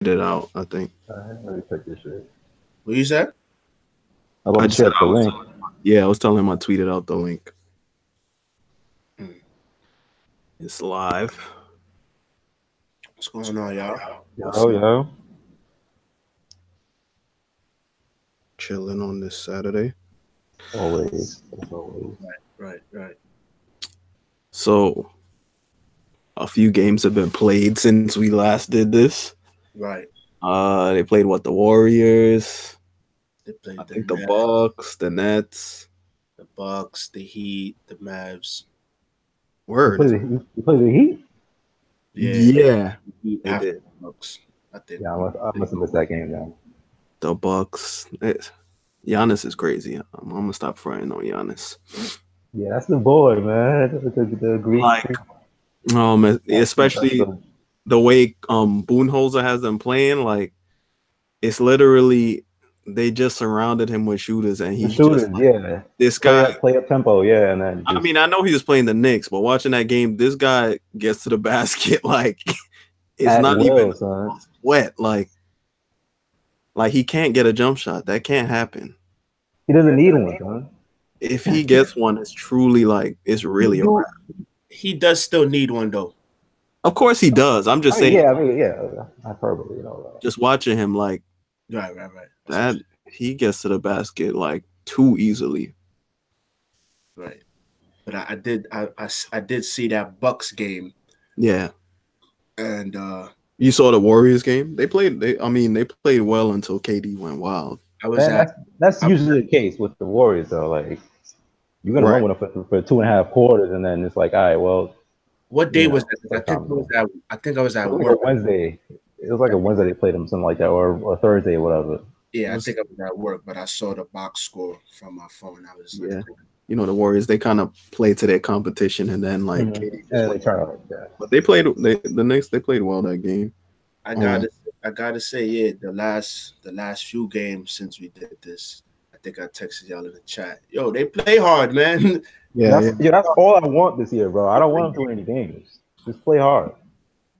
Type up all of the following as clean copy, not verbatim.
it out, I think. Let me check this shit. What you said? I'm about to check the link. Yeah, I was telling him I tweeted out the link. It's live. What's going on, y'all? Yo. Chilling on this Saturday. Always. Right. So, a few games have been played since we last did this. Right. They played the Warriors. They played the Bucks, the Nets, the Bucks, the Heat, the Mavs. Word. You play the Heat? Yeah. Heat They after did. the Bucks. I think. Yeah, I must have missed that game then. The Bucks. Giannis is crazy. I'm gonna stop frying on Giannis. Yeah, that's the boy, man. The Greek. Especially the way Budenholzer has them playing, like it's literally they just surrounded him with shooters, and he's just like, this guy play up tempo, yeah. And then I mean, I know he was playing the Knicks, but watching that game, this guy gets to the basket like it's not even sweat, like he can't get a jump shot. That can't happen. He doesn't need one, son. If he gets one, it's truly it's really a wrap. He does still need one though. Of course he does. I'm just saying. Yeah. Hyperbole, Just watching him, right. That he gets to the basket too easily. Right. But I did see that Bucks game. Yeah. And you saw the Warriors game? They played well until KD went wild. That's usually the case with the Warriors though. Like you're gonna run with them for 2.5 quarters, and then it's like, all right, well. What day was that? I think I was at work. Wednesday. It was like a Wednesday they played them, something like that, or Thursday, or whatever. Yeah, I think I was at work, but I saw the box score from my phone. I was the Warriors, they kind of play to their competition, and then they try out like that. But they played the Knicks. They played well that game. I gotta say, the last few games since we did this, I think I texted y'all in the chat. Yo, they play hard, man. That's all I want this year, bro. I don't want them to win any games. Just play hard.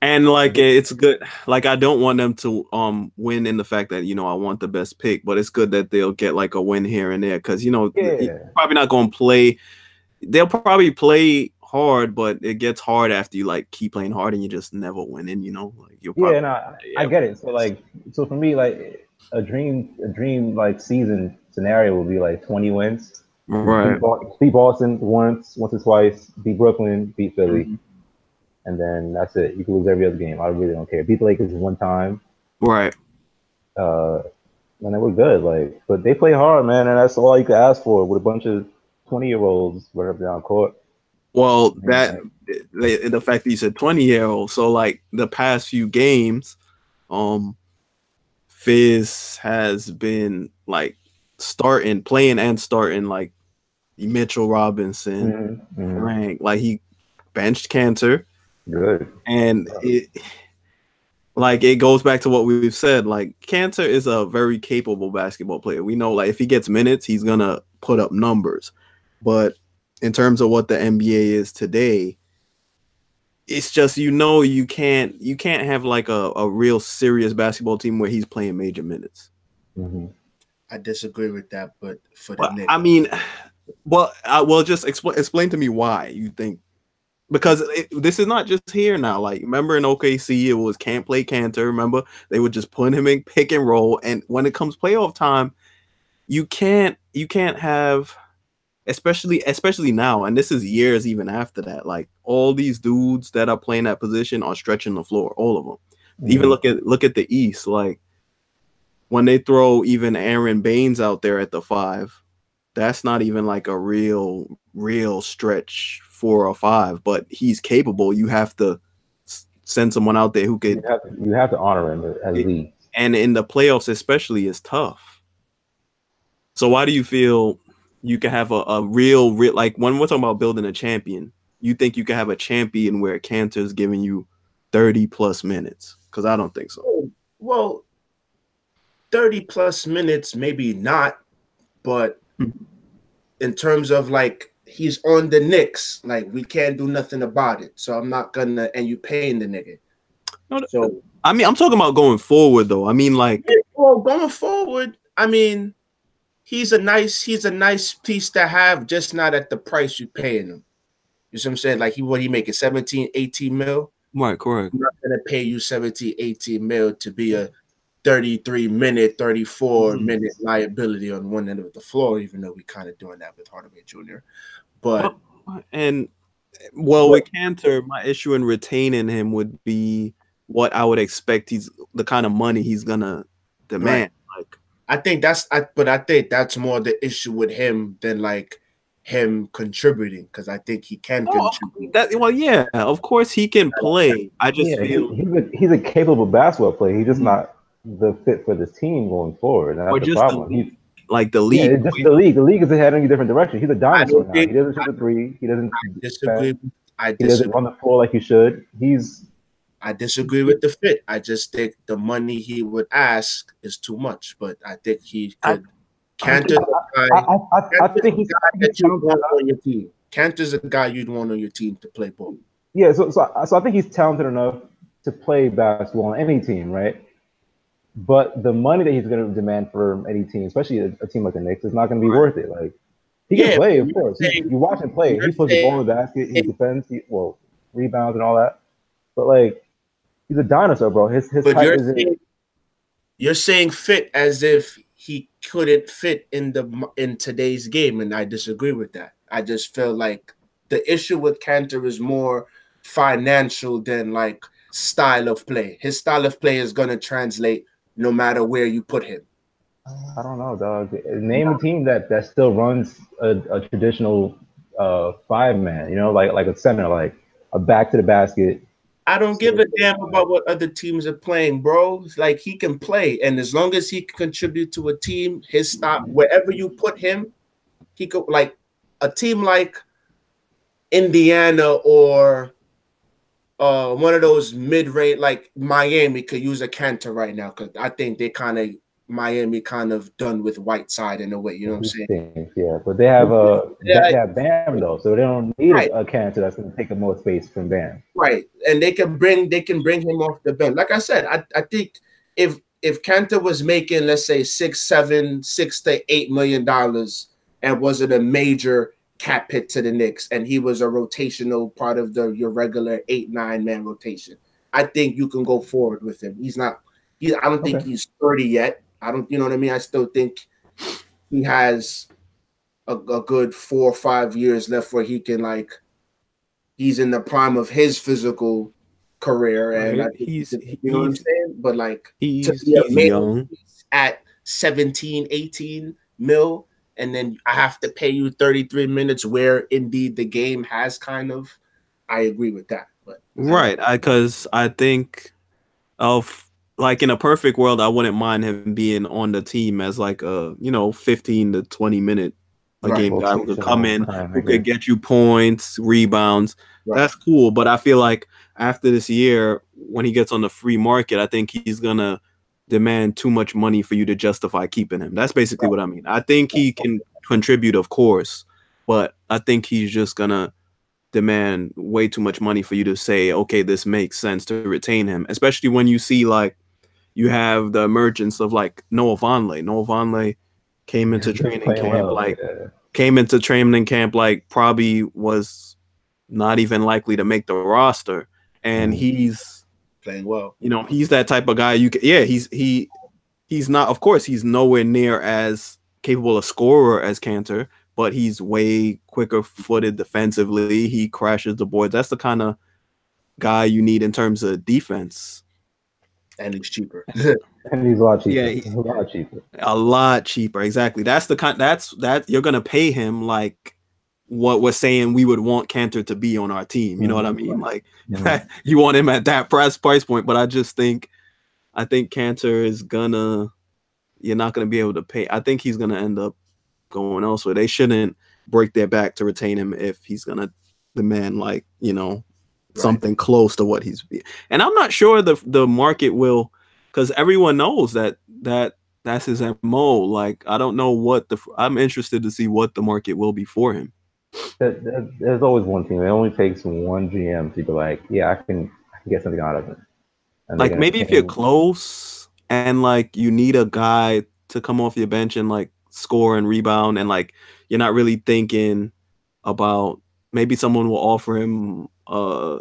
And it's good. I don't want them to win in the fact that I want the best pick, but it's good that they'll get a win here and there because probably not going to play. They'll probably play hard, but it gets hard after you keep playing hard and you just never winning. I get it. So for me, a dream season scenario would be 20 wins. Right. Beat Boston once or twice. Beat Brooklyn. Beat Philly. Mm-hmm. And then that's it. You can lose every other game. I really don't care. Beat the Lakers one time. Right. And then we're good. But they play hard, man, and that's all you can ask for with a bunch of 20-year-olds whatever down court. Well, the fact that you said 20-year-olds, so the past few games, Fizz has been starting Mitchell Robinson, Frank, he benched Cantor. Good. And it goes back to what we've said. Cantor is a very capable basketball player. We know if he gets minutes, he's gonna put up numbers. But in terms of what the NBA is today, it's just you can't have a real serious basketball team where he's playing major minutes. Mm-hmm. I disagree with that, but for the Knicks, I mean, just explain to me why you think. Because this is not just here now. Remember in OKC, it was can't play Cantor. Remember, they would just put him in pick and roll. And when it comes playoff time, you can't have, especially now, and this is years even after that. All these dudes that are playing that position are stretching the floor, all of them. Mm-hmm. Even look at the East. When they throw even Aaron Baines out there at the 5, that's not even a real stretch 4 or 5, but he's capable. You have to send someone out there who could. You have to honor him as lead. And in the playoffs, especially, is tough. So why do you feel you can have a real when we're talking about building a champion, you think you can have a champion where Cantor's giving you 30+ minutes? Because I don't think so. Well, 30+ minutes, maybe not, but in terms of he's on the Knicks, we can't do nothing about it. So I'm not gonna, and you paying the nigga. So I mean, I'm talking about going forward though. I mean, like, well, going forward, I mean, he's a nice piece to have, just not at the price you're paying him. You see what I'm saying? Like he making 17, 18 mil. right, correct. I'm not gonna pay you 17, 18 mil to be a 33-minute, 34-minute liability on one end of the floor, even though we kind of doing that with Hardaway Jr. But with Cantor, my issue in retaining him would be what I would expect the kind of money he's gonna demand. Right. Like, I think that's more the issue with him than like him contributing, because I think he can contribute. Of course he can play. I just feel he's a capable basketball player. He's just not the fit for this team going forward. And that's the problem. He's like the league. Yeah, it's just the league. The league is heading in a different direction. He's a dinosaur now. He doesn't shoot the three. He doesn't. He doesn't run the floor like he should. I disagree with the fit. I just think the money he would ask is too much. But I think he could. Cantor's a guy that you want on your team. Cantor's a guy you'd want on your team to play ball. Yeah, so I think he's talented enough to play basketball on any team, right? But the money that he's going to demand from any team, especially a team like the Knicks, is not going to be worth it. Like, he can play, of course. You watch him play. He puts the ball in the basket. He defends. Rebounds and all that. But like, he's a dinosaur, bro. His height isn't. You're saying fit as if he couldn't fit in today's game, and I disagree with that. I just feel like the issue with Cantor is more financial than like style of play. His style of play is going to translate no matter where you put him. I don't know, dog. Name a team that still runs a traditional 5-man, like a center, like a back to the basket. I don't give a damn about what other teams are playing, bro. It's like, he can play, and as long as he can contribute to a team, his stop, wherever you put him, he could, like a team like Indiana or one of those mid-range, like Miami could use a Cantor right now, because I think Miami kind of done with Whiteside in a way, you know what I'm saying? Yeah, but they have they have Bam though, so they don't need a Cantor that's going to take up more space from Bam. Right, and they can bring him off the bench. Like I said, I think if Cantor was making, let's say, $6 to $8 million and wasn't a major cap hit to the Knicks, and he was a rotational part of your regular 8-9 man rotation, I think you can go forward with him. I don't think he's 30 yet. You know what I mean? I still think he has a good 4 or 5 years left where he can, like, he's in the prime of his physical career, and I think you know what I'm saying? But like, he's young at 17, 18 mil, and then I have to pay you 33 minutes where indeed the game has kind of, I agree with that. But because I think like in a perfect world, I wouldn't mind him being on the team as like a 15 to 20 minute a game guy who could come in, who could get you points, rebounds. That's cool. But I feel like after this year, when he gets on the free market, I think he's gonna demand too much money for you to justify keeping him. That's basically what I mean. I think he can contribute, of course, but I think he's just gonna demand way too much money for you to say, okay, this makes sense to retain him, especially when you see like you have the emergence of like Noah Vonleh. Noah Vonleh came into training camp like probably was not even likely to make the roster, and he's playing well. He's that type of guy. He's not, of course, he's nowhere near as capable a scorer as Cantor, but he's way quicker footed defensively. He crashes the boards. That's the kind of guy you need in terms of defense. And he's cheaper. And he's a lot cheaper. A lot cheaper. Exactly. That's the kind. That you're gonna pay him like what we're saying we would want Cantor to be on our team. You know what I mean? Like you want him at that price point. But I think Cantor is you're not gonna be able to pay. I think he's gonna end up going elsewhere. They shouldn't break their back to retain him if he's gonna demand like something close to what he's being. And I'm not sure the market will, because everyone knows that's his MO. Like, I don't know I'm interested to see what the market will be for him. There's always one team. It only takes one GM to be like, yeah, I can get something out of him. And they're Like gonna maybe if you're change. close and like you need a guy to come off your bench and like score and rebound, and like you're not really thinking about, maybe someone will offer him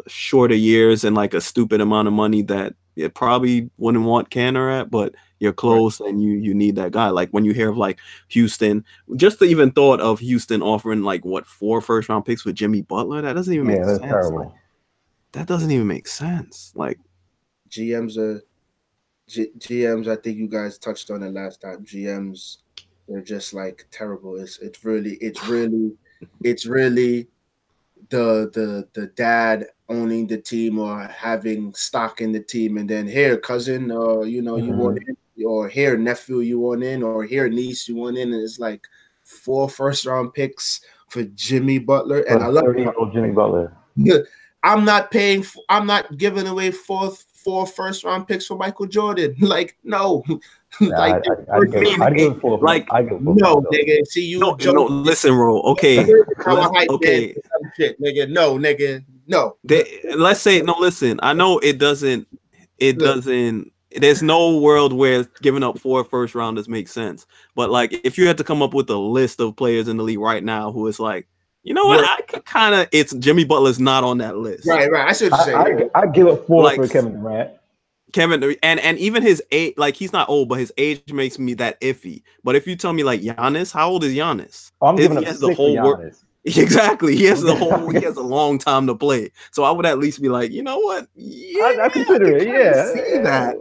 shorter years and like a stupid amount of money that it probably wouldn't want Canner at, but you're Right. close and you need that guy. Like when you hear of like Houston, just the even thought of Houston offering like what 4 first-round picks for Jimmy Butler, that doesn't even make Yeah, that's sense. Like, terrible. that doesn't even make sense. Like GMs are GMs. I think you guys touched on it last time. GMs, they're just like terrible. It's really the dad owning the team or having stock in the team, and then here cousin, you know, you want in, or here nephew you want in, or here niece you want in, and it's like 4 first-round picks for Jimmy Butler. And I love 30-year-old Jimmy Butler. I'm not giving away four first-round picks for Michael Jordan. Like, no. Like, I'd give it 4. like I give it 4. no, nigga. See you, no, Joe. no, listen, bro. Okay, okay. Shit, nigga. No, nigga. No. Let's say no. Listen, I know it doesn't. It doesn't. There's no world where giving up 4 first rounders makes sense. But like, if you had to come up with a list of players in the league right now who is like, you know what, I could kind of. It's Jimmy Butler's not on that list. Right. I see what you're saying. I'd give it 4 Like, for Kevin Durant. And even his age, like he's not old, but his age makes me that iffy. But if you tell me like Giannis, how old is Giannis? I'm giving he him has 6 the whole for work. Giannis. Exactly. He has a long time to play. So I would at least be like, you know what? Yeah, I consider it. Yeah. See that.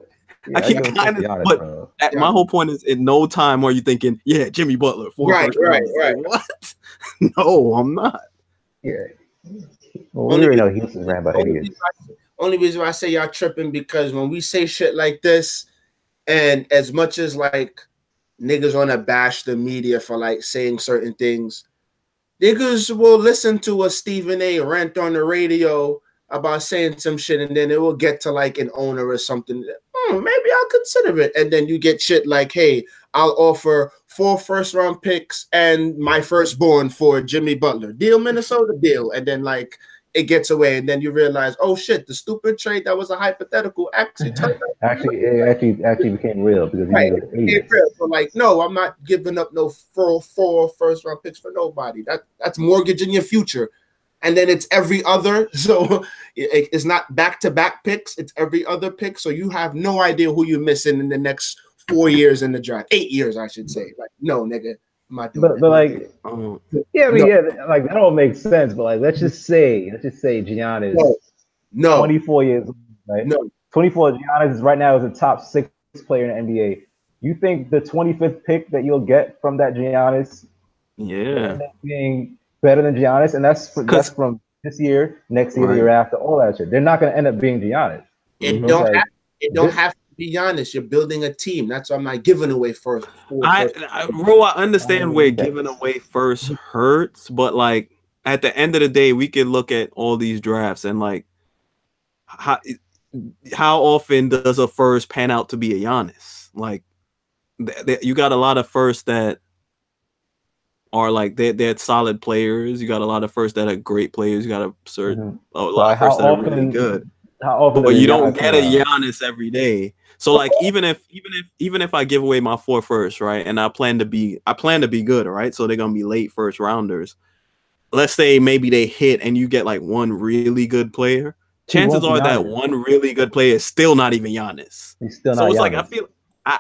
Yeah, I can kind of, but my whole point is, in no time are you thinking, yeah, Jimmy Butler, 4 first rounds. Right. Like, what? No, I'm not. Yeah. Well, we already know Houston's ran by idiots. Only reason why I say y'all tripping, because when we say shit like this, and as much as like niggas want to bash the media for like saying certain things, niggas will listen to a Stephen A rant on the radio about saying some shit, and then it will get to like an owner or something. Maybe I'll consider it. And then you get shit like, hey, I'll offer 4 first-round picks and my firstborn for Jimmy Butler. Deal, Minnesota, deal. And then like it gets away, and then you realize, oh shit, the stupid trade that was a hypothetical actually turned out. It actually became real because it became real. So like, no, I'm not giving up no 4 first-round picks for nobody. That's mortgaging your future. And then it's every other, so it's not back-to-back picks, it's every other pick, so you have no idea who you're missing in the next 4 years in the draft. 8 years, I should say. Like, no, nigga, I'm not doing that. But like, like that all makes sense, but like, let's just say Giannis, 24 years old, right? No. 24, Giannis is right now is the top 6 player in the NBA. You think the 25th pick that you'll get from that Giannis being better than Giannis, and that's from this year, next year, the year after, all that shit. They're not going to end up being Giannis. It don't have to be Giannis. You're building a team. That's why I'm not giving away first. I understand where giving away first hurts, but like at the end of the day, we can look at all these drafts and like how often does a first pan out to be a Giannis? Like you got a lot of firsts that are like they're solid players. You got a lot of firsts that are great players. You got a lot of firsts that are really good. But you don't get a Giannis every day. So like even if I give away my 4 firsts, right, and I plan to be good, all right, so they're gonna be late first rounders. Let's say maybe they hit and you get like one really good player. Chances are that one really good player is still not even Giannis. He's still not. So it's Giannis. like I feel.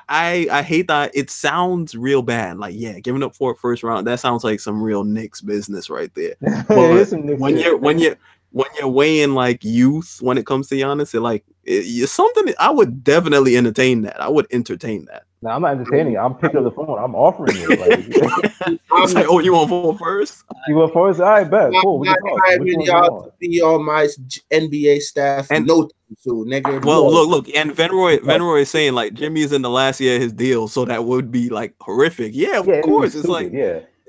I hate that. It sounds real bad. Like, yeah, giving up 4 first round, that sounds like some real Knicks business right there. But when you're weighing like youth when it comes to Giannis, it's something I would definitely entertain that. I would entertain that. No, I'm not entertaining it. I'm picking up the phone. I'm offering it. Like, it's like, oh, you want 4 first? You want first? All right, bet. Cool. We can talk. Y'all to be on my NBA staff. And no, nigga. Well, look, and Venroy is saying like Jimmy's in the last year of his deal, so that would be like horrific. Yeah, of course. It's like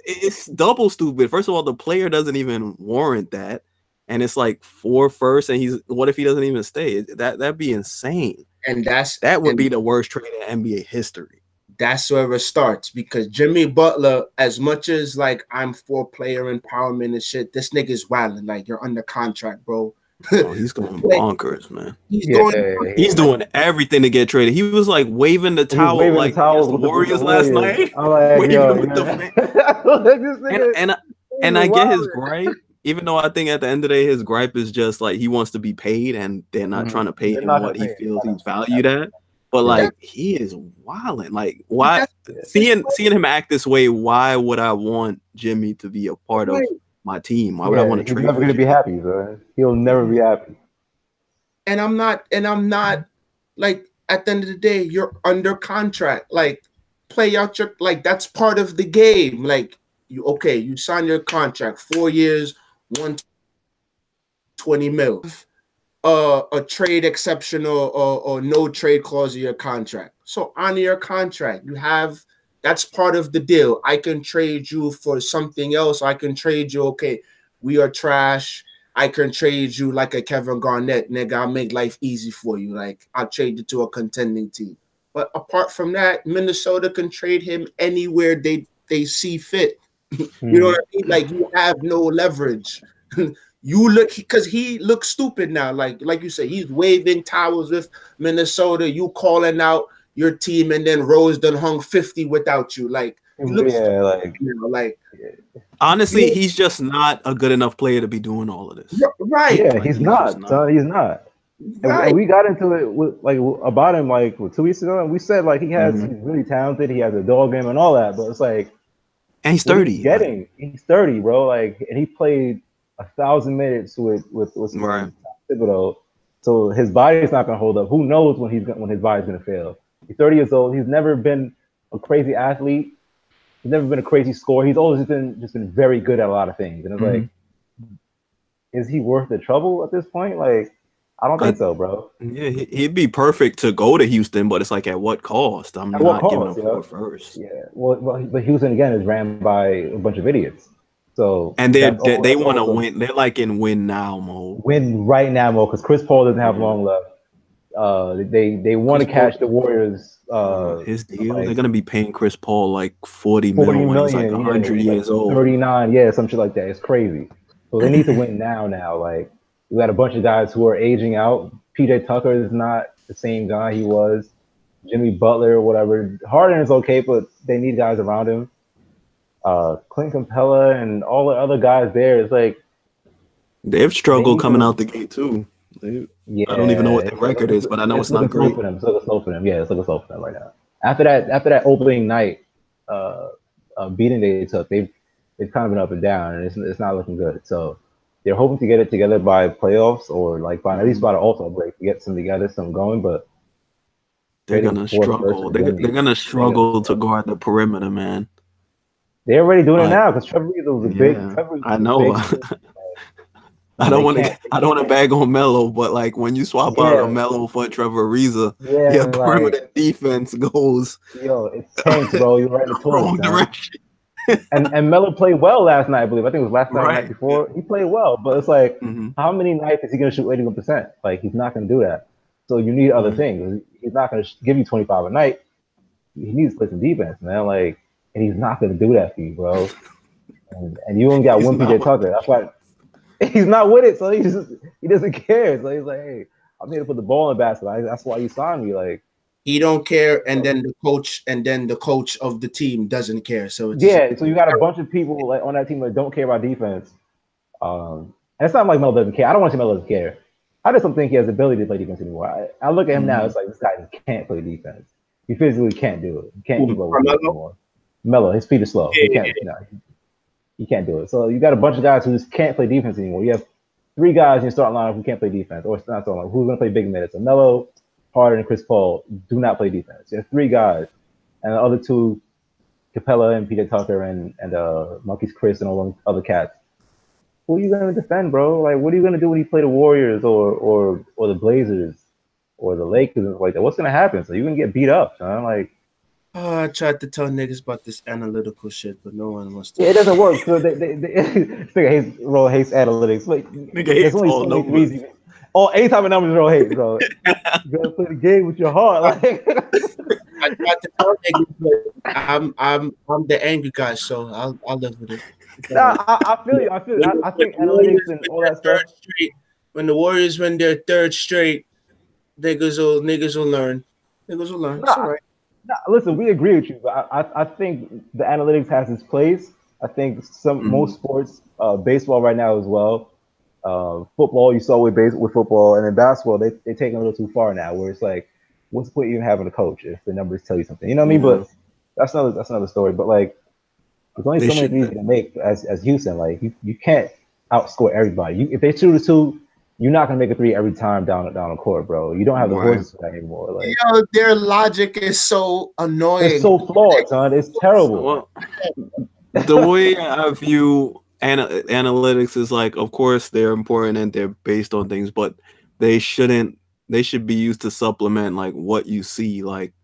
it's double stupid. First of all, the player doesn't even warrant that, and it's like 4 first, and what if he doesn't even stay? That'd be insane. And that would be the worst trade in NBA history. That's where it starts, because Jimmy Butler, as much as like I'm for player empowerment and shit, this nigga's wilding. Like, you're under contract, bro. Oh, he's going Like, bonkers, man. he's Yeah, going. He's doing everything to get traded. He was like waving the he was towel waving the like against towels the with the Warriors last Warriors. night, I'm like, waving yo, with the yeah. fan. Like, this nigga, And I get his gripe, even though I think at the end of the day his gripe is just like he wants to be paid and they're not trying to pay They're him not what gonna he pay him. feels he's valued at. But Yeah. like he is wilding. Like why That's seeing him act this way, why would I want Jimmy to be a part of my team? Why would I want to He's trade never for gonna be Jimmy? happy, bro. He'll never be happy. and I'm not like at the end of the day, you're under contract. Like play out your like that's part of the game. Like you sign your contract 4 years, 120 mil. A trade exception or no trade clause in your contract. So honor your contract. You have that's part of the deal. I can trade you for something else. I can trade you, okay, we are trash. I can trade you like a Kevin Garnett, nigga. I'll make life easy for you. Like I'll trade you to a contending team. But apart from that, Minnesota can trade him anywhere they see fit. You know what I mean? Like you have no leverage. You look because he looks stupid now. Like you said, he's waving towels with Minnesota. You calling out your team, and then Rose done hung 50 without you. Like you look stupid, like Honestly, he's just not a good enough player to be doing all of this. Right. Yeah, Like, he's not. Son, he's not. Right. And we got into it with like about him like 2 weeks ago, and we said like he's really talented. He has a dog game and all that, but it's like, and he's 30. He's 30, bro. Like, and he played 1,000 minutes with Right. Thibodeau, so his body's not gonna hold up. Who knows when his body's gonna fail? He's 30 years old. He's never been a crazy athlete. He's never been a crazy scorer. He's always just been very good at a lot of things. And it's like, is he worth the trouble at this point? Like, I don't think so, bro. Yeah, he'd be perfect to go to Houston, but it's like at what cost? I'm not giving him for first. Yeah, well, but Houston again is ran by a bunch of idiots. So and they want to win. They're like in win now mode. Win right now mode because Chris Paul doesn't have long left. They want to catch the Warriors. His deal. They're gonna be paying Chris Paul like 40 million when he's like 100 years old. 39, yeah, some shit like that. It's crazy. So they need to win now. Like we got a bunch of guys who are aging out. PJ Tucker is not the same guy he was. Jimmy Butler or whatever. Harden is okay, but they need guys around him. Clint Capella and all the other guys there. It's like they've struggled coming out the gate too. I don't even know what their record is, but I know it's not great. It's looking slow for them. Yeah, it's looking slow for them right now. After that opening night beating they took, they've kind of been up and down, and it's not looking good. So they're hoping to get it together by playoffs or like by at least by the All-Star break to get some together, some going. But they're gonna struggle. They're gonna struggle to guard the perimeter, man. They're already doing it now because Trevor Ariza was a big. I know. I don't want to bag on Melo, but like when you swap out a Melo for Trevor Ariza, your perimeter defense goes. Yo, it's tanks, bro. You're right in the wrong direction. and Melo played well last night, I believe. I think it was last night, night before. He played well, but it's like, how many nights is he going to shoot 81%? Like, he's not going to do that. So you need other things. He's not going to give you 25 a night. He needs to play some defense, man. Like, and he's not going to do that for you, bro. And you only got one PJ Tucker. That's why he's not with it. So he doesn't care. So he's like, hey, I'm here to put the ball in the basket. That's why you signed me. Like, he don't care, and then the coach of the team doesn't care. So it's so you got a bunch of people like on that team that don't care about defense. And it's not like Melo doesn't care. I don't want to say Melo doesn't care. I just don't think he has the ability to play defense anymore. I look at him now. It's like this guy just can't play defense. He physically can't do it. He can't keep up with it anymore. Melo, his feet are slow. He can't. He can't do it. So you got a bunch of guys who just can't play defense anymore. You have 3 guys in your starting lineup who can't play defense, or not starting lineup. Who's going to play big minutes? So Melo, Harden, and Chris Paul do not play defense. You have 3 guys, and the other 2, Capella and PJ Tucker and Marquise Chris and all those other cats. Who are you going to defend, bro? Like, what are you going to do when you play the Warriors or the Blazers or the Lakers and like that? What's going to happen? So you're going to get beat up, son. Like, I tried to tell niggas about this analytical shit, but no one wants to. Yeah, it doesn't work. So they nigga hates analytics. Like, nigga hates all numbers. Anytime a numbers roll hate, bro. You gotta play the game with your heart. Like, I tried to tell niggas, but I'm the angry guy, so I'll live with it. Nah, I feel you. I think analytics and all that stuff. When the Warriors win their third straight, niggas will learn. Niggas will learn. It's all right. Listen, we agree with you, but I think the analytics has its place. I think most sports, baseball right now as well, football you saw with football, and then basketball they're taking a little too far now. Where it's like, what's the point even having a coach if the numbers tell you something? You know what I mean? But that's another story. But like, there's only so many threes you can make as Houston. Like you can't outscore everybody. If they shoot a two, you're not gonna make a three every time down the court, bro. You don't have the horses for that anymore. Like, yo, their logic is so annoying. It's so flawed, son. It's terrible. Well, the way I view analytics is like, of course, they're important and they're based on things, but they should be used to supplement like what you see. Like,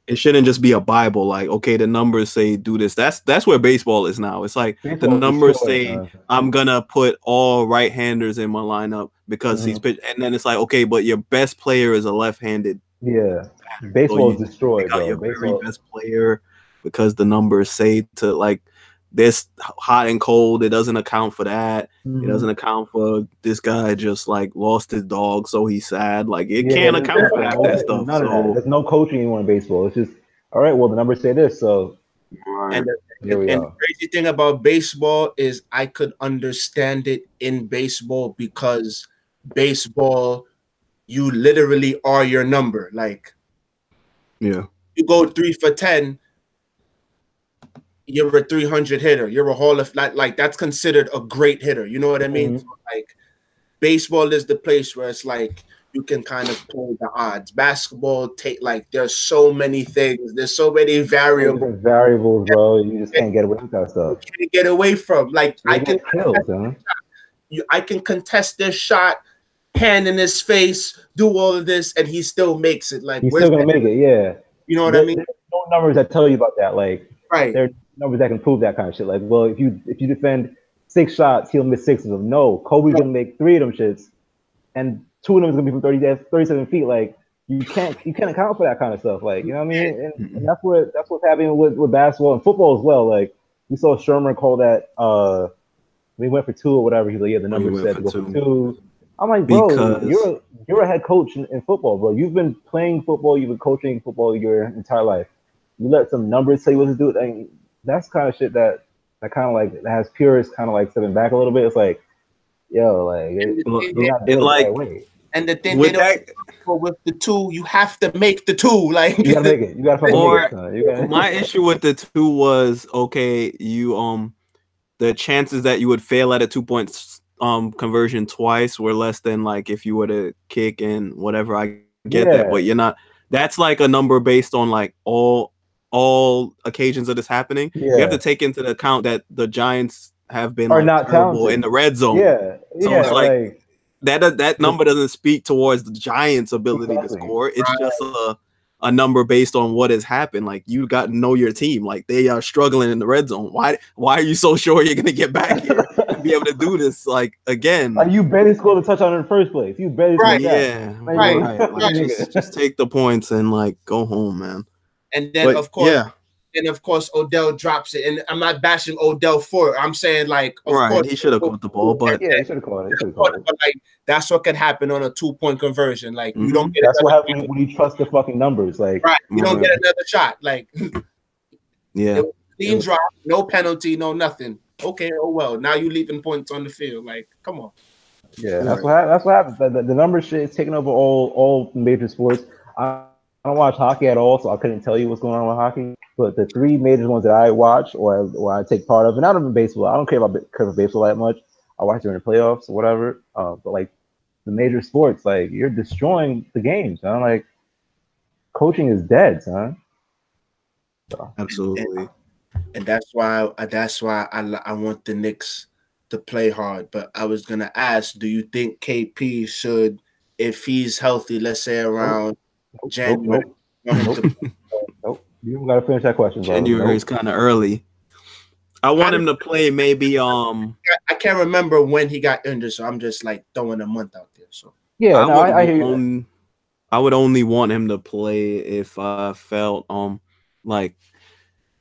it shouldn't just be a Bible. Like, okay, the numbers say do this. That's where baseball is now. It's like the numbers say I'm gonna put all right-handers in my lineup because he's pitched, and then it's like, okay, but your best player is a left-handed. Yeah, baseball is destroyed. Got your very best player because the numbers say to like this hot and cold. It doesn't account for that. It doesn't account for this guy just like lost his dog, so he's sad. Like it can't account for that stuff. None of that. There's no coaching anymore in baseball. It's just all right. Well, the numbers say this, so and the crazy thing about baseball is I could understand it in baseball because baseball, you literally are your number. Like, yeah, you go 3 for 10. You're a 300 hitter. You're a Hall of like that's considered a great hitter. You know what I mean? So, like, baseball is the place where it's like you can kind of play the odds. Basketball, there's so many things. There's so many variables. Bro. You just can't get away with that stuff. You can't get away from. Like, I can contest this shot, hand in his face, do all of this, and he still makes it. Like, he's still gonna make it. Yeah. You know what I mean? There's no numbers that tell you about that. Like, right. There are numbers that can prove that kind of shit. Like, well, if you defend 6 shots, he'll miss 6 of them. No, Kobe's gonna make 3 of them shits, and 2 of them is gonna be from 37 feet. Like, you can't account for that kind of stuff. Like, you know what I mean? And that's what's happening with basketball and football as well. Like, we saw Sherman call that we went for 2 or whatever. He's like, yeah, the number said to go for 2. I'm like, bro, you're a head coach in football, bro. You've been playing football, you've been coaching football your entire life. You let some numbers tell you what to do. I mean, that's kind of shit that kind of like that has purists kind of like stepping back a little bit. It's like, yo, like and the thing with with the 2, you have to make the 2. Like, you gotta make it. You gotta fucking make it. My issue with the 2 was, okay, you the chances that you would fail at a 2-point conversion twice were less than like if you were to kick and whatever. I get that, but you're not. That's like a number based on like all occasions of this happening. You have to take into account that the Giants have been are not terrible in the red zone. So it's like that number doesn't speak towards the Giants' ability to score. It's just a number based on what has happened. Like, you got to know your team. Like, they are struggling in the red zone. Why are you so sure you're gonna get back here and be able to do this? Like, again, you barely scored a touchdown in the first place. You barely Like, just take the points and like go home, man. And then of course Odell drops it. And I'm not bashing Odell for it. I'm saying, like, of course he should have caught the ball, but he should have caught it. But like, that's what could happen on a 2-point conversion. Like, you don't get that's what happens when you trust the fucking numbers. Like, you don't get another shot. Like, clean drop, no penalty, no nothing. Okay, oh well. Now you leaving points on the field. Like, come on. Yeah, that's what happens. The number shit is taking over all major sports. I don't watch hockey at all, so I couldn't tell you what's going on with hockey. But the 3 major ones that I watch or I take part of, and not even baseball. I don't care about baseball that much. I watch during the playoffs or whatever. But like the major sports, like, you're destroying the games. I'm like, coaching is dead, son. So. Absolutely. And that's why I want the Knicks to play hard. But I was gonna ask, do you think KP should, if he's healthy, let's say around January? Nope. You gotta finish that question, bro. January is kind of early. I want him to play maybe. I can't remember when he got injured, so I'm just like throwing a month out there. So I hear you. I would only want him to play if I felt like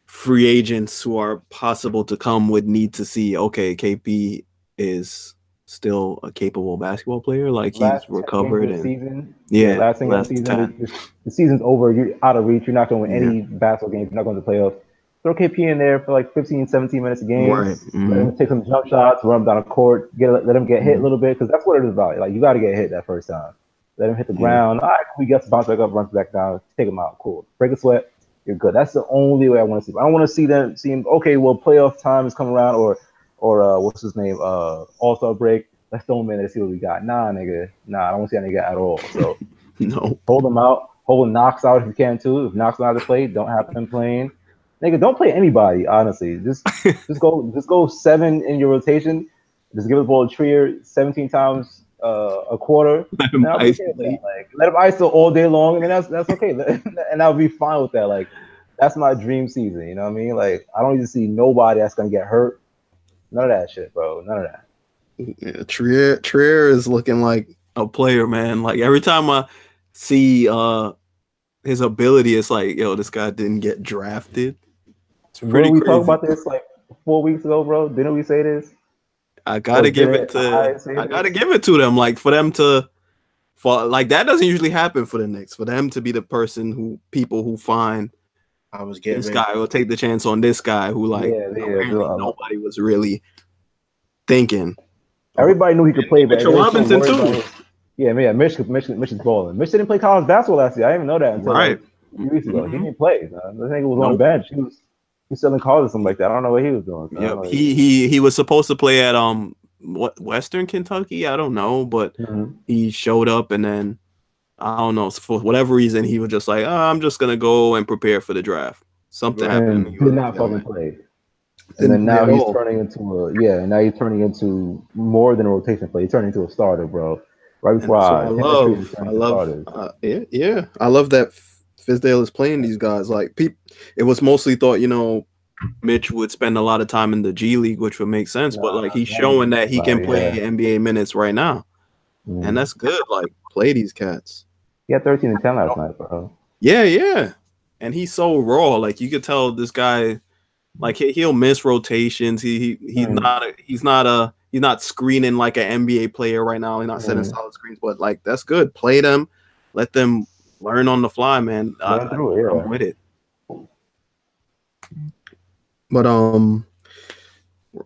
free agents who are possible to come would need to see, okay, KP is still a capable basketball player. Like he's Last 10 games recovered of the and season. yeah, Last 10 games of the last season. 10. The season's over. You're out of reach. You're not going to win Yeah, any basketball games. You're not going to the playoffs. Throw KP in there for like 15, 17 minutes a game. right. Let him take some jump shots, run him down the court, let him get hit a little bit, because that's what it is about. Like, you got to get hit that first time. Let him hit the Yeah. ground. All right, we got to bounce back up, runs back down, take him out. Cool. Break a sweat. You're good. That's the only way I want to see him. I don't want to see him. Okay, well, playoff time is coming around, or what's his name? All-Star break. Let's throw him in and see what we got. Nah, nigga. Nah, I don't want to see that nigga at all. So No. hold him out. Hold Knox out if you can too. If Knox not to play, don't have him playing. Nigga, don't play anybody. Honestly, just go 7 in your rotation. Just give the ball to Trier 17 times a quarter. Let him And I'll be okay with that. Like, let him ISO all day long, and then that's okay. And I'll be fine with that. Like, that's my dream season. You know what I mean? Like, I don't need to see nobody that's gonna get hurt. None of that shit, bro. None of that. Yeah, Trier is looking like a player, man. Like every time I see his ability, it's like, yo, this guy didn't get drafted. It's pretty When we crazy. talked about this like 4 weeks ago, bro, didn't we say this? I gotta give it to them. Like for them to like that doesn't usually happen for the Knicks. For them to be the person people who find this guy will take the chance on this guy who nobody was really thinking. Everybody knew he could play, but Mitchell Robinson too. Mitch's balling. Mitch didn't play college basketball last year. I didn't even know that until like a few weeks ago. He didn't play. The nigga was on the bench. He was selling college or something like that. I don't know what he was doing. Yep. Like, he was supposed to play at Western Kentucky. I don't know, but he showed up and then I don't know, for whatever reason he was just like, I'm just gonna go and prepare for the draft. Something happened. And did not fucking play. And then now he's turning into more than a rotation player. He's turning into a starter, bro. Right before I love that Fizdale is playing these guys. Like it was mostly thought, Mitch would spend a lot of time in the G League, which would make sense. But like he's showing that he can play NBA minutes right now, and that's good. Like play these cats. He had 13 and 10 last night, bro. Yeah, and he's so raw. Like you could tell this guy. Like he'll miss rotations. He's not screening like an NBA player right now. He's not setting solid screens, but like that's good. Play them, let them learn on the fly, man. I'm with it. But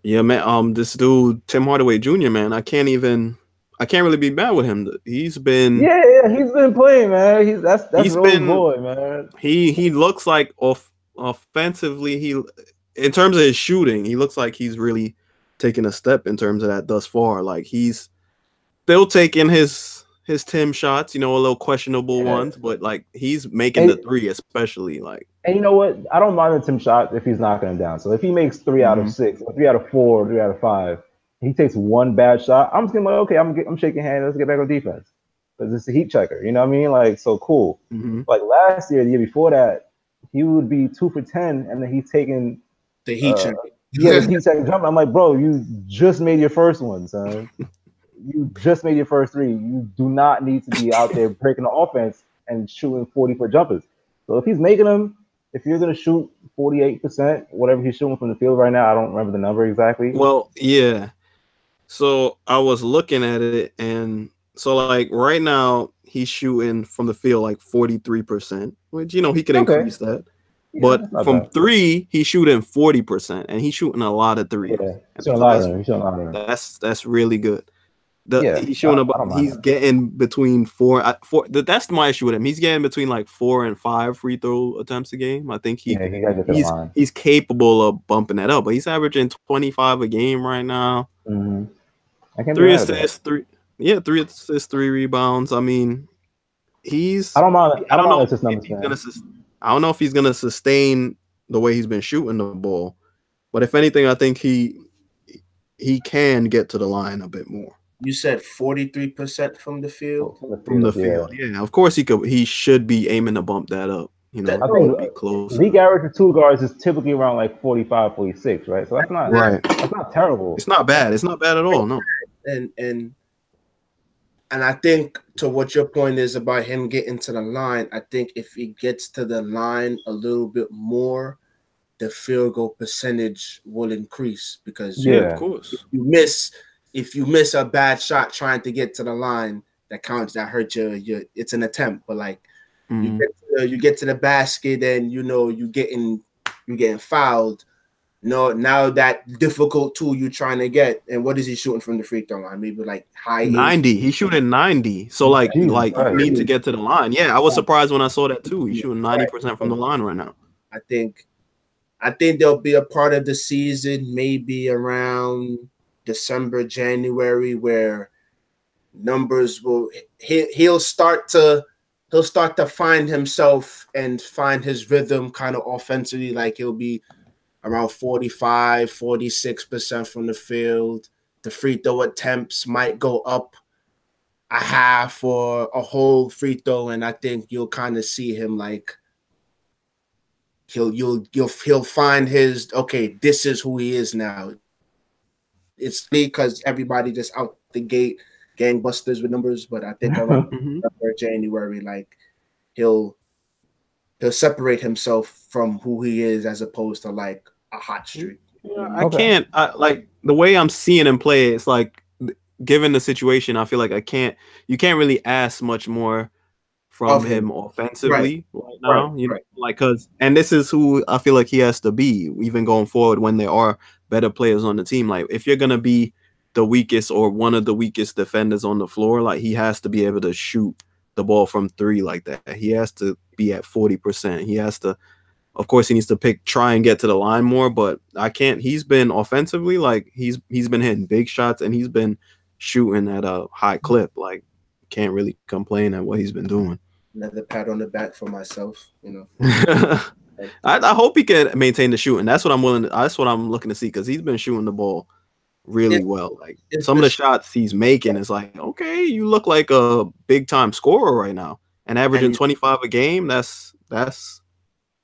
yeah, man. This dude Tim Hardaway Jr., man. I can't really be mad with him. He's been he's been playing, man. That's Rose boy, man. He looks like offensively in terms of his shooting, he looks like he's really taking a step in terms of that thus far. Like he's still taking his Tim shots, a little questionable ones, but like he's making the three, especially like. And you know what? I don't mind the Tim shot if he's knocking him down. So if he makes 3 out of 6, or 3 out of 4, or 3 out of 5, he takes one bad shot, I'm just gonna be like, okay, I'm shaking hands. Let's get back on defense because it's a heat checker. You know what I mean? Like so cool. Like last year, the year before that, he would be 2 for 10, and then he's taking. The heat check. Yeah, the heat check jump. I'm like, bro, you just made your first one, son. You just made your first 3. You do not need to be out there breaking the offense and shooting 40-foot jumpers. So if he's making them, if you're gonna shoot 48%, whatever he's shooting from the field right now, I don't remember the number exactly. Well, yeah. So I was looking at it, and so like right now he's shooting from the field like 43%, which he could increase that. But from 3, he's shooting 40%, and he's shooting a lot of 3s. Yeah, he's shooting a lot of them. That's really good. He's shooting he's getting between 4. That's my issue with him. He's getting between like 4 and 5 free throw attempts a game. I think he's capable of bumping that up, but he's averaging 25 a game right now. 3 assists, 3 assists, 3 rebounds. I mean, I don't know if he's gonna sustain the way he's been shooting the ball, but if anything, I think he can get to the line a bit more. You said 43% from the field. From the field, yeah. Of course, he should be aiming to bump that up. I think be close. League average for 2 guards is typically around like 45, 46, right? So that's not That's not terrible. It's not bad. It's not bad at all. No. And I think to what your point is about him getting to the line, I think if he gets to the line a little bit more, the field goal percentage will increase because of course, if you miss if you miss a bad shot trying to get to the line, that counts. That hurt you. It's an attempt, but like you get to the basket and you getting fouled. No, now that difficult tool you're trying to get, and what is he shooting from the free throw line? Maybe like high 90. He's shooting 90. So like you need to get to the line. Yeah, I was surprised when I saw that too. He's shooting 90% from the line right now. I think there'll be a part of the season, maybe around December, January, where numbers he'll start to find himself and find his rhythm kind of offensively. Like he'll be around 45, 46% from the field. The free throw attempts might go up a half or a whole free throw, and I think you'll kind of see him like he'll find his this is who he is now. It's because everybody just out the gate gangbusters with numbers, but I think around January, like he'll separate himself from who he is as opposed to like a hot streak. I can't like the way I'm seeing him play. It's like, given the situation, I feel like you can't really ask much more from him offensively right now. Like and this is who I feel like he has to be even going forward when there are better players on the team. Like if you're gonna be the weakest or one of the weakest defenders on the floor, like he has to be able to shoot the ball from three like that. He has to be at 40%. He has to, of course, he needs to try and get to the line more, but he's been offensively, like he's been hitting big shots and he's been shooting at a high clip. Like can't really complain at what he's been doing. Another pat on the back for myself, I hope he can maintain the shooting. That's what I'm looking to see, because he's been shooting the ball really well. Like some of the shots he's making is like, okay, you look like a big time scorer right now, and averaging 25 a game. That's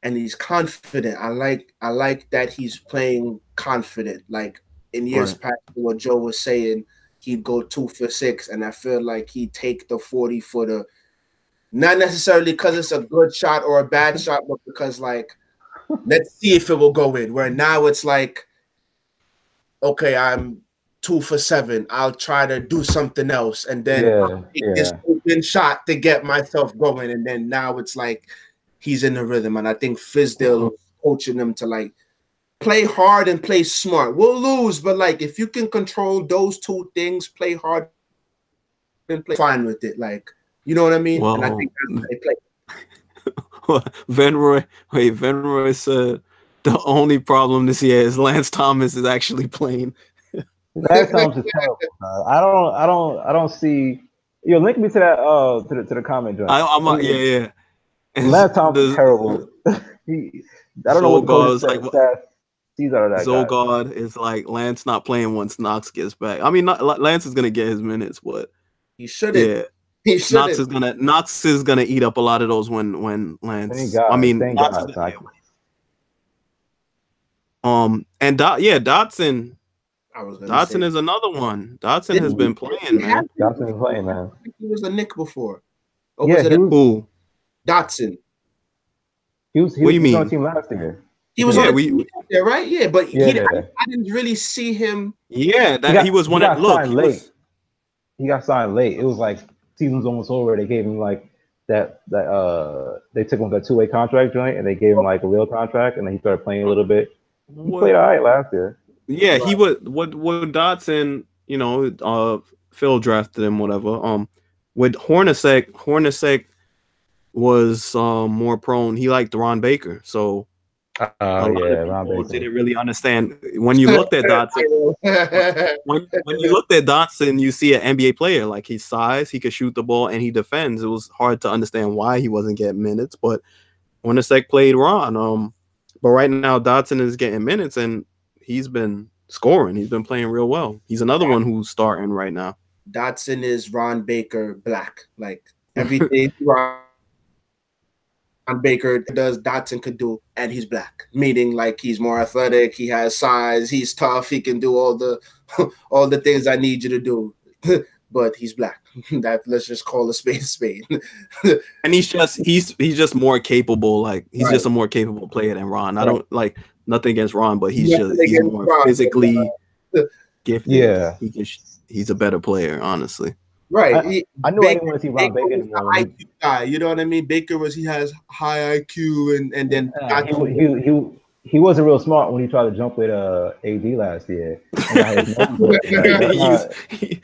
and he's confident. I like that he's playing confident. Like in years past, what Joe was saying, he'd go 2 for 6, and I feel like he'd take the 40-footer, not necessarily because it's a good shot or a bad shot, but because like, let's see if it will go in. Where now it's like, okay, I'm 2 for 7. I'll try to do something else, and then I'll take this open shot to get myself going. And then now it's like he's in the rhythm, and I think Fizdale is coaching him to like play hard and play smart. We'll lose, but like if you can control those two things, play hard and play fine with it. Like, you know what I mean? Well, and I think that's how they play. Van Roy said the only problem this year is Lance Thomas is actually playing. Lance Thomas is terrible. I don't see. Link me to that to the comment joint. Yeah. Lance Thomas is terrible. I don't know what the coach said. Zogard is like, Lance not playing once Knox gets back. I mean, Lance is gonna get his minutes, but he shouldn't. Yeah. Knox is gonna eat up a lot of those when Lance. Thank God. I mean, Knox and Dotson. Dotson is another one. Dotson has been playing, man. Dotson been playing, man. I think he was a Knick before. Who? Dotson. He was on the team last year. He was on there, right? Yeah, but I didn't really see him. Yeah, he was one that looked late. He got signed late. It was like season's almost over. They gave him like that they took him with a 2-way contract joint, and they gave him like a real contract, and then he started playing a little bit. He played all right last year. Yeah, he would. What Dotson? Phil drafted him. Whatever. With Hornacek was more prone. He liked Ron Baker, so. Ron Baker didn't really understand when you looked at Dotson. when you looked at Dotson, you see an NBA player, like his size, he could shoot the ball and he defends. It was hard to understand why he wasn't getting minutes, but Hornacek played Ron. But right now Dotson is getting minutes and he's been scoring. He's been playing real well. He's another one who's starting right now. Dotson is Ron Baker black. Like everything Ron Baker does, Dotson could do, and he's black, meaning like he's more athletic, he has size, he's tough, he can do all the things I need you to do, but he's black. That, let's just call a spade a spade. And he's just more capable. Like he's just a more capable player than Ron. I don't like nothing against Ron, but he's more physically gifted. Yeah, he's a better player, honestly. Right. I knew I didn't want to see Ron Baker was anymore. the IQ guy, you know what I mean? Baker he has high IQ and then he wasn't real smart when he tried to jump with AD last year.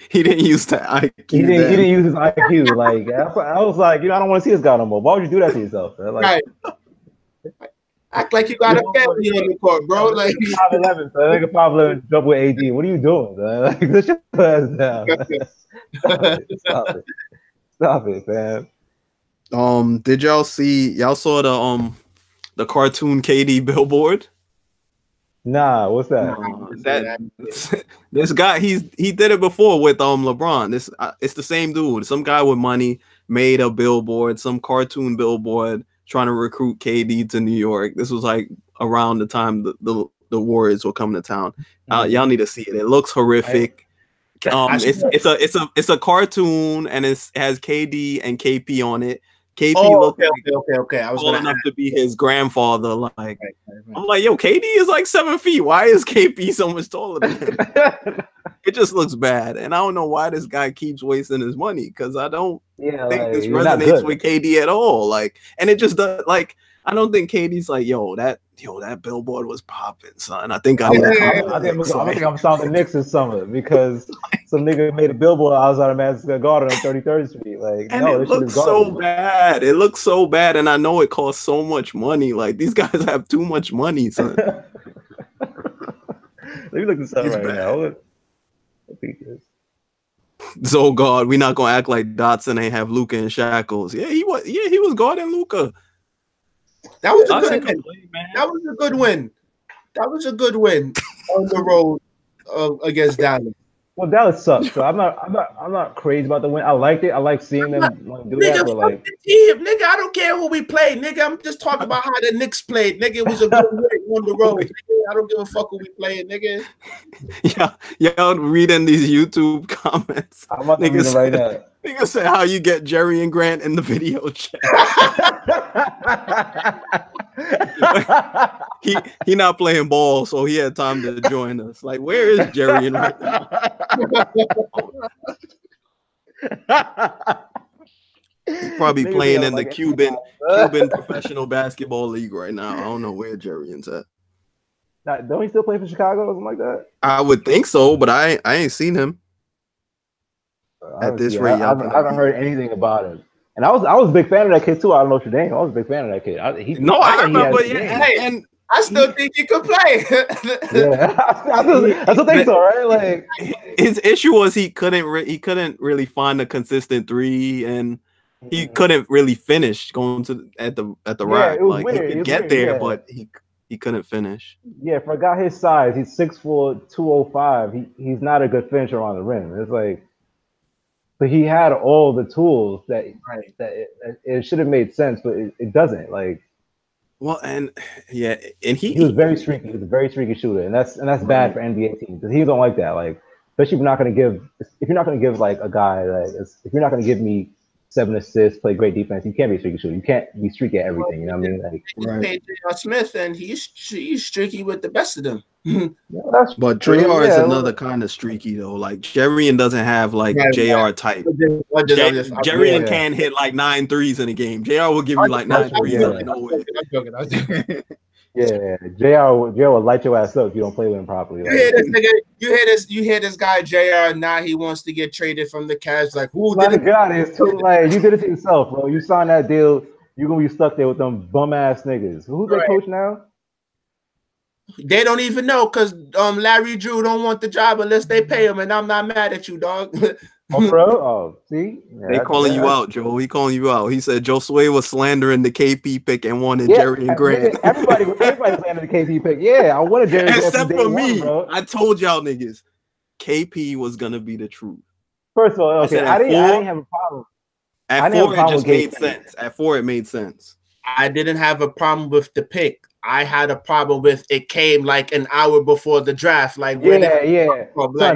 He didn't use the IQ. He didn't use his IQ. Like I was like, I don't want to see this guy no more. Why would you do that to yourself? Man? Like, right. Act like you got a family on the court, bro. Like 5'11", so like a 5'11" jump with AD. What are you doing, man? Like, let's just put us down. Stop it, man. Did y'all saw the cartoon KD billboard? Nah, what's that? This guy, he did it before with LeBron. It's the same dude. Some guy with money made a billboard, some cartoon billboard trying to recruit KD to New York. This was like around the time the Warriors were coming to town. Y'all need to see it. It looks horrific. It's a cartoon and it has KD and KP on it. KP looked okay. I was tall enough to be his grandfather. Like, right. I'm like, yo, KD is like 7 feet. Why is KP so much taller than him? It just looks bad, and I don't know why this guy keeps wasting his money because I don't think this resonates with KD at all. Like, and it just does. Like, I don't think KD's like, that billboard was popping, son. I think I'm signing the Knicks this summer because some nigga made a billboard outside of Madison Square Garden on 33rd Street. Like, and it looks so bad. It looks so bad, and I know it costs so much money. Like, these guys have too much money, son. Let me look this up now. So God, we're not gonna act like Dotson ain't have Luka in shackles. Yeah, he was guarding Luka. That was a good win. That was a good win. That was a good win on the road against Dallas. Well, Dallas sucks. So I'm not crazy about the win. I liked it. I like seeing them do that. But like, nigga, I don't care who we played, nigga. I'm just talking about how the Knicks played, nigga. It was a good win on the road. Nigga. I don't give a fuck who we playing, nigga. Y'all reading these YouTube comments. I'm about to read it right now. Nigga said how you get Jerry and Grant in the video chat. he not playing ball, so he had time to join us. Like, where is Jerry and right now? He's probably playing in the Cuban professional basketball league right now. I don't know where Jerry's at. Don't he still play for Chicago or something like that? I would think so, but I ain't seen him. At this rate, I haven't heard anything about him. And I was a big fan of that kid too. I don't know Notre Dame. I was a big fan of that kid. I remember. And I still think he could play. I still think so, right? Like, his issue was he couldn't really find a consistent three, and he couldn't really finish going at the rack. Like, weird. He could get there, but he couldn't finish. Yeah, for a guy his size, he's 6'4", 205. He's not a good finisher on the rim. It's like. But he had all the tools that it should have made sense, but it doesn't. Like, well, and he was very streaky. He was a very streaky shooter, and that's bad for NBA teams because he don't like that. Like, especially if you're not going to give like a guy if you're not going to give me 7 assists, play great defense, you can't be a streaky shooter. You can't be streaky at everything. You know what I mean? Like, paid J.R. Smith, and he's streaky with the best of them. But JR is another kind of streaky though. Like, Jerrian doesn't have like JR type. Jerrian can hit like 9 threes in a game. JR will give you like 9 threes. Yeah, JR will light your ass up if you don't play with him properly. You hear this nigga? You hear this guy JR? Now he wants to get traded from the Cavs. Like, who did it? God, it's too late. You did it to yourself, bro. You signed that deal. You're gonna be stuck there with them bum ass niggas. Who's their coach now? They don't even know because Larry Drew don't want the job unless they pay him, and I'm not mad at you, dog. Oh, bro? Oh, see? Yeah, they calling you out, Joe. He calling you out. He said Joe Sway was slandering the KP pick and wanted Jerry and Grant. Everybody slandering the KP pick. Yeah, I wanted Jerry and Grant. Except for me. Bro. I told y'all niggas, KP was going to be the truth. First of all, okay, I didn't have a problem. At 4, it just made sense. At 4, it made sense. I didn't have a problem with the pick. I had a problem with it came like an hour before the draft. Like, Son,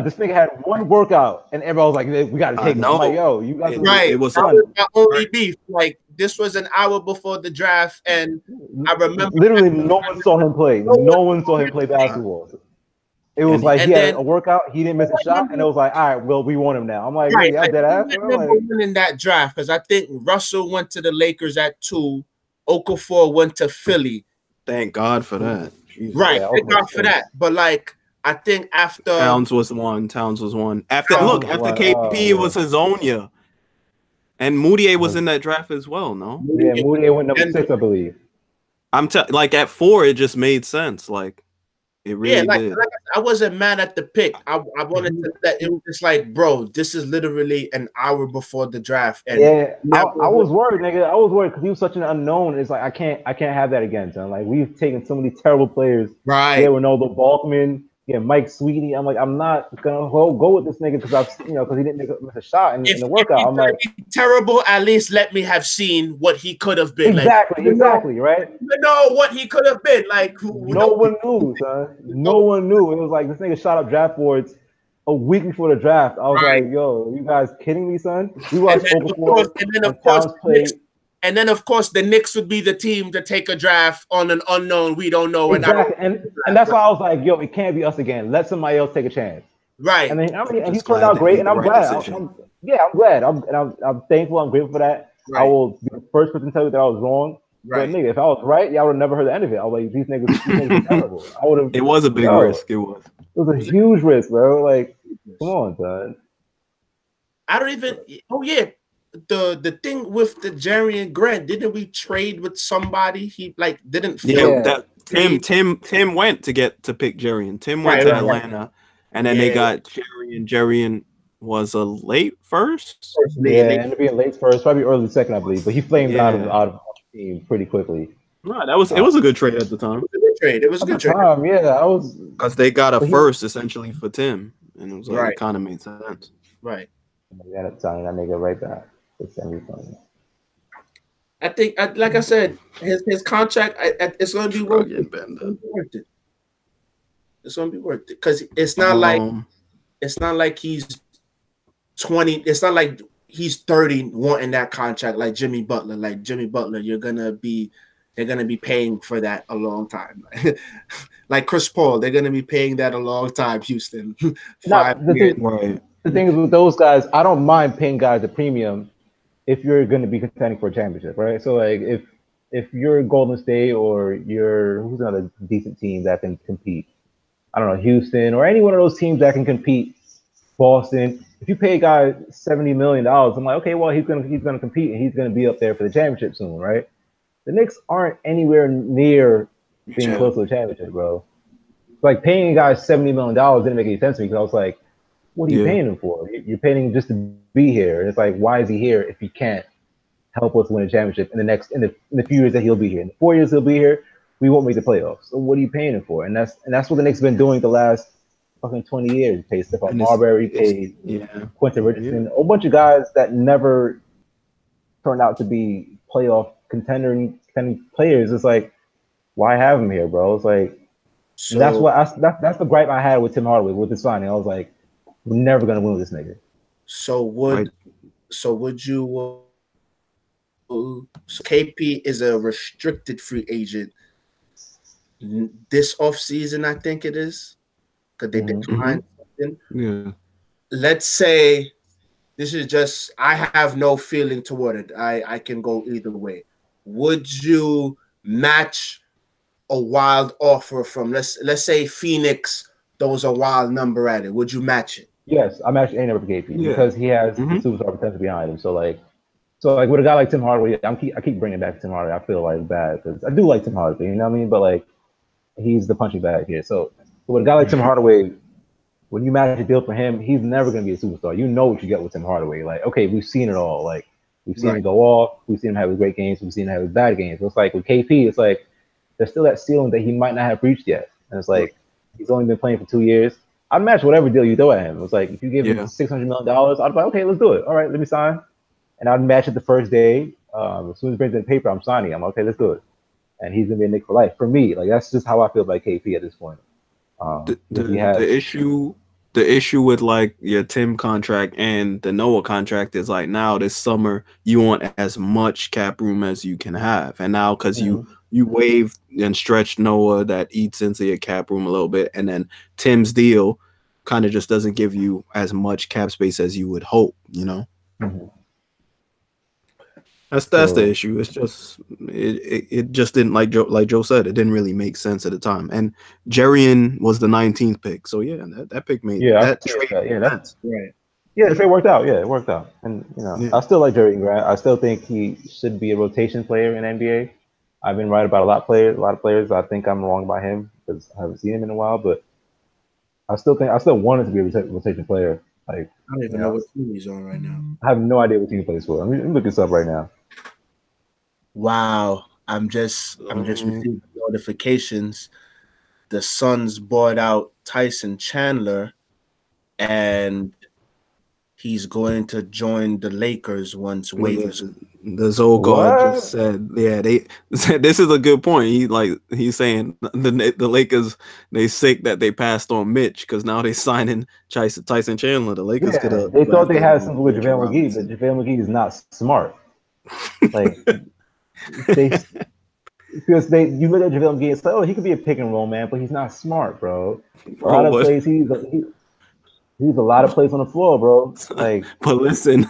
this nigga had one workout and everyone was like, we got to take him. I'm like, yo, you got to right. It was my only beef. Like, this was an hour before the draft, and I remember literally no one saw him play. No one saw him play basketball. It was like and he had then a workout, he didn't miss a shot, and it was like, all right, well, we want him now. I'm like, right, yeah, dead ass. I remember Like, winning that draft because I think Russell went to the Lakers at 2, Okafor went to Philly. Thank God for that. Jesus. Right, yeah, thank God for that. But like, I think after Towns was one. After Towns after was one. KP, it was Hazonia. And Moutier was Uh-huh. in that draft as well, no? Yeah, Moody went number 6, I believe. Like at 4, it just made sense. Like it really like did. I wasn't mad at the pick. I wanted to let it was just like, bro, this is literally an hour before the draft. And Yeah, I was worried, nigga. I was worried because he was such an unknown. It's like I can't have that again, son. Like we've taken so many terrible players. right. Yeah, Ronaldo Balkman, Mike Sweetie. I'm like, I'm not gonna go with this nigga because because he didn't miss a shot in the workout. I'm like, terrible. At least let me have seen what he could have been. Exactly, right? You know what he could have been. Like no one knew, son. No one knew. It was like this nigga shot up draft boards a week before the draft. I was like, yo, are you guys kidding me, son? We watched Okafor and Towns play. And then, of course, the Knicks would be the team to take a draft on an unknown. We don't know. Exactly. And that's why I was like, yo, it can't be us again. Let somebody else take a chance. Right. And then and he turned out great, and I'm glad. I'm glad. I'm thankful. I'm grateful for that. Right. I will be the first person to tell you that I was wrong. Right. But nigga, if I was right, y'all would have never heard the end of it. I was like, these niggas are terrible. I would have. It was a big risk. It was a huge risk, bro. Like, come on, son. I don't even. Oh yeah. The thing with the Jerry and Grant, didn't we trade with somebody? He like didn't. That Tim went to pick Jerry, and Tim went to Atlanta, and then they got Jerry, and Jerry was a late first. Ended up being late first, probably early second, I believe. But he flamed out of the team pretty quickly. No, it was a good trade at the time. It was a good trade. Yeah, I was because they got a first essentially for Tim, and it was like it kind of made sense. Right. I got to sign that nigga right back. I think, like I said, his contract, it's going to be worth it. It's going to be worth it because it's not like he's 20. It's not like he's 30 wanting that contract like Jimmy Butler. Like Jimmy Butler, they're gonna be paying for that a long time. Like Chris Paul, they're gonna be paying that a long time. Houston, 5 years. The thing is with those guys, I don't mind paying guys a premium if you're going to be contending for a championship, right? So like if you're Golden State or who's another decent team that can compete, I don't know, Houston or any one of those teams that can compete, Boston. If you pay a guy $70 million, I'm like, okay, well he's gonna compete and he's gonna be up there for the championship soon, right? The Knicks aren't anywhere near being close to a championship, bro. Like paying a guy $70 million didn't make any sense to me because I was like, what are you paying him for? You're paying him just to be here. And it's like, why is he here if he can't help us win a championship in the few years that he'll be here? In the 4 years he'll be here, we won't make the playoffs. So what are you paying him for? And that's what the Knicks have been doing the last fucking 20 years. Paid Stephon Marbury, paid Quentin Richardson, a whole bunch of guys that never turned out to be playoff contending players. It's like, why have him here, bro? It's like, that's the gripe I had with Tim Hardaway with the signing. I was like, we're never gonna win with this nigga. So would you? So KP is a restricted free agent this offseason, I think it is, because they declined something. Yeah. Let's say this is just, I have no feeling toward it. I can go either way. Would you match a wild offer from let's say Phoenix throws a wild number at it? Would you match it? Yes, I'm actually ain't never for KP because he has the superstar potential behind him. So like with a guy like Tim Hardaway, I keep bringing back Tim Hardaway. I feel like bad because I do like Tim Hardaway, you know what I mean? But like he's the punching bag here. So with a guy like Tim Hardaway, when you match a deal for him, he's never gonna be a superstar. You know what you get with Tim Hardaway. Like, okay, we've seen it all. Like we've seen him go off, we've seen him have his great games, we've seen him have his bad games. So it's like with KP, it's like there's still that ceiling that he might not have reached yet. And it's like he's only been playing for 2 years. I'd match whatever deal you throw at him. It's like if you give him $600 million, I'd be like, okay, let's do it. All right, let me sign. And I'd match it the first day. As soon as he brings in the paper, I'm signing. I'm like, okay, let's do it. And he's gonna be a Knick for life. For me, like that's just how I feel about KP at this point. The issue with like your Tim contract and the Noah contract is like now this summer you want as much cap room as you can have, and now because you you waive and stretch Noah, that eats into your cap room a little bit, and then Tim's deal kind of just doesn't give you as much cap space as you would hope, you know. Mm-hmm. That's the issue. It's just it just didn't, like Joe said, it didn't really make sense at the time. And Jerian was the 19th pick, so yeah, that pick made that trade that's right. Yeah, the trade worked out. Yeah, it worked out. And you know, I still like Jerry Grant. I still think he should be a rotation player in NBA. I've been right about a lot of players. I think I'm wrong about him because I haven't seen him in a while, but I still want him to be a rotation player. Like, I don't even know what team he's on right now. I have no idea what team he plays for. I'm looking this up right now. Wow, I'm just receiving notifications. The Suns bought out Tyson Chandler, and he's going to join the Lakers once waivers. The Zolgar just said, yeah, they said this is a good point. He's saying the Lakers, they sick that they passed on Mitch because now they signing Tyson Chandler. The Lakers could have. They thought they had something with JaVale McGee, but JaVale McGee is not smart. Like because you look at JaVale McGee and say, oh, he could be a pick and roll man, but he's not smart, bro. A lot of plays he's a lot of plays on the floor, bro. Like, but listen,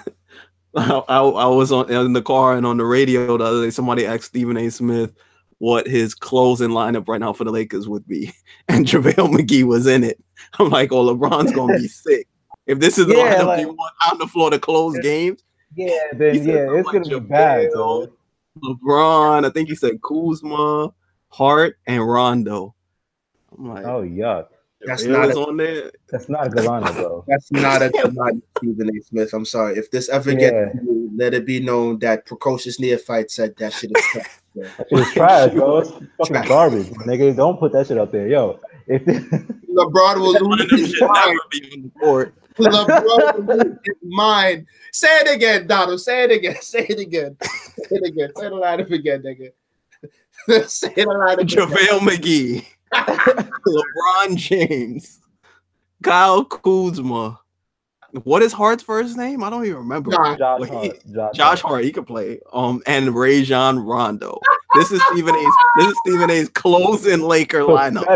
I was in the car and on the radio the other day. Somebody asked Stephen A. Smith what his closing lineup right now for the Lakers would be, and JaVale McGee was in it. I'm like, oh, LeBron's gonna be sick if this is the lineup you want on the floor to close games. Yeah, then it's gonna be bad. So. LeBron, I think he said Kuzma, Hart, and Rondo. I'm like, oh yuck. That's not on there. That's not a good lineup, bro. That's not a good lineup, Stephen A. Smith. I'm sorry. If this ever gets to you, let it be known that Precocious Neophyte said that shit is trash. That shit is trash, bro. It's fucking garbage, nigga. Don't put that shit up there, yo. If LeBron will lose his mind. LeBron will lose his mind. Say it again, Donald. Say it again. Say it again. Say it again. Say the lineup again, nigga. Say the lineup again. JaVale McGee. LeBron James, Kyle Kuzma. What is Hart's first name? I don't even remember. Josh Hart. He could play. And Rajon Rondo. This is Stephen A's closing Laker lineup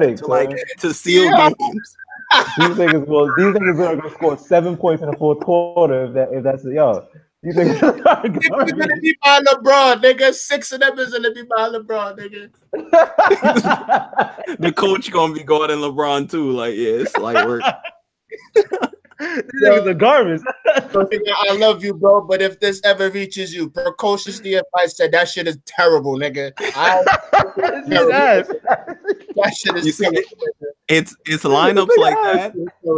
to seal games. These niggas are gonna score 7 points in the fourth quarter. If that's yo. You think it's gonna be by LeBron, nigga? 6 of them is gonna be by LeBron, nigga. The coach gonna be guarding LeBron too. Like, yeah, it's light work. These niggas are garbage. I love you, bro, but if this ever reaches you, Precocious Neophyte said that shit is terrible, nigga. That shit is terrible. It's lineups like that.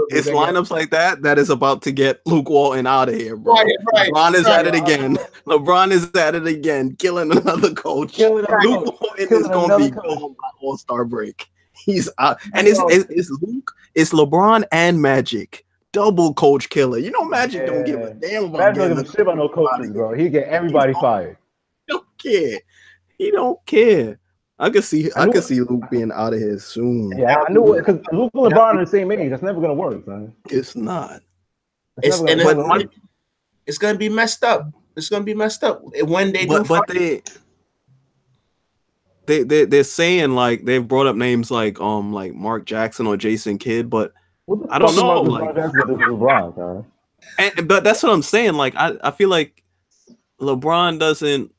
It's lineups like that is about to get Luke Walton out of here, bro. Right, LeBron is at it again. LeBron is at it again, killing another coach. Luke Walton is gonna be gone by All-Star break. He's out, and it's Luke, it's LeBron and Magic. Double coach killer. You know, Magic don't give a damn about Magic doesn't shit about no coaches, bro. He get everybody fired. He don't care. He don't care. I could see Luke being out of here soon. Yeah, I knew it because Luke and LeBron are the same age. That's never gonna work, man. It's not. It's gonna be messed up. It's gonna be messed up when they do. But they're saying, like, they've brought up names like Mark Jackson or Jason Kidd, but I don't know. But that's what I'm saying. Like, I feel like LeBron doesn't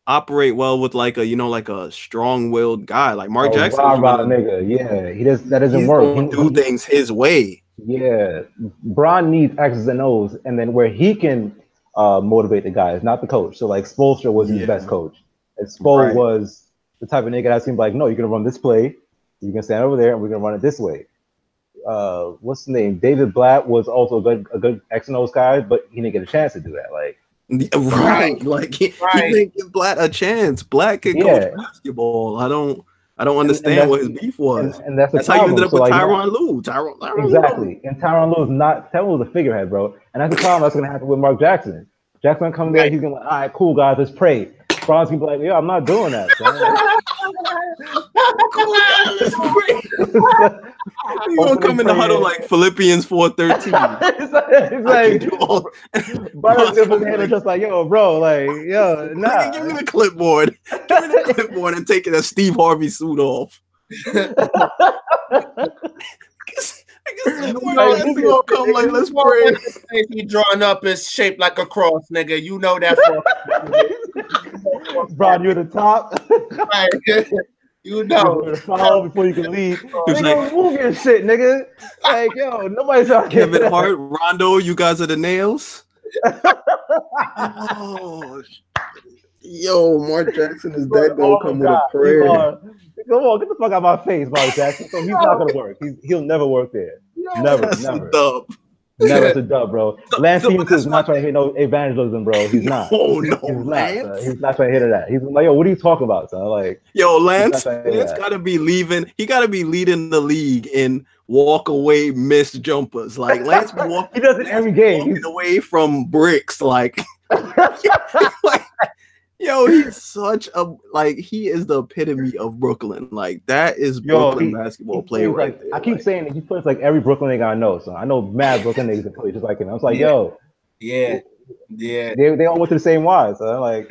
operate well with like a strong-willed guy like Mark Jackson. Nigga. Yeah, that doesn't work. He do things his way. Yeah, Bron needs X's and O's, and then where he can motivate the guys, not the coach. So like Spoelstra was his best coach, and Spo was the type of nigga that seemed like, no, you're gonna run this play, you're gonna stand over there, and we're gonna run it this way. What's the name? David Blatt was also a good X and O's guy, but he didn't get a chance to do that. Like, like he didn't give Blatt a chance. Blatt could coach basketball. I don't understand what his beef was. And that's how you ended up with Tyronn Lue. Exactly. And Tyronn Lue was a figurehead, bro. And that's the problem that's gonna happen with Mark Jackson. Jackson coming there, he's gonna be like, all right, cool guys, let's pray. Bron's gonna be like, yo, I'm not doing that. You gonna come in the huddle like Philippians 4:13. It's like, Brothers gonna put hand just like, yo, bro, like, yo, nah. Give me the clipboard. Give me the clipboard and take that Steve Harvey suit off. Come like, let's pray. He drawn up is shaped like a cross, nigga. You know that. Brought you to the top. You know, follow before you can leave. Nigga, move your shit, nigga. Like, yo, nobody's talking. Kevin Hart, Rondo, you guys are the nails. Oh, yo, Mark Jackson is dead. Gonna come with a prayer. Come on, get the fuck out of my face, Mark Jackson. So he's not gonna work. He'll never work there. Never. Never. It's a dub, bro. Lance Stevenson's not trying to hit no evangelism, bro. He's not. He's not trying to hit that. He's like, yo, what are you talking about, son? Like, yo, Lance gotta be leaving. He gotta be leading the league in walk away missed jumpers. Like Lance, he does it every game. He's away from bricks. Like, yo, he's such a he is the epitome of Brooklyn. Like that is Brooklyn basketball player right there. I keep saying that he plays like every Brooklyn nigga I know. So I know mad Brooklyn niggas that play just like him. I was like, yo, yeah. They all went to the same wise. So like,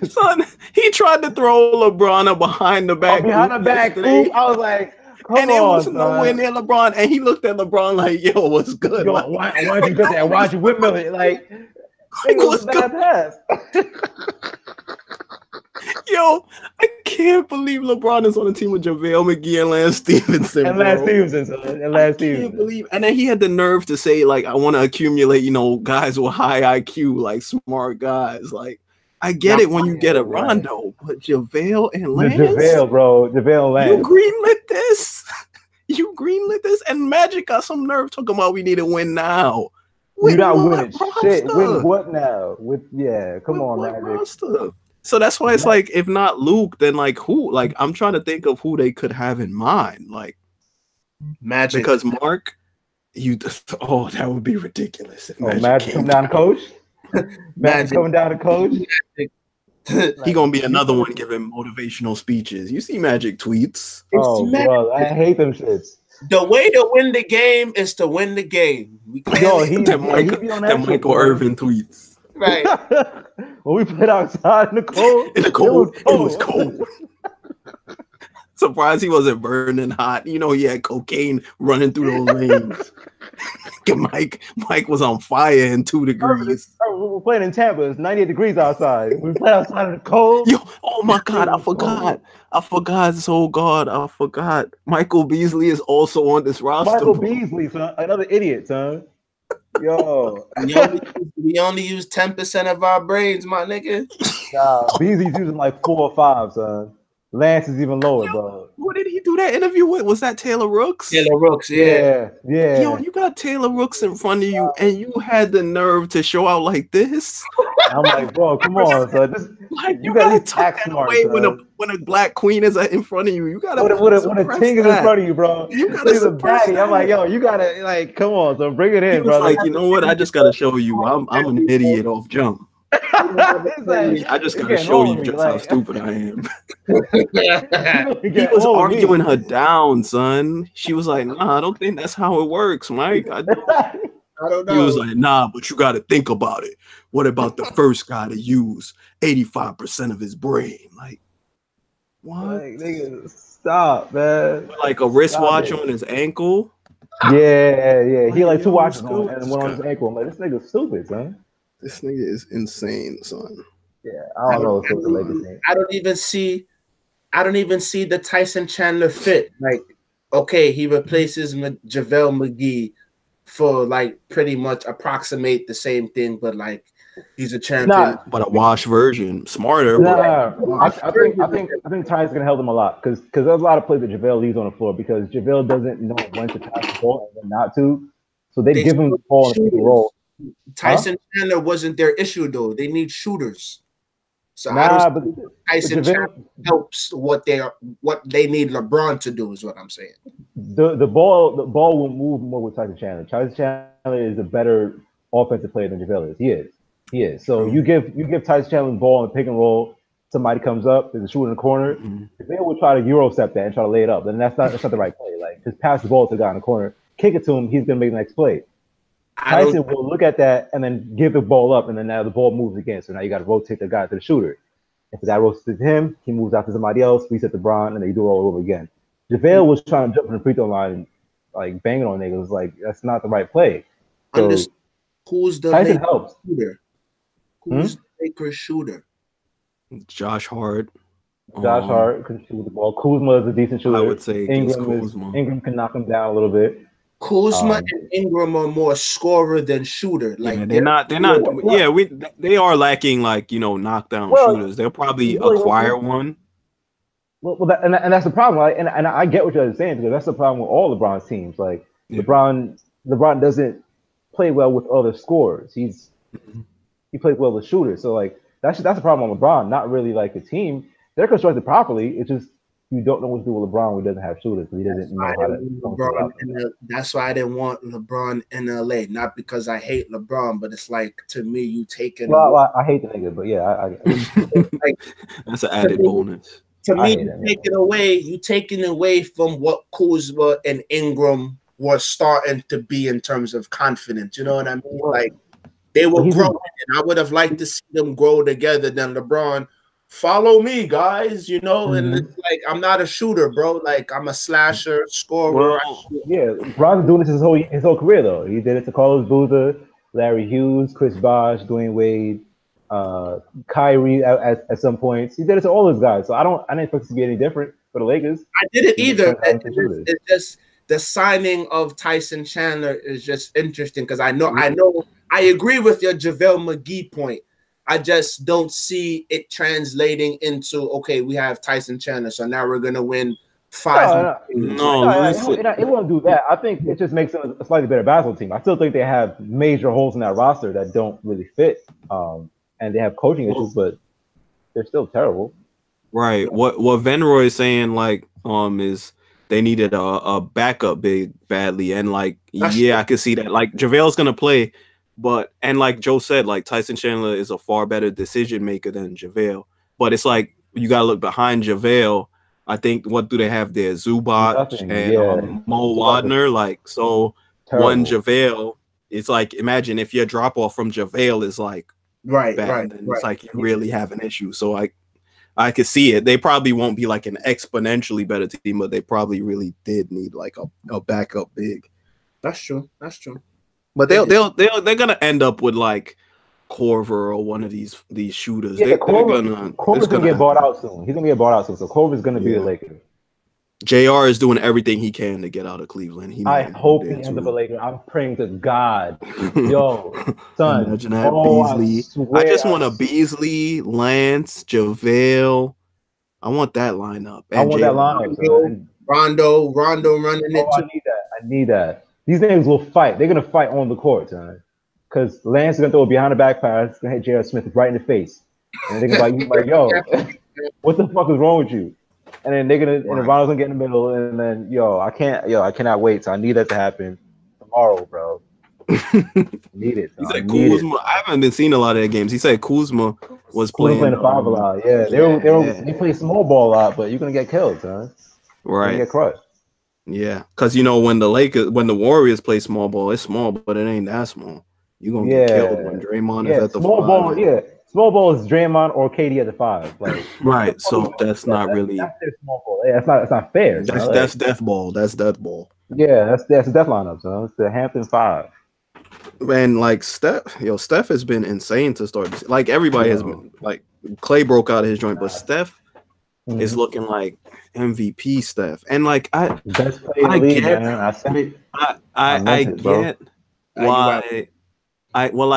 son, he tried to throw LeBron behind the back. Behind the back, I was like, come on, it was nowhere near LeBron, and he looked at LeBron like, yo, what's good? Yo, like, why'd you get that? Why'd you windmill it? Like, it was a bad pass. Yo, I can't believe LeBron is on a team with JaVale McGee and Lance Stephenson. And Lance Stephenson. Can't believe. And then he had the nerve to say, like, I want to accumulate, guys with high IQ, like smart guys. Like, I get it when you get a Rondo, but JaVale and Lance. JaVale and Lance. You greenlit this. You greenlit this, and Magic got some nerve talking about we need to win now. You're not winning shit. Win what now? Come on, Magic. Roster? So that's why it's like, if not Luke, then like who? Like I'm trying to think of who they could have in mind. Like Magic. Because Mark, that would be ridiculous. If Magic come down to coach. Magic coming down to coach. He gonna be another one giving motivational speeches. You see Magic tweets. Bro, I hate them shits. The way to win the game is to win the game. That Michael Irvin tweets. Right. When we played outside in the cold. It was cold. Surprised he wasn't burning hot. He had cocaine running through those veins. Mike was on fire in 2 degrees. We were playing in Tampa. It's 98 degrees outside. We played outside in the cold. Yo, oh my God, I forgot. So God, I forgot. Michael Beasley is also on this roster. Michael Beasley, son, another idiot, son. Yo, we only use 10% of our brains, my nigga. Nah, Beasley's using like 4 or 5, son. Lance is even lower, bro. Who did he do that interview with? Was that Taylor Rooks? Taylor Rooks, yeah. Yo, you got Taylor Rooks in front of you, and you had the nerve to show out like this. I'm like, bro, come on, son. You gotta talk that away when a black queen is in front of you. You gotta when a ting is in front of you, bro. You gotta suppress that. I'm like, yo, you gotta come on, so bring it in, bro. Like, you know what? I just gotta show you. I'm an idiot off jump. I just gotta show you just how stupid I am. He was arguing her down, son. She was like, "Nah, I don't think that's how it works, Mike. I don't know." He was like, "Nah, but you got to think about it. What about the first guy to use 85% of his brain? Like, what? Like, nigga, stop, man. Like a wristwatch on his ankle? Yeah. He like 2 watches on and one on his ankle. I'm like, this nigga's stupid, son. This nigga is insane, son. Yeah, I don't know what's the Lakers. I don't even see the Tyson Chandler fit. Like, okay, he replaces JaVale McGee for like pretty much approximate the same thing, but like he's a champion. But a wash version, smarter. I think Ty's gonna help him a lot because there's a lot of plays that JaVale leaves on the floor because JaVale doesn't know when to pass the ball and when not to. So they give him the ball and the roll. Tyson Chandler wasn't their issue though. They need shooters. So Tyson Chandler helps what they need LeBron to do is what I'm saying. The ball will move more with Tyson Chandler. Tyson Chandler is a better offensive player than JaVale is. He is. So you give Tyson Chandler the ball and pick and roll. Somebody comes up, there's a shooter in the corner. Mm-hmm. JaVale would try to Euro step that and try to lay it up, and that's not the right play. Like, just pass the ball to the guy in the corner, kick it to him, he's gonna make the next play. Tyson will look at that and then give the ball up, and then now the ball moves again. So now you got to rotate the guy to the shooter. If the guy rotates to him, he moves out to somebody else, reset the LeBron, and they do it all over again. JaVale was trying to jump from the free throw line and like banging on niggas. Like, that's not the right play. So who's the Tyson helps. Shooter? Who's the Lakers shooter? Josh Hart. Josh Hart can shoot the ball. Kuzma is a decent shooter. I would say Ingram can knock him down a little bit. Kuzma and Ingram are more scorer than shooter. Like, yeah, they're not. Yeah, they are lacking, like, knockdown shooters. They'll probably acquire one. Well, and that's the problem, right? And I get what you're saying, because that's the problem with all LeBron's teams. Like, LeBron doesn't play well with other scorers. He plays well with shooters. So like that's the problem with LeBron. Not really like a team. They're constructed properly. It's just you don't know what to do with LeBron when he doesn't have shooters. He doesn't know how to. That's why I didn't want LeBron in LA. Not because I hate LeBron, but it's like, to me, you taking. Well, I hate the nigga, but yeah, like, that's an added bonus. To me, you taking away from what Kuzma and Ingram were starting to be in terms of confidence. You know what I mean? Like, they were growing, and I would have liked to see them grow together than LeBron. Follow me, guys, and it's like, I'm not a shooter, bro. Like, I'm a slasher, scorer. Yeah, LeBron's doing this his whole career, though. He did it to Carlos Boozer, Larry Hughes, Chris Bosh, Dwayne Wade, Kyrie at some points. He did it to all those guys. So I didn't expect it to be any different for the Lakers. I didn't either. It's just the signing of Tyson Chandler is just interesting, because I agree with your JaVale McGee point. I just don't see it translating into, okay, we have Tyson Chandler, so now we're gonna win 5. It won't do that. I think it just makes them a slightly better basketball team. I still think they have major holes in that roster that don't really fit, and they have coaching issues, but they're still terrible. Right. What Venroy is saying, like, is they needed a backup big badly, and like, I could see that. Like, JaVale's gonna play. And like Joe said, like, Tyson Chandler is a far better decision maker than JaVale. But it's like, you got to look behind JaVale. I think, what do they have there? Zubac and Mo Wagner. Like, so terrible. One JaVale, it's like, imagine if your drop off from JaVale is like bad, then it's like you really have an issue. So I could see it. They probably won't be like an exponentially better team, but they probably really did need like a backup big. That's true. But they're gonna end up with like Corver or one of these shooters. Yeah, Corver's gonna get bought out soon. He's gonna get bought out soon. So Corver's gonna be a Laker. JR is doing everything he can to get out of Cleveland. I hope he ends up a Laker. I'm praying to God. Yo, son. Imagine that, Beasley. I just want a Beasley, Lance, JaVale. I want that lineup. I want that lineup. Rondo running it too. I need that. These niggas will fight. They're gonna fight on the court, son. Because Lance is gonna throw it behind the back pass. It's gonna hit J.R. Smith right in the face. And they're gonna be like, yo, what the fuck is wrong with you? And then they're gonna, and Rondo's gonna get in the middle, and then I cannot wait. So I need that to happen tomorrow, bro. Need it. He said Kuzma. I haven't been seeing a lot of their games. He said Kuzma was playing the 5 a lot. Yeah, they play small ball a lot, but you're gonna get killed, son. Right. You're gonna get crushed. Yeah, because when the Warriors play small ball, it's small, but it ain't that small. You're gonna get killed when Draymond is at the small 5. Ball, yeah. Small ball is Draymond or KD at the 5. Like, right. So that's not really that's their small ball. Yeah, it's not fair. That's death ball. That's death ball. Yeah, that's the death lineup, so it's the Hampton 5. And like Steph has been insane to start this. Like, everybody has been, like, Clay broke out of his joint, but Steph is looking like MVP Steph. And like I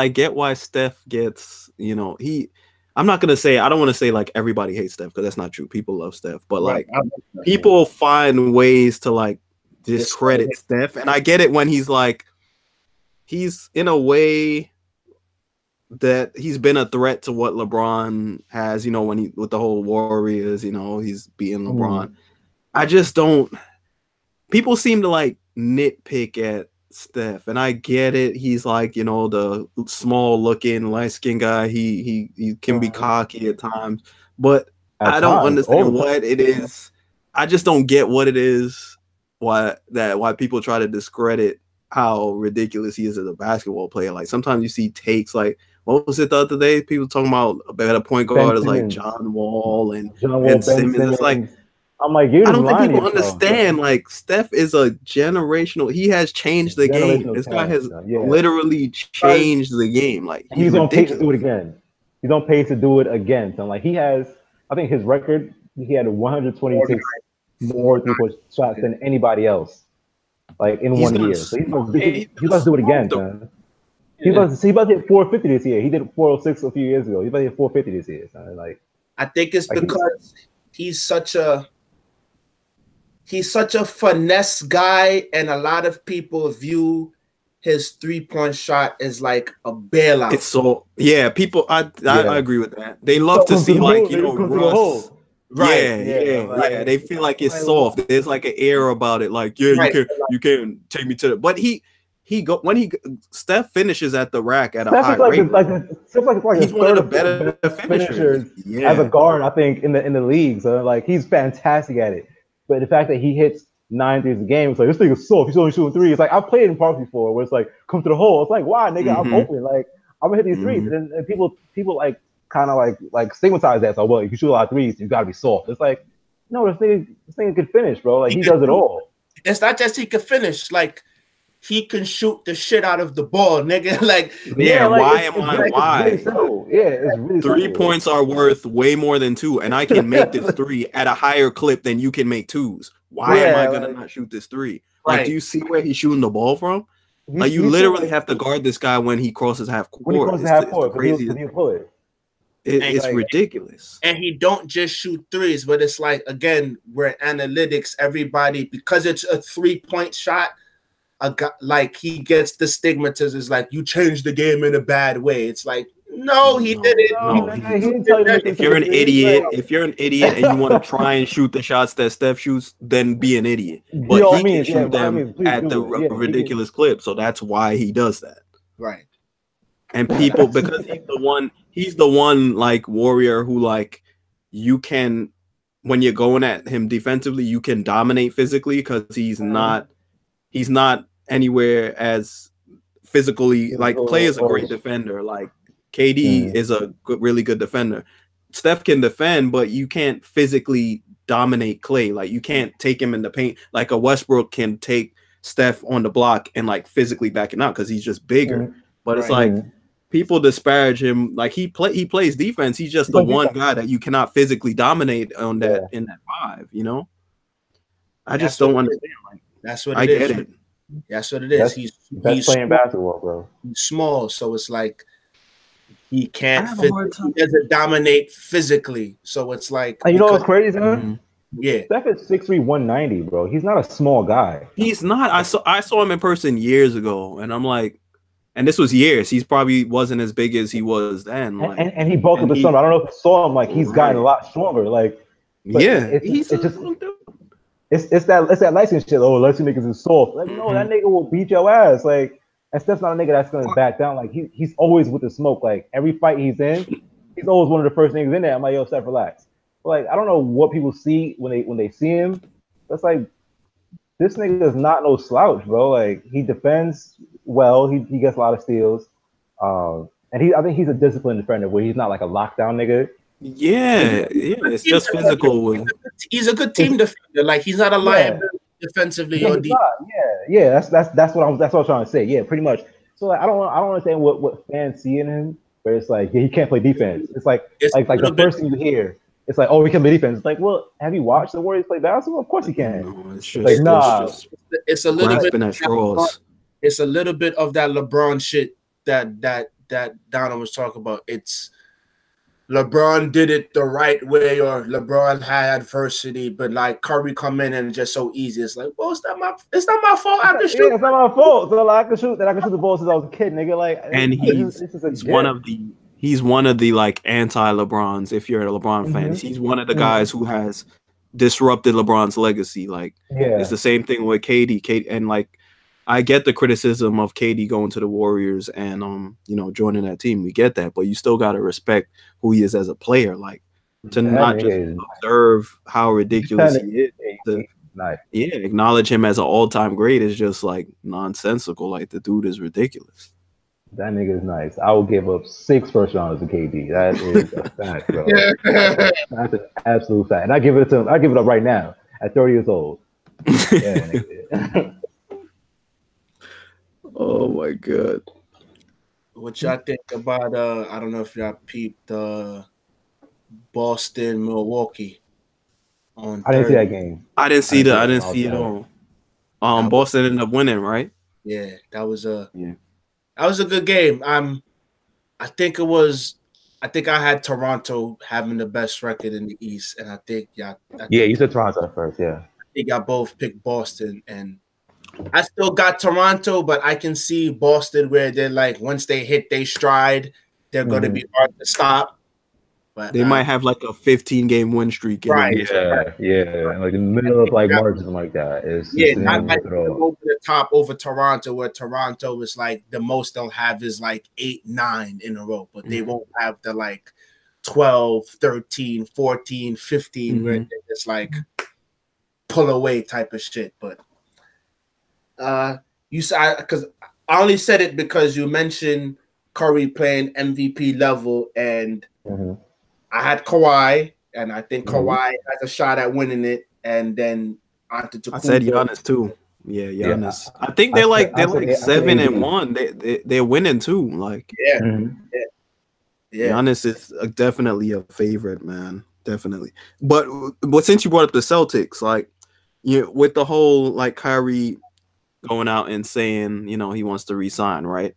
get why Steph gets, I'm not gonna say, I don't want to say like everybody hates Steph, because that's not true. People love Steph, but like people find ways to like discredit Steph. And I get it when he's in a way that he's been a threat to what LeBron has, when he with the whole Warriors, he's beating LeBron. I just don't. People seem to like nitpick at Steph, and I get it. He's like, the small looking light skinned guy. He can be cocky at times, but I don't understand what it is. I just don't get what it is. Why people try to discredit how ridiculous he is as a basketball player. Like sometimes you see takes like, what was it the other day? People talking about a better point guard is like John Wall and Ben Simmons. It's like, I'm like, I don't think people understand. Like Steph is a generational. He has changed the game. This guy has literally changed the game. Like he's on pace to do it again. He's on pace to do it again. So like he has, I think his record, he had 126 more 3-point shots than anybody else, like in 1 year. So he must do it again, man. He must hit 450 this year. He did 406 a few years ago. He must hit 450 this year. So like, I think it's because he's such a finesse guy, and a lot of people view his 3-point shot as like a bailout. It's so people. I agree with that. They love to see like Russ. Right. Yeah. They feel like it's soft. There's like an air about it. Like you can't take me to the. But Steph finishes at the rack at a high rate. He's one of the better finishers as a guard, I think, in the league. So like he's fantastic at it. But the fact that he hits 9 threes a game, it's like this thing is soft. He's only shooting 3. It's like I've played in parks before where it's like come to the hole. It's like why, nigga? I'm open. Like I'm gonna hit these threes, and people like kind of like stigmatize that. So well, if you shoot a lot of threes, you gotta be soft. It's like no, this thing can finish, bro. Like he does it all. It's not just he can finish. Like he can shoot the shit out of the ball, nigga. Like why? It's really 3 points are worth way more than 2, and I can make this 3 at a higher clip than you can make 2s. Why am I gonna not shoot this 3? Like, do you see where he's shooting the ball from? Like, you literally have to guard this guy when he crosses half court. When he crosses half court, it's ridiculous. And he don't just shoot 3s, but it's like, again, we're analytics. Everybody, because it's a 3-point shot, a guy, like he gets the stigmatism. It's like you changed the game in a bad way. It's like no, he didn't. If you're an idiot, and you want to try and shoot the shots that Steph shoots, then be an idiot. But he can shoot them at the ridiculous clip, so that's why he does that. Right. And people, because he's the one like warrior who like you can, when you're going at him defensively, you can dominate physically because he's not anywhere as physically like Clay is a great defender. Like KD is a really good defender. Steph can defend, but you can't physically dominate Clay. Like you can't take him in the paint. Like a Westbrook can take Steph on the block and like physically back him out because he's just bigger. But it's like people disparage him. Like he plays defense. He's just the one guy that you cannot physically dominate on that in that 5. You know, I just don't understand. Like that's what it is. I get it. That's what it is. He's playing small. basketball, bro. He's small, so it's like he can't. He doesn't dominate physically, so it's like. And you know what's crazy, man? Yeah, Steph is 6'3", 190, bro. He's not a small guy. He's not. I saw him in person years ago, and I'm like, and this was years. He's probably wasn't as big as he was then. Like, and he bulked up the summer. I don't know if you saw him. Like he's gotten a lot stronger. Like it's that license shit. Oh, license niggas is soft. Like no, that nigga will beat your ass. Like, and Steph's not a nigga that's gonna back down. Like he's always with the smoke. Like every fight he's in, he's always one of the first niggas in there. I'm like, yo, Steph, relax. But, like I don't know what people see when they see him. That's like this nigga is not no slouch, bro. Like he defends well. He gets a lot of steals. And I think he's a disciplined defender where he's not like a lockdown nigga. Yeah, it's just physical. He's a good team defender. Like he's not a liability defensively or deep. That's what I'm trying to say. Yeah, pretty much. So like I don't understand what fans see in him, where it's like he can't play defense. It's like the first thing you hear, it's like, oh, he can play defense. It's like, well, have you watched the Warriors play basketball? Of course he can. No, it's just, like it's a little bit. It's a little bit of that LeBron shit that Donna was talking about. It's LeBron did it the right way, or LeBron had adversity, but like Curry come in and just so easy. It's like, well, it's not my fault. I can shoot. Yeah, it's not my fault. So like, I can shoot the ball since I was a kid, nigga. Like, and he's one of the like anti-LeBrons. If you're a LeBron fan, he's one of the guys who has disrupted LeBron's legacy. Like, it's the same thing with KD. And like, I get the criticism of KD going to the Warriors and joining that team. We get that, but you still gotta respect who he is as a player. Like to That not nigga just is observe how ridiculous he is. To, nice. yeah, acknowledge him as an all-time great is just like nonsensical. Like the dude is ridiculous. That nigga is nice. I will give up 6 first rounders to KD. That is a fact, bro. That's an absolute fact. And I give it to him. I give it up right now at 30 years old. Yeah, nigga. Oh my god. What y'all think about I don't know if y'all peeped Boston, Milwaukee on I didn't see Thursday. that game. I didn't see that. I didn't see it all. That Boston ended up winning, right? Yeah, that was a Yeah. that was a good game. I think I had Toronto having the best record in the East, and I think Yeah, you said Toronto at first, yeah. I think I both picked Boston, and I still got Toronto, but I can see Boston where they're like once they hit their stride, they're going to be hard to stop. But They might have like a 15-game win streak. Right. Yeah. Like in the middle of like March or something like that. It's not like over the top over Toronto, where Toronto is like the most they'll have is like 8, 9 in a row, but they won't have the like 12, 13, 14, 15 where it's like pull away type of shit. But you said, because I only said it because you mentioned Curry playing MVP level, and I had Kawhi, and I think Kawhi has a shot at winning it, and then Antetokounmpo. I said Giannis too. Yeah, Giannis. I think they're like 7-1. They're winning too. Like Giannis is definitely a favorite, man. Definitely. But since you brought up the Celtics, like with the whole like Kyrie going out and saying, he wants to resign, right?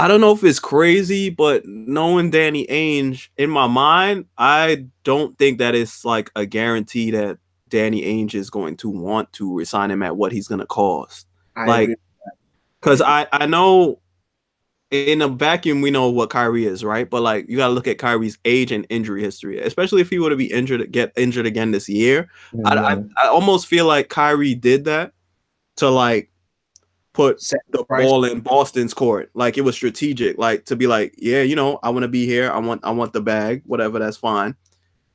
I don't know if it's crazy, but knowing Danny Ainge, in my mind, I don't think that it's like a guarantee that Danny Ainge is going to want to resign him at what he's going to cost. Because I know in a vacuum, we know what Kyrie is, right? But like, you got to look at Kyrie's age and injury history, especially if he were to be get injured again this year. I almost feel like Kyrie did that to like put the ball in Boston's court. Like it was strategic, like to be like, yeah, I want to be here. I want the bag, whatever, that's fine.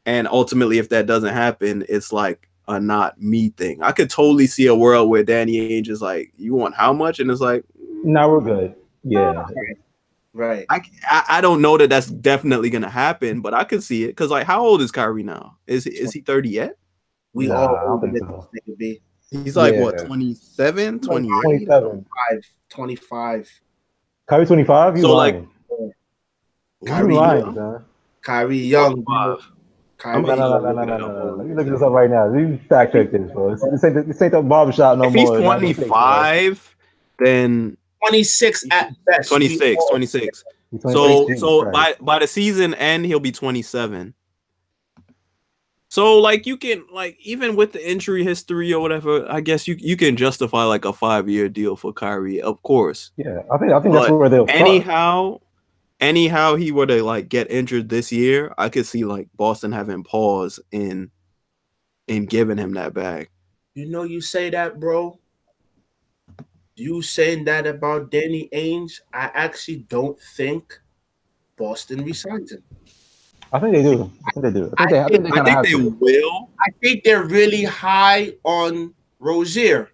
And ultimately, if that doesn't happen, it's like a not me thing. I could totally see a world where Danny Ainge is like, you want how much? And it's like, no, we're good. Yeah. Right. I don't know that that's definitely going to happen, but I could see it. Because like, how old is Kyrie now? Is he 30 yet? We all think so. He's like, what, 27, 28? 25. Kyrie 25? You lying. Kyrie lying, Kyrie young. No. Let me look this up right now. Let me fact check this, bro. This ain't the barbershop no more. If he's 25, then 26 at best. 26. So by the season end, he'll be 27. So like you can like even with the injury history or whatever, I guess you can justify like a 5-year deal for Kyrie, of course. Yeah, I think that's where they'll start. Anyhow he were to like get injured this year, I could see like Boston having pause in giving him that bag. You say that, bro. You saying that about Danny Ainge, I actually don't think Boston resigns him. I think they do. I think they will. I think they're really high on Rozier,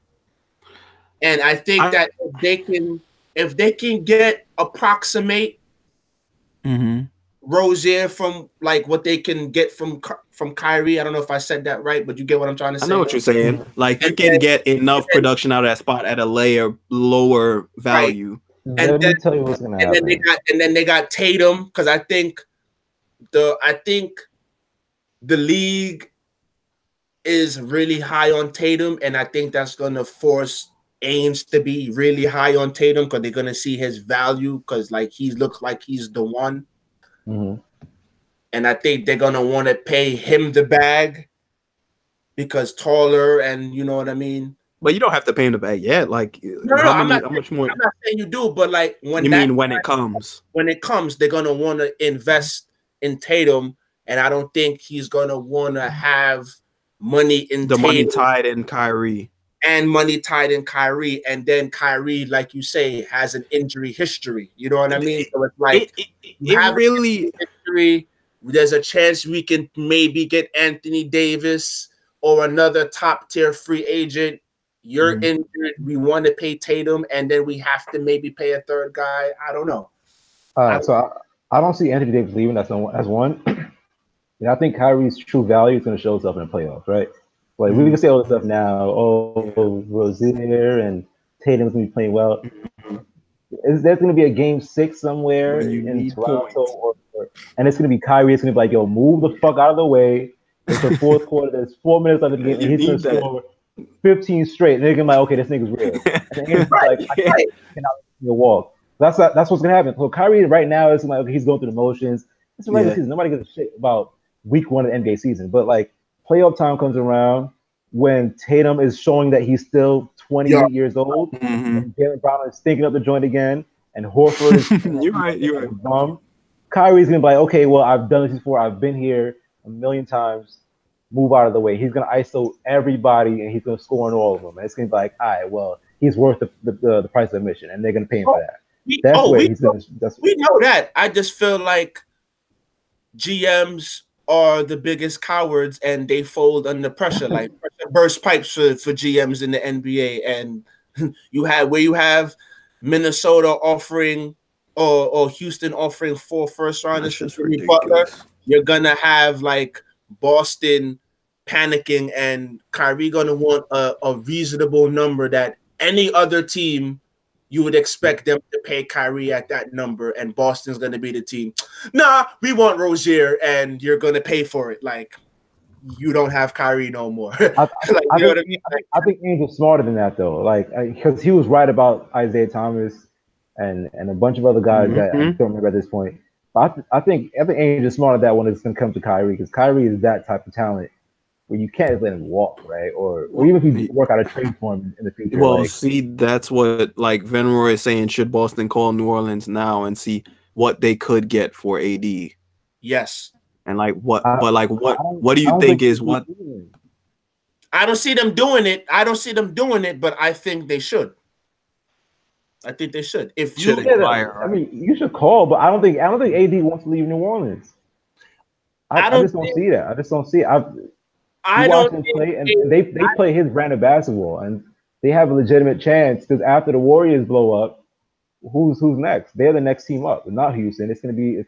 and I think that if they can get approximate Rozier from like what they can get from Kyrie. I don't know if I said that right, but you get what I'm trying to say. I know what you're saying. Like you can get enough production out of that spot at a lower value. Right. And let me tell you what's gonna happen. And then they got Tatum, because I think the league is really high on Tatum, and I think that's gonna force Ainge to be really high on Tatum because they're gonna see his value, because like he looks like he's the one. And I think they're gonna want to pay him the bag because taller, and you know what I mean. But you don't have to pay him the bag yet. Like, how much more? I'm not saying you do, but like when it comes, they're gonna want to invest in Tatum, and I don't think he's gonna want to have money in the Tatum, money tied in Kyrie. And money tied in Kyrie, and then Kyrie, like you say, has an injury history. You know what I mean? So it's like it really history. There's a chance we can maybe get Anthony Davis or another top tier free agent. You're injured. We want to pay Tatum, and then we have to maybe pay a third guy. I don't know. So I don't see Anthony Davis leaving. That's one. And I think Kyrie's true value is going to show itself in the playoffs, right? Like we can say all this stuff now. Oh, Rozier and Tatum's going to be playing well. There's going to be a game 6 somewhere in Toronto, and it's going to be Kyrie. It's going to be like, yo, move the fuck out of the way. It's the fourth quarter. There's 4 minutes left in the game, and he's going to score 15 straight. And they're going to be like, okay, this nigga's real. And then like, I cannot walk. That's what's going to happen. So Kyrie right now is like, okay, he's going through the motions. It's a regular season. Nobody gives a shit about week 1 of the NBA season. But like playoff time comes around when Tatum is showing that he's still 28 years old, and Jaylen Brown is stinking up the joint again, and Horford is you're right. Bum. Kyrie's gonna be like, okay, well, I've done this before. I've been here a million times. Move out of the way. He's gonna ISO everybody, and he's gonna score on all of them. And it's gonna be like, all right, well, he's worth the price of admission, and they're gonna pay him for that. We know that. I just feel like GMs are the biggest cowards, and they fold under pressure. Like burst pipes for GMs in the NBA, and you have Minnesota offering or Houston offering 4 first rounders for Jimmy Butler. You're gonna have like Boston panicking, and Kyrie gonna want a reasonable number that any other team you would expect them to pay Kyrie at that number, and Boston's going to be the team. Nah, we want Rozier, and you're going to pay for it. Like, you don't have Kyrie no more. I think Angel's smarter than that, though. Like, because he was right about Isaiah Thomas and a bunch of other guys that I don't remember at this point. But I think Angel's smarter that when it's going to come to Kyrie, because Kyrie is that type of talent where you can't just let him walk, right? Or even if you work out a trade for him in the future. Well, see, that's what like Venroy is saying. Should Boston call New Orleans now and see what they could get for AD? Yes. And like what? What do you think is what? I don't see them doing it. But I think they should. If you, I mean, you should call, but I don't think AD wants to leave New Orleans. I just don't see that. I just don't see it. I watch them play, and they play his brand of basketball, and they have a legitimate chance because after the Warriors blow up, who's next? They're the next team up, not Houston. It's gonna be.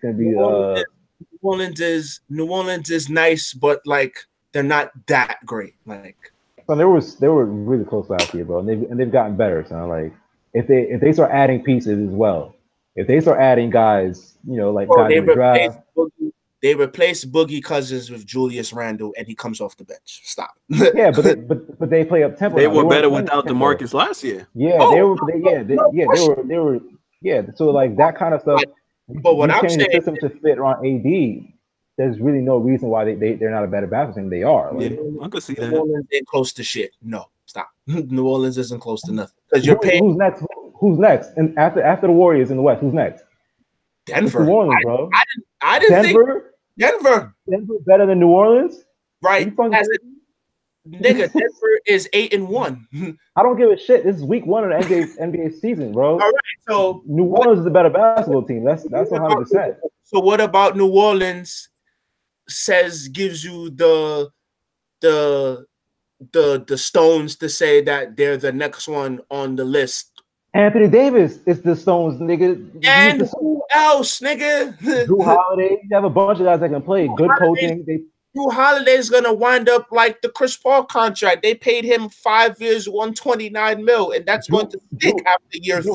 New Orleans is nice, but like they're not that great. Like, so they were really close last year, bro, and they've gotten better. So like, if they start adding pieces as well, if they start adding guys, guys in the draft. They replaced Boogie Cousins with Julius Randle, and he comes off the bench. Stop. Yeah, but they play up tempo. They were better without DeMarcus last year. Yeah, they were. Yeah, so like that kind of stuff. But what I'm saying, the system to fit around AD, there's really no reason why they're not a better basketball team. They are. Like, I could see that. New Orleans ain't close to shit. No, stop. New Orleans isn't close to nothing because you're paying. Who's next? Who's next? And after the Warriors in the West, who's next? Denver. New Orleans, bro. I didn't think Denver better than New Orleans, right? Nigga, Denver is 8-1. I don't give a shit. This is week 1 of the NBA season, bro. All right, so New Orleans is a better basketball team. That's 100%. So what about New Orleans? Gives you the stones to say that they're the next one on the list. Anthony Davis is the stones, nigga. And who else, nigga? Drew Holiday. You have a bunch of guys that can play. Good coaching. Drew Holiday is gonna wind up like the Chris Paul contract. They paid him 5 years, $129 million, and that's going to stick after year 3.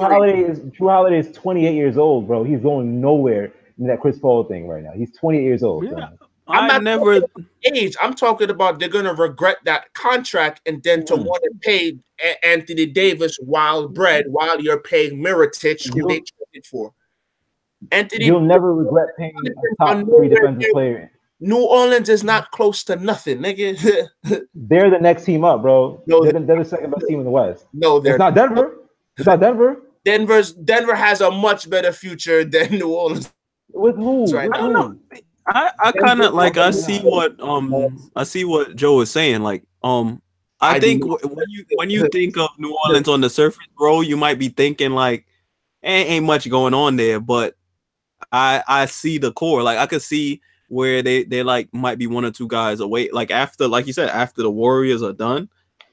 Drew Holiday is 28 years old, bro. He's going nowhere in that Chris Paul thing right now. He's 28 years old. Yeah. I'm talking about they're gonna regret that contract and then to want to pay Anthony Davis wild bread while you're paying Mirotic, who they traded for. You'll never regret paying a top 3 defensive player. New Orleans is not close to nothing, nigga. They're the next team up, bro. No, they're the second best team in the West. No, it's not Denver. It's not Denver. Denver has a much better future than New Orleans. With who? Right. I don't know. I kind of like I see what Joe is saying. Like I think when you think of New Orleans on the surface, bro, you might be thinking like ain't much going on there, but I see the core. Like I could see where they like might be 1 or 2 guys away. Like after, like you said, after the Warriors are done,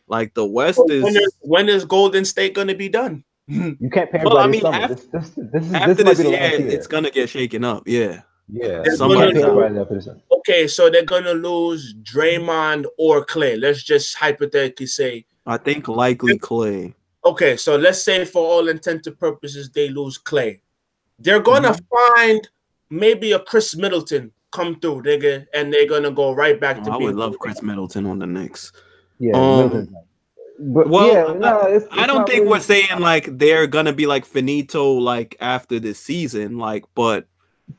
like the West is. When is Golden State going to be done? You can't pay Well, I everybody mean, summer. after This might be the year, last year. it's gonna get shaken up. Yeah, Yeah, They're you somebody. can't pay everybody after this. Okay, so they're going to lose Draymond or Clay. Let's just hypothetically say. I think likely Clay. Okay, so let's say for all intents and purposes they lose Clay. They're gonna find maybe a Chris Middleton come through, nigga, and they're gonna go right back to I being. would love Chris Middleton on the Knicks. Yeah, Middleton's nice. But Well, yeah, no, it's I don't not think really, we're saying like they're gonna be like finito like after this season, like, but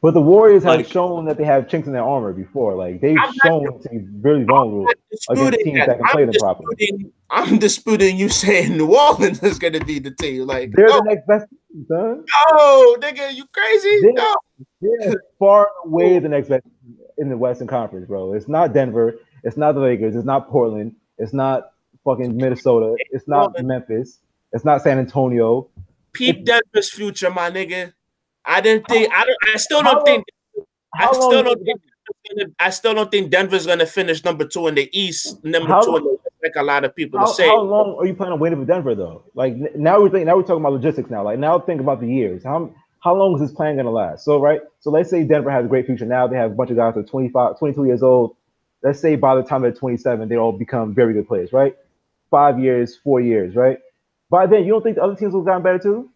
the Warriors have like, shown that they have chinks in their armor before. Like they've shown to be really vulnerable against teams that can play them properly. I'm disputing you saying New Orleans is gonna be the team. Like They're the next best team, son. no, nigga, you crazy? No. They're far away the next best team in the Western Conference, bro. It's not Denver. It's not the Lakers. It's not Portland. It's not fucking Minnesota. It's not Memphis. It's not San Antonio. Peep Denver's future, my nigga. I still don't think Denver's gonna finish number 2 in the East, number 2 in the West, like a lot of people say. How long are you planning on waiting for Denver though? Like now we're talking about logistics now. Like now think about the years. How long is this plan gonna last? So let's say Denver has a great future. Now they have a bunch of guys who are 25, 22 years old. Let's say by the time they're 27, they all become very good players, right? 5 years, 4 years, right? By then, you don't think the other teams will have gotten better too?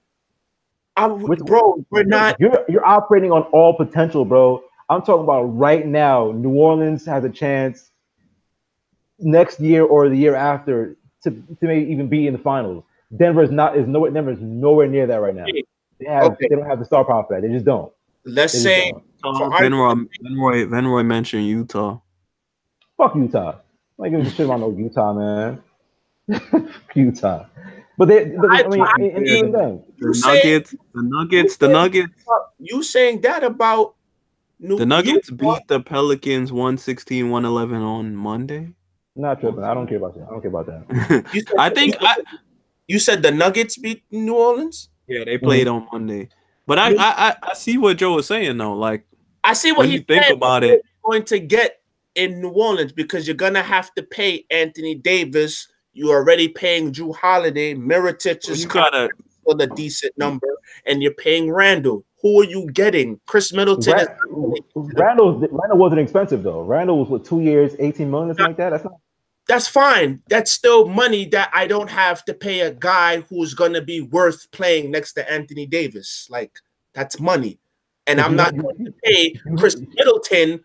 We're not. You're operating on all potential, bro. I'm talking about right now. New Orleans has a chance next year or the year after to maybe even be in the finals. Denver's nowhere near that right now. They don't have the star power for that. They just don't. Let's say Venroy mentioned Utah. Fuck Utah. I give a shit about no Utah, man. Utah. But the Nuggets. You saying that about the Nuggets beat the Pelicans 116-111 on Monday? Not tripping. I don't care about that. I don't care about that. You said the Nuggets beat New Orleans? Yeah, they played on Monday. But I see what Joe was saying though. Like I see what you think about it. Going to get in New Orleans because you're gonna have to pay Anthony Davis. You're already paying Drew Holiday, Mirotic is for the decent number, and you're paying Randall. Who are you getting? Chris Middleton. Randall wasn't expensive though. Randall was 2 years, 18 million, something like that. That's fine. That's still money that I don't have to pay a guy who's gonna be worth playing next to Anthony Davis. Like that's money, and I'm not going to pay Chris Middleton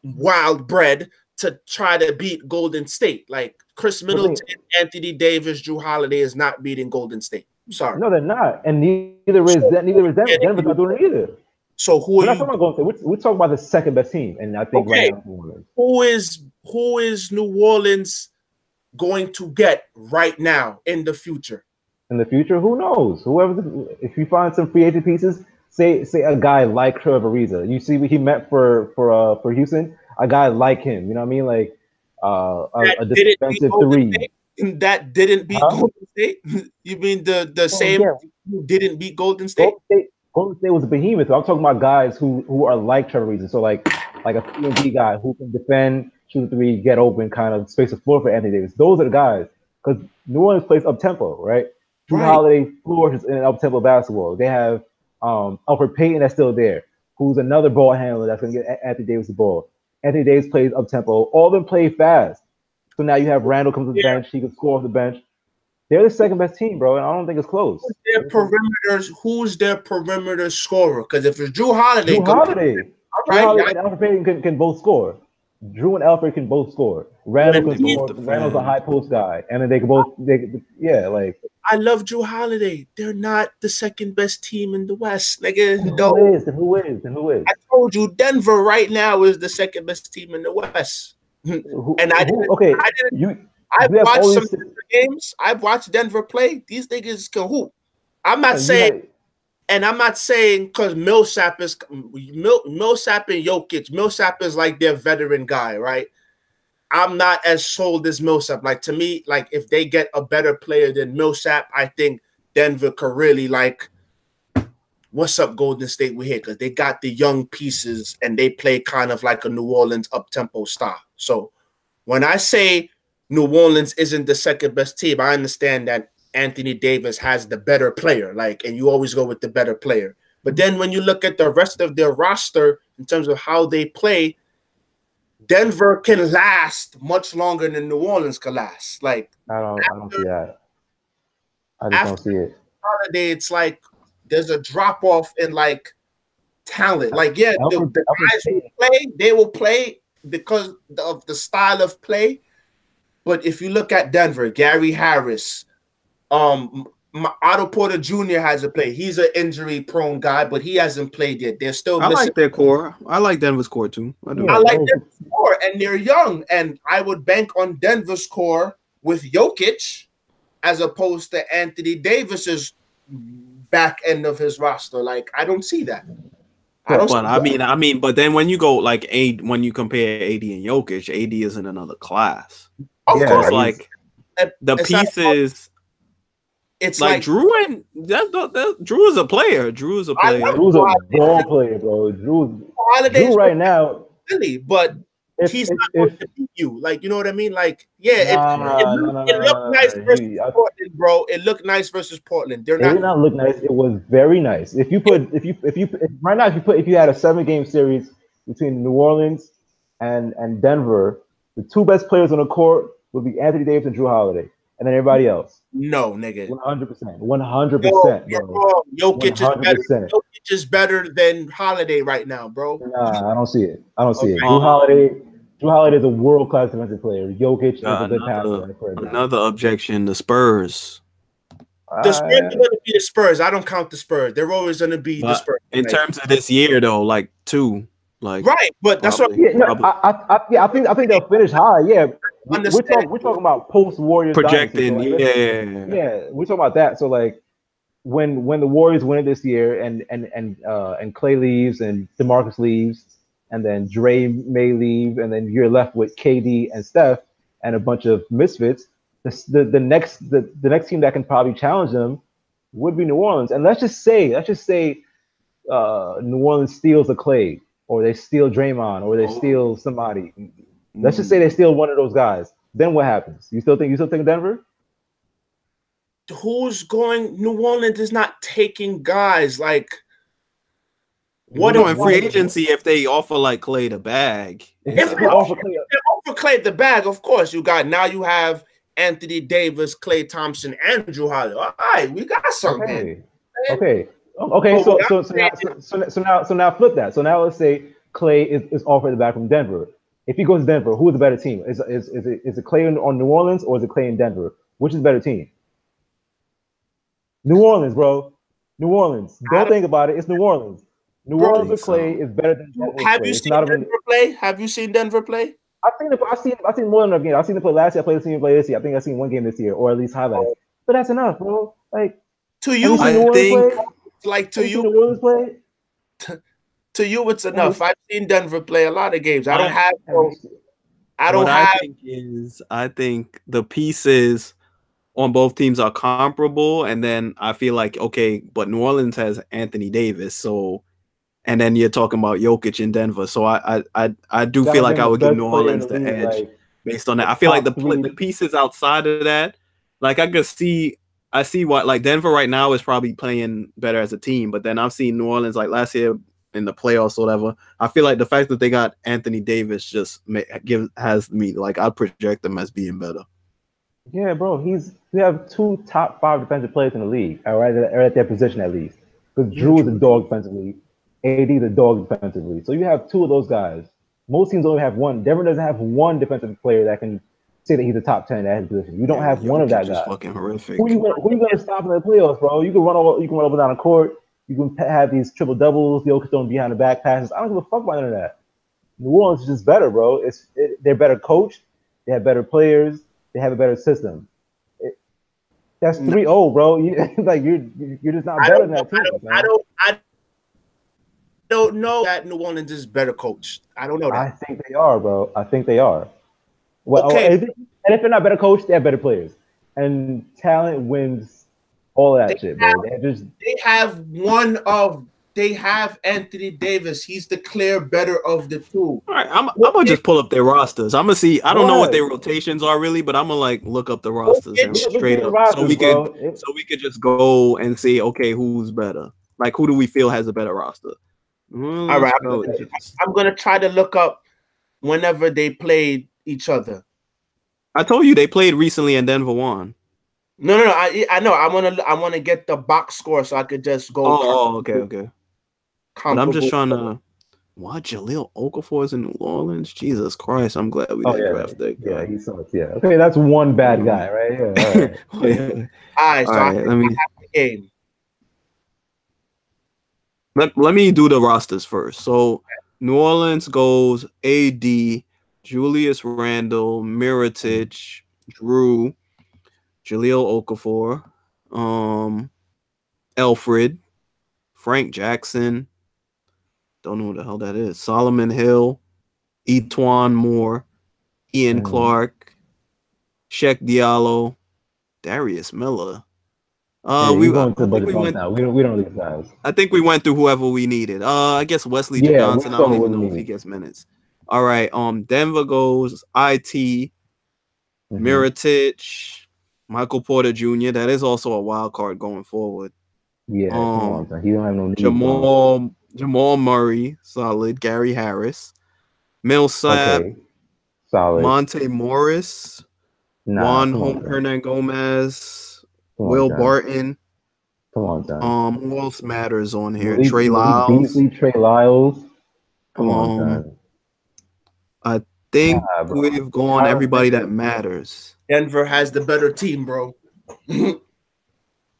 wild bread to try to beat Golden State. Like Chris Middleton, Anthony Davis, Drew Holiday is not beating Golden State. I'm sorry. No, they're not. And neither is Denver. Denver's not doing it either. So who are you? We're talking about the second best team. And I think right now, who is New Orleans going to get right now in the future? In the future, who knows? If you find some free agent pieces, say a guy like Trevor Ariza. You see what he meant for Houston? A guy like him, you know what I mean? Like a defensive 3. That didn't beat Golden State? You mean the same who didn't beat Golden State? Golden State was a behemoth. I'm talking about guys who are like Trevor Ariza. So like a 3 guy who can defend, shoot the 3, get open, kind of space the floor for Anthony Davis. Those are the guys. Because New Orleans plays up tempo, right? Drew Holiday floors in up tempo basketball. They have Alfred Payton that's still there, who's another ball handler that's gonna get Anthony Davis the ball. Anthony Davis plays up tempo. All of them play fast. So now you have Randall come to the bench. He can score off the bench. They're the second best team, bro, and I don't think it's close. Who's their perimeter scorer? Because if it's Drew Holiday, Holiday and Alfred Payton can both score. Drew and Alfred can both score. Randall can score. Randall's a high post guy, and then they can both. I love Drew Holiday. They're not the second best team in the West, nigga. Who is? I told you, Denver right now is the second best team in the West. I've watched some games. I've watched Denver play. These niggas can hoop. I'm not saying because Millsap and Jokic. Millsap is like their veteran guy, right? I'm not as sold as Millsap. Like to me, like if they get a better player than Millsap, I think Denver could really like what's up, Golden State? We're here because they got the young pieces and they play kind of like a New Orleans up-tempo style. So when I say New Orleans isn't the second best team, I understand that Anthony Davis has the better player, and you always go with the better player. But then when you look at the rest of their roster in terms of how they play, Denver can last much longer than New Orleans can last. I don't see that. I just don't see it. Holiday, it's like there's a drop off in talent. The guys who play, they will play because of the style of play. But if you look at Denver, Gary Harris, Otto Porter Jr. hasn't played. He's an injury-prone guy, but he hasn't played yet. They're still missing. I like their core. I like Denver's core too. I like Denver's core, and they're young. And I would bank on Denver's core with Jokic as opposed to Anthony Davis's back end of his roster. I don't see that. But then when you go when you compare AD and Jokic, AD is in another class. Of course, the pieces. It's like Drew and Drew is a player. Drew's a ball player, bro. Drew right now, really, but he's not going to beat you. You know what I mean? It looked nice versus Portland, bro. It looked nice versus Portland. It did not look nice. It was very nice. If you had a 7-game series between New Orleans and Denver, the two best players on the court would be Anthony Davis and Drew Holiday, and then everybody else. No, nigga. 100%. 100%, bro. Jokic is better than Holiday right now, bro. Nah, I don't see it. Drew Holiday is a world-class defensive player. Jokic is a good passer. Another objection, the Spurs. The Spurs are going to be the Spurs. I don't count the Spurs. They're always going to be the Spurs. In terms of this year, though, two. Right, but that's what. I think they'll finish high. Yeah, we're talking about post Warriors projecting. Yeah, we're talking about that. So when the Warriors win it this year, and Clay leaves and DeMarcus leaves, and then Dre may leave, and then you're left with KD and Steph and a bunch of misfits. The next team that can probably challenge them would be New Orleans. And let's just say New Orleans steals a Clay, or they steal Draymond, or they steal somebody. Let's just say they steal one of those guys. Then what happens? You still think Denver? Who's going? New Orleans is not taking guys what in free agency if they offer Clay the bag? If they offer Clay the bag, of course you have Anthony Davis, Klay Thompson, and Drew Holiday. All right, we got something. Okay. So now flip that. So now let's say Clay is offered the back from Denver. If he goes to Denver, who is the better team? Is it Clay on New Orleans, or is it Clay in Denver? Which is the better team? New Orleans, bro. New Orleans. Don't think about it. It's New Orleans. New Orleans with Clay is better than Denver. Have you seen Denver play? Have you seen Denver play? I've seen more than enough games. I've seen them play last year. I played the team play this year. I think I've seen one game this year, or at least highlights. But that's enough, bro. To you, to you, it's enough. I've seen Denver play a lot of games. I think the pieces on both teams are comparable, and then I feel but New Orleans has Anthony Davis, and then you're talking about Jokic in Denver, so I do feel I would give New Orleans the edge based on that. I feel the pieces outside of that, I see what Denver right now is probably playing better as a team, but then I've seen New Orleans last year in the playoffs or whatever. I feel the fact that they got Anthony Davis just has me I project them as being better. Yeah, bro. We have 2 top 5 defensive players in the league, or at their position at least. Because Drew is a dog defensively, AD is a dog defensively. So you have 2 of those guys. Most teams only have 1. Denver doesn't have 1 defensive player that can say that he's a top 10 at his position. You don't have one of that guy. Fucking horrific. Who you going to stop in the playoffs, bro? You can run up and down the court. You can have these triple doubles. Jokic throwing behind the back passes. I don't give a fuck about none of that. New Orleans is just better, bro. They're better coached. They have better players. They have a better system. That's 3-0, bro. You're just not better than that team. I don't know that New Orleans is better coached. I don't know that. I think they are, bro. I think they are. Well, okay. And if they're not better coached, they have better players. And talent wins all that shit, bro. They have Anthony Davis. He's the clear better of the two. All right, I'm gonna just pull up their rosters. I'm gonna see. I don't know what their rotations are really, but I'm gonna like look up the rosters and straight up, so we could just go and see. Okay, who's better? Like, who do we feel has a better roster? All right, I'm gonna try to look up whenever they played each other. I told you they played recently and Denver won. No. I know. I want to get the box score so I could just go. Oh, okay. But I'm just trying to. What? Jahlil Okafor is in New Orleans? Jesus Christ! I'm glad we didn't draft that guy. Yeah, he sucks. Yeah. Okay, that's one bad guy, right? Yeah. All right. All right. Let me have the game. Let me do the rosters first. So New Orleans goes AD, Julius Randle, Mirotic, Drew, Jahlil Okafor, Alfred, Frank Jackson. Don't know who the hell that is. Solomon Hill, Etwan Moore, Ian Clark, Sheck Diallo, Darius Miller. We don't these guys. I think we went through whoever we needed. I guess Wesley Johnson. I don't even know if he gets minutes. All right. Denver goes IT, Mirotic, Michael Porter Jr. That is also a wild card going forward. Yeah, come on, son. He don't have no need. Jamal Murray, solid. Gary Harris, Millsap, solid. Monte Morris, Juan Hernan Gomez, Will Barton. Come on, son. Who else matters on here? Trey Lyles. Beasley, Trey Lyles. Come on, son. I think we've gone everybody that matters. Denver has the better team, bro. They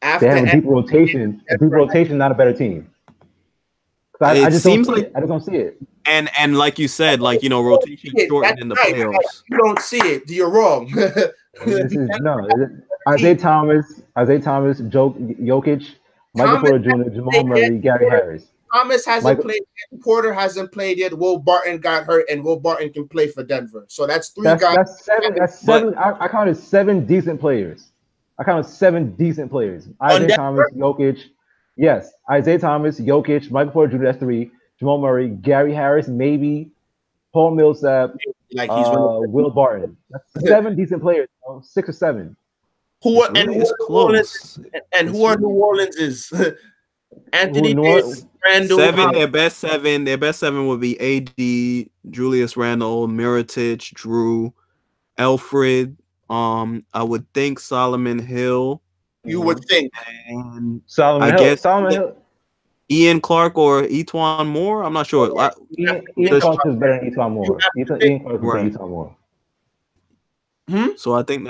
have a deep rotation. A deep rotation, not a better team. I just don't see it. And like you said, rotation shortened in the playoffs. You don't see it. You're wrong. Isaiah Thomas, Jokic, Michael Porter Jr., Jamal Murray, Gary Harris. Thomas hasn't played yet. Porter hasn't played yet. Will Barton got hurt, and Will Barton can play for Denver. So that's guys. That's seven. I counted 7 decent players. Isaiah Thomas, Jokic. Yes, Isaiah Thomas, Jokic, Michael Porter Jr., that's 3. Jamal Murray, Gary Harris, maybe. Paul Millsap, Will Barton. That's 7 decent players. 6 or 7. Who are New Orleans is? Anthony Davis, Randall. 7. Their best 7. Their best 7 would be AD, Julius Randle, Mirotic, Drew, Alfred. I would think Solomon Hill. You would think. And Solomon Hill. Ian Clark or Etwan Moore. I'm not sure. Ian Clark is better than Etwan Moore. Ian Clark is better than Etwan Moore. So I think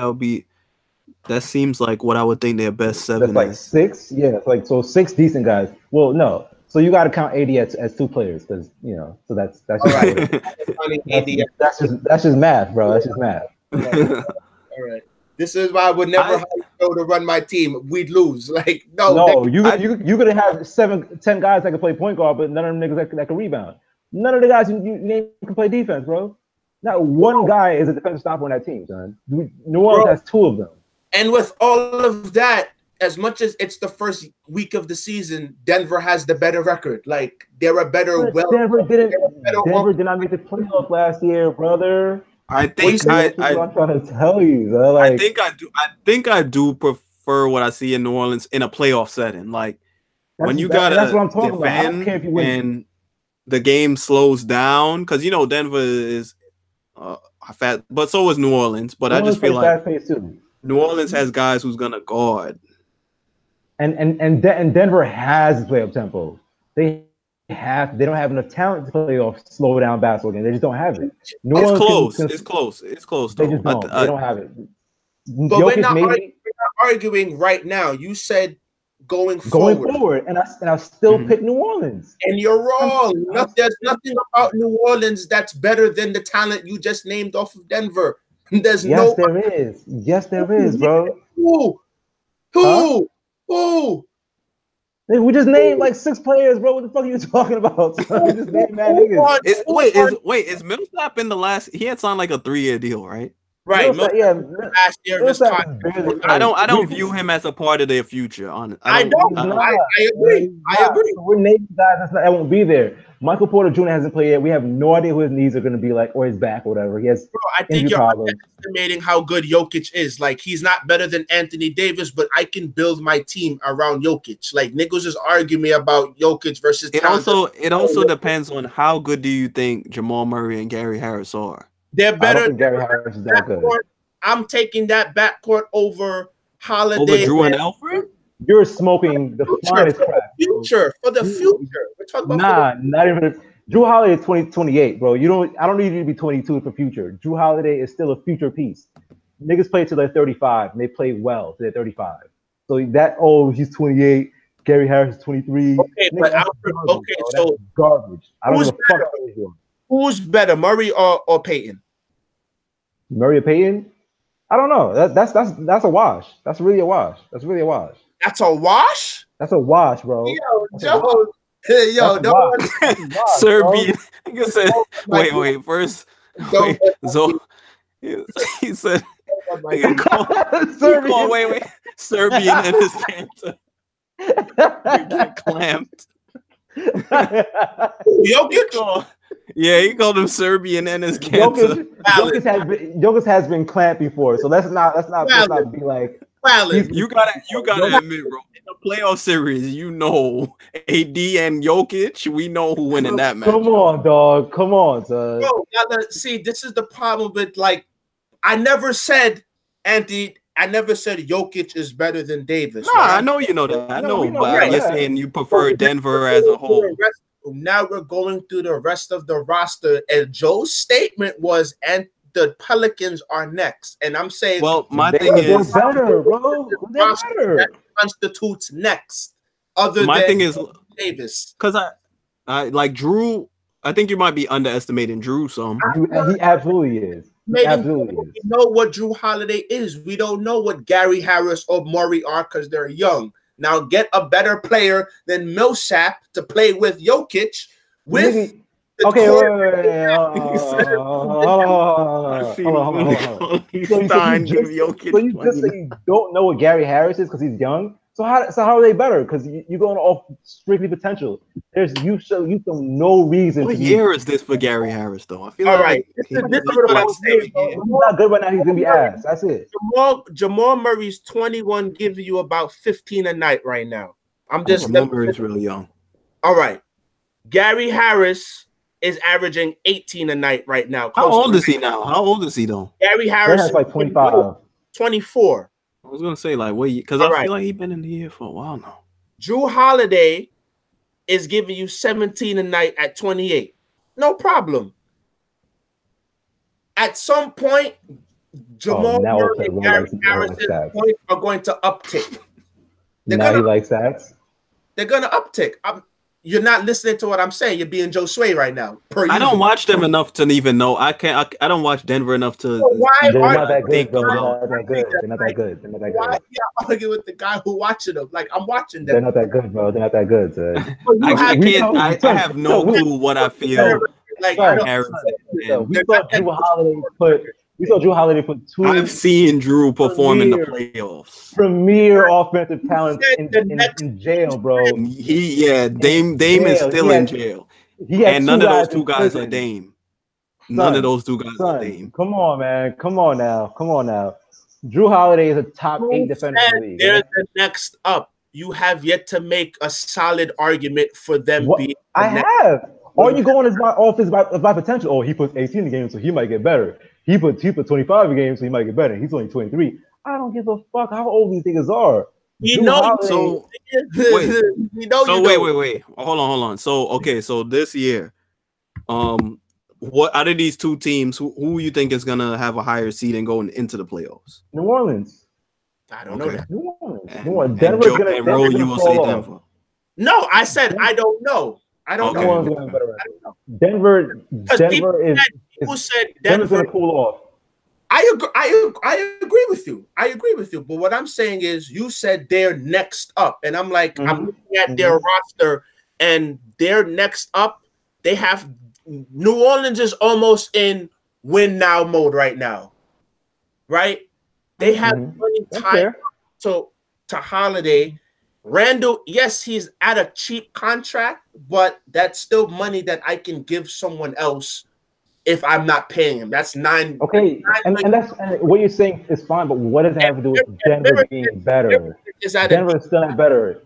that seems like what I would think their best 7 That's is. 6? Yeah, it's 6 decent guys. Well, no. So you got to count AD as 2 players because, so that's just right. that's just math, bro. That's just math. All right. This is why I would never hire Joe to run my team. We'd lose. You're gonna have 7-10 guys that can play point guard, but none of them niggas that can rebound. None of the guys you name can play defense, bro. Not one guy is a defensive stopper on that team, son. New Orleans has 2 of them. And with all of that, as much as it's the first week of the season, Denver has the better record. Like they're a better. Denver did not make the playoff last year, brother. I'm trying to tell you, though. I think I do prefer what I see in New Orleans in a playoff setting. Like when you gotta defend and the game slows down, because Denver is fat, but so is New Orleans. But I just feel like New Orleans has guys who's gonna guard. And Denver has playoff tempo. They don't have enough talent to play off slow down basketball game. They just don't have it. It's close. They just don't. They don't have it. But we're not arguing right now. You said going forward, and I still pick New Orleans. And you're wrong. There's nothing about New Orleans that's better than the talent you just named off of Denver. There is. Yes, there is, bro. Who? We just named like 6 players, bro. What the fuck are you talking about? We just named mad niggas. Is Millsap in the last? He had signed like a 3-year deal, right? Right. Last year of his contract. I don't view him as a part of their future. I agree. So we're naming guys that won't be there. Michael Porter Jr. hasn't played yet. We have no idea who his knees are going to be like, or his back, or whatever. He has. Bro, I think you're underestimating how good Jokic is. Like, he's not better than Anthony Davis, but I can build my team around Jokic. Like, niggas just argue me about Jokic versus. It also depends on how good do you think Jamal Murray and Gary Harris are. They're better. I don't think Gary Harris is that good. I'm taking that backcourt over Holiday. Over Drew and Alfred? You're smoking the finest crap. For the future. We're talking about not even. Drew Holiday is 28, bro. I don't need you to be 22 for future. Drew Holiday is still a future piece. Niggas play till they're 35, and they play well till they're 35. So he's 28. Gary Harris is 23. Okay, but so garbage. I don't give a fuck about this one. Who's better, Murray or Payton? Murray or Payton? I don't know. That's a wash. That's really a wash. That's a wash? That's a wash, bro. Yo, don't Serbian. Nigga said, wait, first. Wait, so he said, Serbian and his cancer. You get clamped. He called him Serbian and his cancer. Jokic has been clamped before, so let's not be like. You gotta admit, bro. In the playoff series, AD and Jokic, we know who win in that match. Come on, dog. Come on, son. Bro, see, this is the problem with I never said Jokic is better than Davis. Nah, right? I know you know that. I know, but you're saying you prefer Denver as a whole. Now we're going through the rest of the roster, and Joe's statement was, and the Pelicans are next. And I'm saying, well, my thing is better, bro. They're better. That constitutes next. Thing is Davis, because I like Drew. I think you might be underestimating Drew some. He absolutely is. We know what Drew Holiday is. We don't know what Gary Harris or Murray are because they're young. Now get a better player than Millsap to play with Jokic with. Okay, wait. So you just say you don't know what Gary Harris is because he's young. So how are they better? Because you're going off strictly potential. You show no reason. What year is this for Gary Harris though? I feel all right. This is what I'm saying. He's not good right now. He's gonna be ass. That's it. Jamal Murray's 21, giving you about 15 a night right now. Jamal Murray's really young. All right, Gary Harris is averaging 18 a night right now. How old is he now? How old is he though? Gary Harris is like 25. 24. I was gonna say because I feel like he's been in the year for a while now. Drew Holiday is giving you 17 a night at 28. No problem. At some point, Jamal Murray and Gary Harris's points are going to uptick. He likes stats. They're gonna uptick. You're not listening to what I'm saying. You're being Joe Sway right now. I don't watch them enough to even know. I don't watch Denver enough to. They're not that good, bro. They're not that good. Why you argue with the guy who watching them? Like, I'm watching them. They're not that good, bro. They're not that good, son. I have no clue what I feel. We saw Drew Holiday put two. I've seen Drew perform in the playoffs. Premier offensive talent in jail, bro. Dame is still in jail. And none of those two guys are Dame. None of those two guys are Dame. Come on, man. Come on now. Drew Holiday is a top 8 defender in the league. They're the next up. You have yet to make a solid argument for them being. I have. All you going is by potential. Oh, he puts 18 in the game, so he might get better. He put 25 in the game, so he might get better. He's only 23. I don't give a fuck how old these niggas are. Wait. Hold on. So this year, what out of these two teams, who you think is gonna have a higher seed and going into the playoffs? New Orleans. I don't know that. New Orleans. Denver's gonna roll. You will say Denver. No, I said I don't know. I don't know. Denver is. People said Denver's gonna cool off. I agree with you. But what I'm saying is, you said they're next up, and I'm like, I'm looking at their roster, and they're next up. They have New Orleans is almost in win now mode right now. right? They have money tied to Holiday. Randall, yes, he's at a cheap contract, but that's still money that I can give someone else if I'm not paying him. That's nine. Okay, and what you're saying is fine, but what does it have to do with Denver being better? Denver is still not better.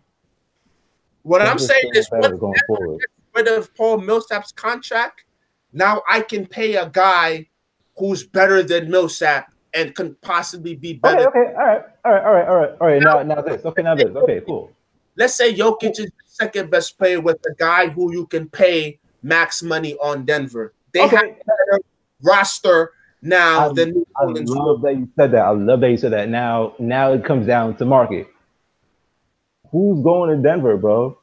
What I'm saying is, better going forward. Rid of Paul Millsap's contract, now I can pay a guy who's better than Millsap and can possibly be better. Okay, all right. Now this. Okay, cool. Let's say Jokic is the second best player with a guy who you can pay max money on Denver. They have a better roster now than New Orleans. I love that you said that. Now it comes down to market. Who's going to Denver, bro?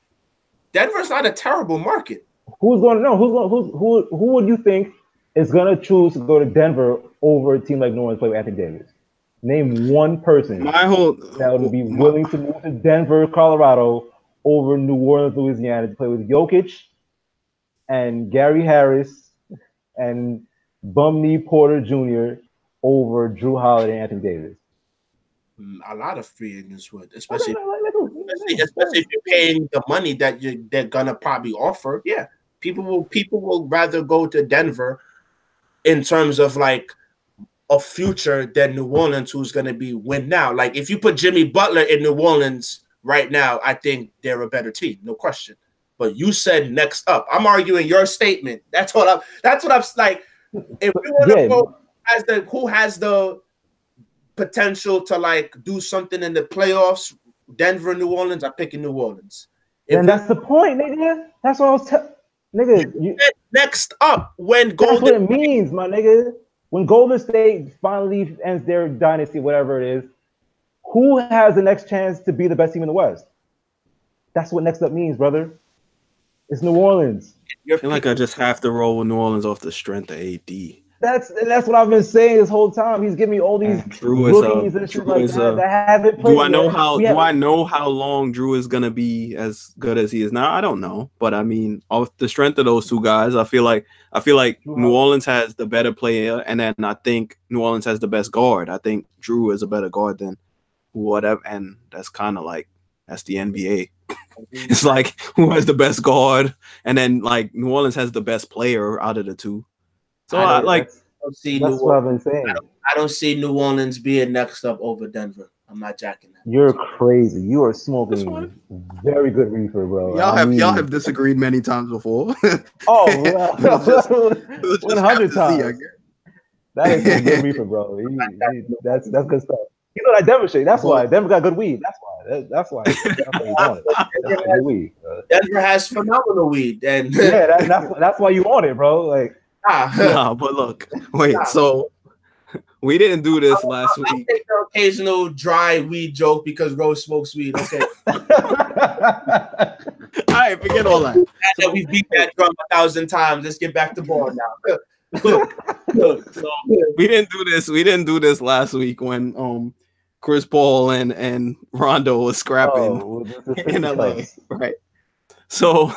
Denver's not a terrible market. Who would you think is gonna choose to go to Denver over a team like New Orleans play with Anthony Davis? Name one person that would be willing to move to Denver, Colorado, over New Orleans, Louisiana to play with Jokic and Gary Harris and Bumney Porter Jr. over Drew Holiday and Anthony Davis. A lot of free agents would, especially if you're paying the money that they're gonna probably offer. Yeah, people will rather go to Denver in terms of like a future than New Orleans, who's gonna be win now. Like if you put Jimmy Butler in New Orleans right now, I think they're a better team, no question. But you said next up. I'm arguing your statement. That's what I'm like. If we want to go as who has the potential to like do something in the playoffs, Denver, New Orleans, I'm picking New Orleans. And that's the point, nigga. That's what I was telling, nigga. Next up, when Golden, that's what it means, my nigga. When Golden State finally ends their dynasty, whatever it is, who has the next chance to be the best team in the West? That's what next up means, brother. It's New Orleans. I feel like I just have to roll with New Orleans off the strength of AD. That's what I've been saying this whole time. He's giving me all these rookies and shit like that haven't played. Do I know how long Drew is gonna be as good as he is now? I don't know, but I mean, off the strength of those two guys, I feel like New Orleans has the better player, and then I think New Orleans has the best guard. I think Drew is a better guard than whatever, and that's kind of like that's the NBA. It's like who has the best guard, and then like New Orleans has the best player out of the two. So that's what I've been saying. I don't see New Orleans being next up over Denver. I'm not jacking that. You're crazy. You are smoking very good reefer, bro. Y'all have disagreed many times before. Oh, 100 times. That is some good reefer, bro. That's good stuff. You know that Denver shit. That's why Denver got good weed. That's why. Denver has phenomenal weed, and that's why you want it, bro. Like, no, but look, wait. So we didn't do this last week. I take the occasional dry weed joke because Rose smokes weed. Okay. All right, forget all that. So we beat that drum 1,000 times. Let's get back to ball now. Look, so we didn't do this. We didn't do this last week when Chris Paul and Rondo was scrapping in LA, right? So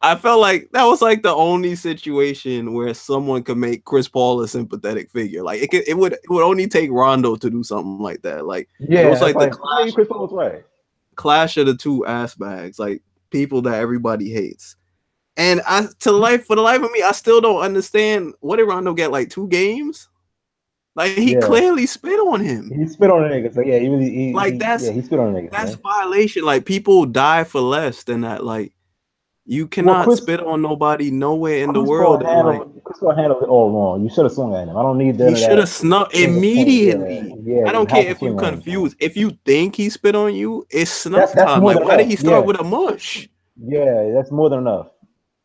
I felt like that was like the only situation where someone could make Chris Paul a sympathetic figure. Like it would only take Rondo to do something like that. Like it was like the clash of the two ass bags, like people that everybody hates. And for the life of me, I still don't understand. What did Rondo get? Like 2 games? Like he clearly spit on him. He spit on a nigga. So yeah, he spit on a nigga. That's violation. Like people die for less than that. Like you cannot spit on nobody nowhere in the world. Chris Paul handled it all wrong. You should have swung at him. I don't need that. He should have snuck immediately. Yeah, I don't care if you confused. If you think he spit on you, it's snuff time. Like why did he start with a mush? Yeah, that's more than enough.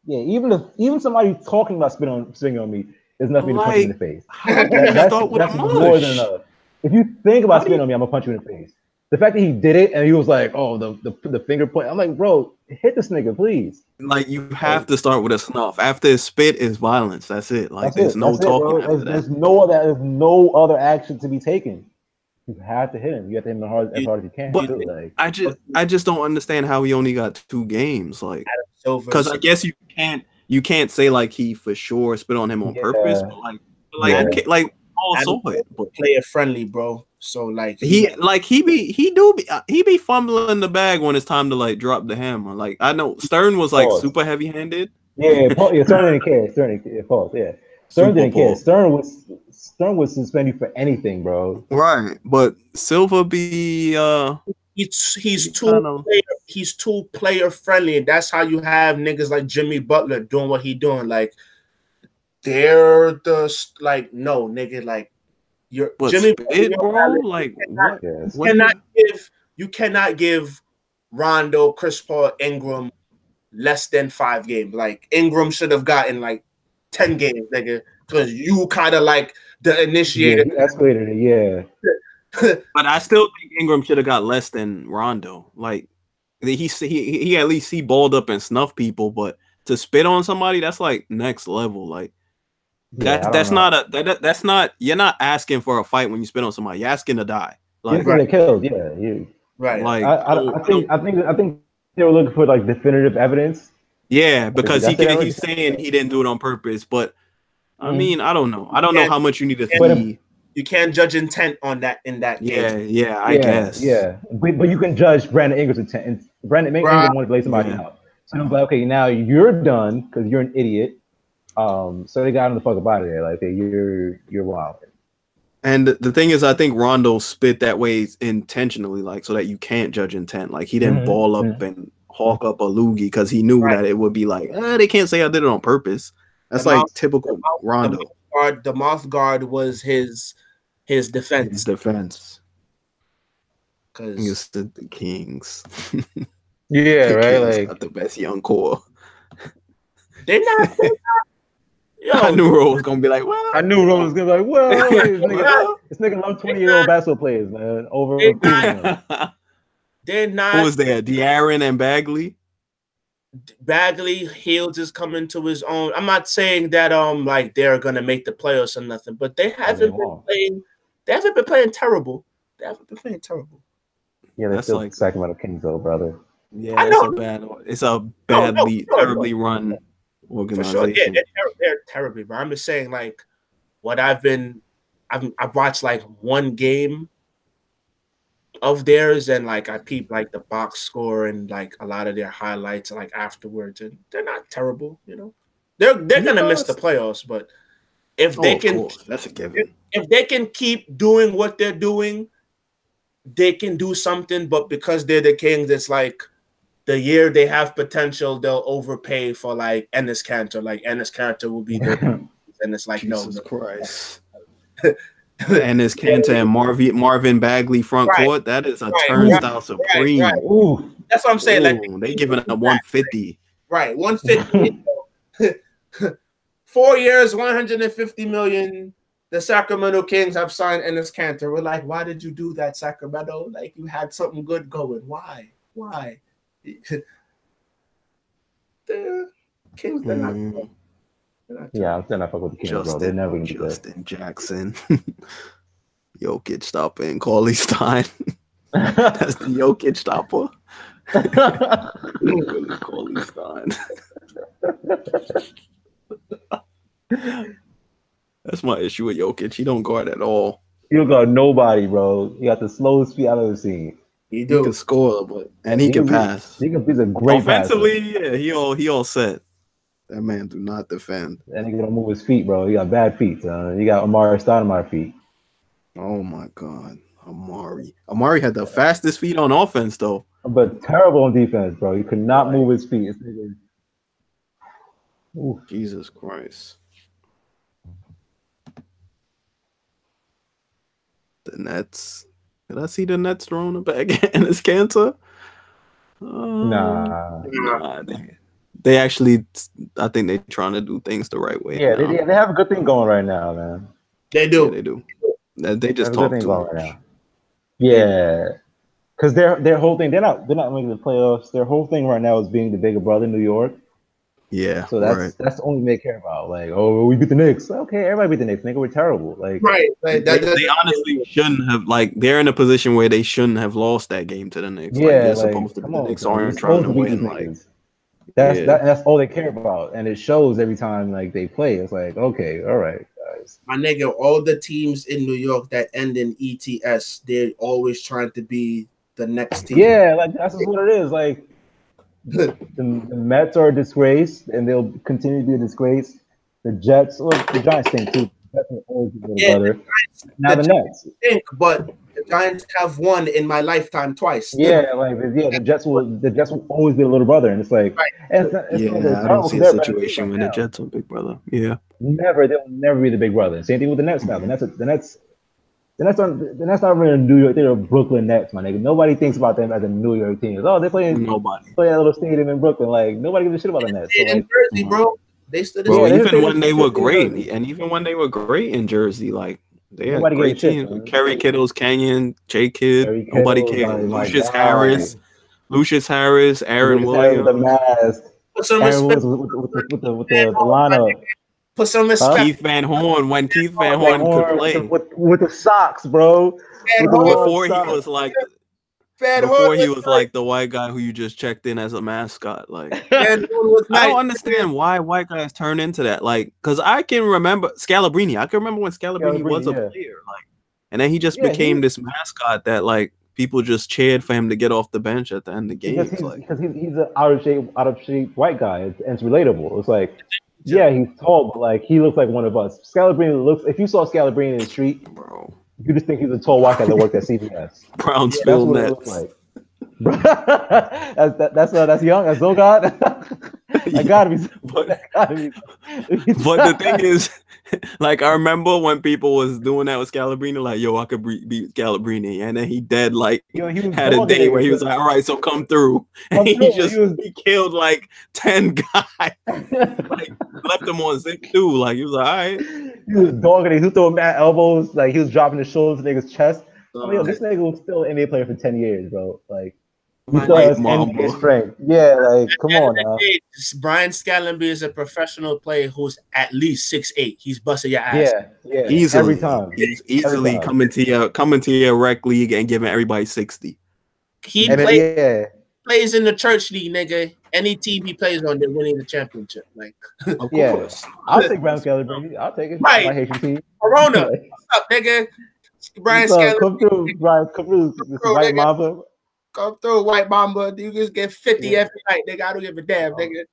Yeah, even somebody talking about spitting on me is enough for me to punch you in the face. That's more than enough. If you think about spitting on me, I'm gonna punch you in the face. The fact that he did it and he was like, "Oh, the finger point," I'm like, "Bro, hit this nigga, please." Like you have to start with a snuff. After spit is violence. That's it. Like there's no talking after that. There's no other action to be taken. You have to hit him. You have to hit him as hard as you can. But I just don't understand how he only got 2 games. Like because I guess you can't say like he for sure spit on him on purpose. But like all saw it, but player friendly, bro. So like he be fumbling the bag when it's time to like drop the hammer. Like I know Stern was like super heavy handed. Yeah, Stern didn't care. Stern didn't pause. Yeah, Stern didn't care. Stern would suspend you for anything, bro. Right, but Silva be he's too player friendly, and that's how you have niggas like Jimmy Butler doing what he doing. Like they're the like no nigga like you're Jimmy Butler, bro. Like you cannot give Rondo, Chris Paul, Ingram less than 5 games. Like Ingram should have gotten like 10 games, nigga, because you kind of like the initiator. Yeah, he escalated it, yeah. But I still think Ingram should have got less than Rondo. Like he at least he balled up and snuffed people, but to spit on somebody, that's like next level. Like that's not you're not asking for a fight when you spit on somebody. You're asking to die. Like you're gonna killed, yeah. Right. Like I think they were looking for like definitive evidence. Yeah, because he's saying he didn't do it on purpose, but I mean, I don't know. I don't know how much you need to see. You can't judge intent on that in that case. Yeah, I guess. Yeah, but you can judge Brandon Ingram's intent. And Brandon Ingram wanted to lay somebody out. So I'm like, okay, now you're done because you're an idiot. So they got him the fuck up out of there. Like, okay, you're wild. And the thing is, I think Rondo spit that way intentionally, like so that you can't judge intent. Like he didn't ball up and hawk up a loogie because he knew that it would be like, they can't say I did it on purpose. That's like typical Rondo. The mouth guard was his defense. His defense. Because it's the Kings. Yeah, the right. Kings like got the best young core. They're not. Yo, I knew Ro was gonna be like, well. I knew Ro was gonna be like, well, this nigga love 20-year-old basketball players, man. They're not. Who was there? De'Aaron and Bagley. Hill just coming to his own. I'm not saying that like they're gonna make the playoffs or nothing, but they haven't been playing. They haven't been playing terrible. Yeah, they're still like Sacramento Kings, though, brother. Yeah, it's a terribly run organization. For sure. Yeah, they're terribly. But I'm just saying, like, what I've watched like one game of theirs, and like I peeped like the box score and like a lot of their highlights like afterwards, and they're not terrible. You know, they're gonna miss the playoffs, but if they can, that's a given. If they can keep doing what they're doing, they can do something. But because they're the Kings, it's like the year they have potential, they'll overpay for like Enes Kanter. Like Enes Kanter will be there, and it's like Jesus Christ. Enes Kanter and Marvin Bagley front court. That is a turnstile supreme. Right. Ooh, that's what I'm saying. Like they giving up 150. Right, 150. 4 years, 150 million. The Sacramento Kings have signed Enes Kanter. We're like, why did you do that, Sacramento? Like you had something good going. Why? The Kings, they're not. Yeah, I'm still not fucking with the Kings, bro. They're never gonna do that. Justin Jackson, Jokic stopping, Cauley Stein. That's the Jokic stopper. Cauley Stein. That's my issue with Jokic. He don't guard at all. He don't guard nobody, bro. He got the slowest feet I've ever seen. He can score, and he can pass. He's a great offensively. Passer. Yeah, he all set. That man do not defend. That nigga don't move his feet, bro. He got bad feet. He got Amari Stoudemire feet. Oh my God, Amari had the fastest feet on offense, though. But terrible on defense, bro. He could not move his feet. Jesus Christ. The Nets. Did I see the Nets throwing it back in his cancer? Nah. They actually, I think they're trying to do things the right way. Yeah, they have a good thing going right now, man. They do. Yeah, they do. They just talk too much. Right now. Yeah, because their whole thing, they're not making the playoffs. Their whole thing right now is being the bigger brother in New York. Yeah, so that's the only thing they care about. Like, oh, we beat the Knicks. Okay, everybody beat the Knicks. Nigga, we're terrible. Like, right. Like, they honestly shouldn't have. Like, they're in a position where they shouldn't have lost that game to the Knicks. Yeah, like, they're supposed to. The Knicks aren't trying to win. Like, that's all they care about, and it shows every time like they play. It's like, okay, all right, guys. championships. My nigga, all the teams in New York that end in ETS, they're always trying to be the next team. Yeah, like that's just what it is. Like the Mets are a disgrace, and they'll continue to be a disgrace. The Jets, well, the Giants stink too. That's always a little brother. Now the Nets stink, but the Giants have won in my lifetime twice. Yeah, like the Jets will always be a little brother, and it's like it's I don't see a situation when the Jets are big brother. Yeah, they'll never be the big brother. Same thing with the Nets now. The Nets not really New York. They're the Brooklyn Nets, my nigga. Nobody thinks about them as a New York team. Oh, they play that little stadium in Brooklyn. Like nobody gives a shit about the Nets. So, like, in Jersey, bro. They stood even when they were great, and even when they were great in Jersey, like they had great teams. Kerry Kittles, Kenyon, J Kidd. Nobody cared. Lucius Harris, Aaron Williams. The mask. Put some respect with the lineup. Put some respect. Keith Van Horn, when Keith Van Horn could play with the socks, bro. Before he was like the white guy who you just checked in as a mascot. Like I don't understand why white guys turn into that. Like, because I can remember Scalabrini. I can remember when Scalabrini was a player. Like, and then he just became this mascot that like people just cheered for him to get off the bench at the end of the game. Because he's an out of shape white guy, and it's relatable. It's like, yeah, he's tall, but like he looks like one of us. Scalabrini looks. If you saw Scalabrini in the street, bro, you just think he's a tall white guy that worked at CVS. Brownsville Nets. Like. that's young. That's Zogod. I gotta be. But the thing is, like I remember when people was doing that with Scalabrini, like, yo, I could beat Scalabrini, and then he dead like he had a day where he was like, all right, so come through, and he killed like 10 guys, like left them on zip too. Like he was like, all right, he was dogging it. He was throwing mad elbows, like he was dropping his shoulders to nigga's chest. I mean, this nigga was still an NBA player for 10 years, bro. Like. He still has NBA strength. Yeah, like come on now. Brian Scalabrine is a professional player who's at least 6'8". He's busting your ass. Yeah. Easily. Every time. He's easily coming to your rec league and giving everybody 60. He plays in the church league, nigga. Any team he plays on, they're winning the championship. Like, of course. I'll take Brian Scalabrine. I'll take it. Right. My Haitian team. Corona. What's up, nigga? Brian Scalabrine. Come through, Brian. Come through. This white mamba. Come through, white mamba. You just get 50 every night, nigga. I don't give a damn, nigga.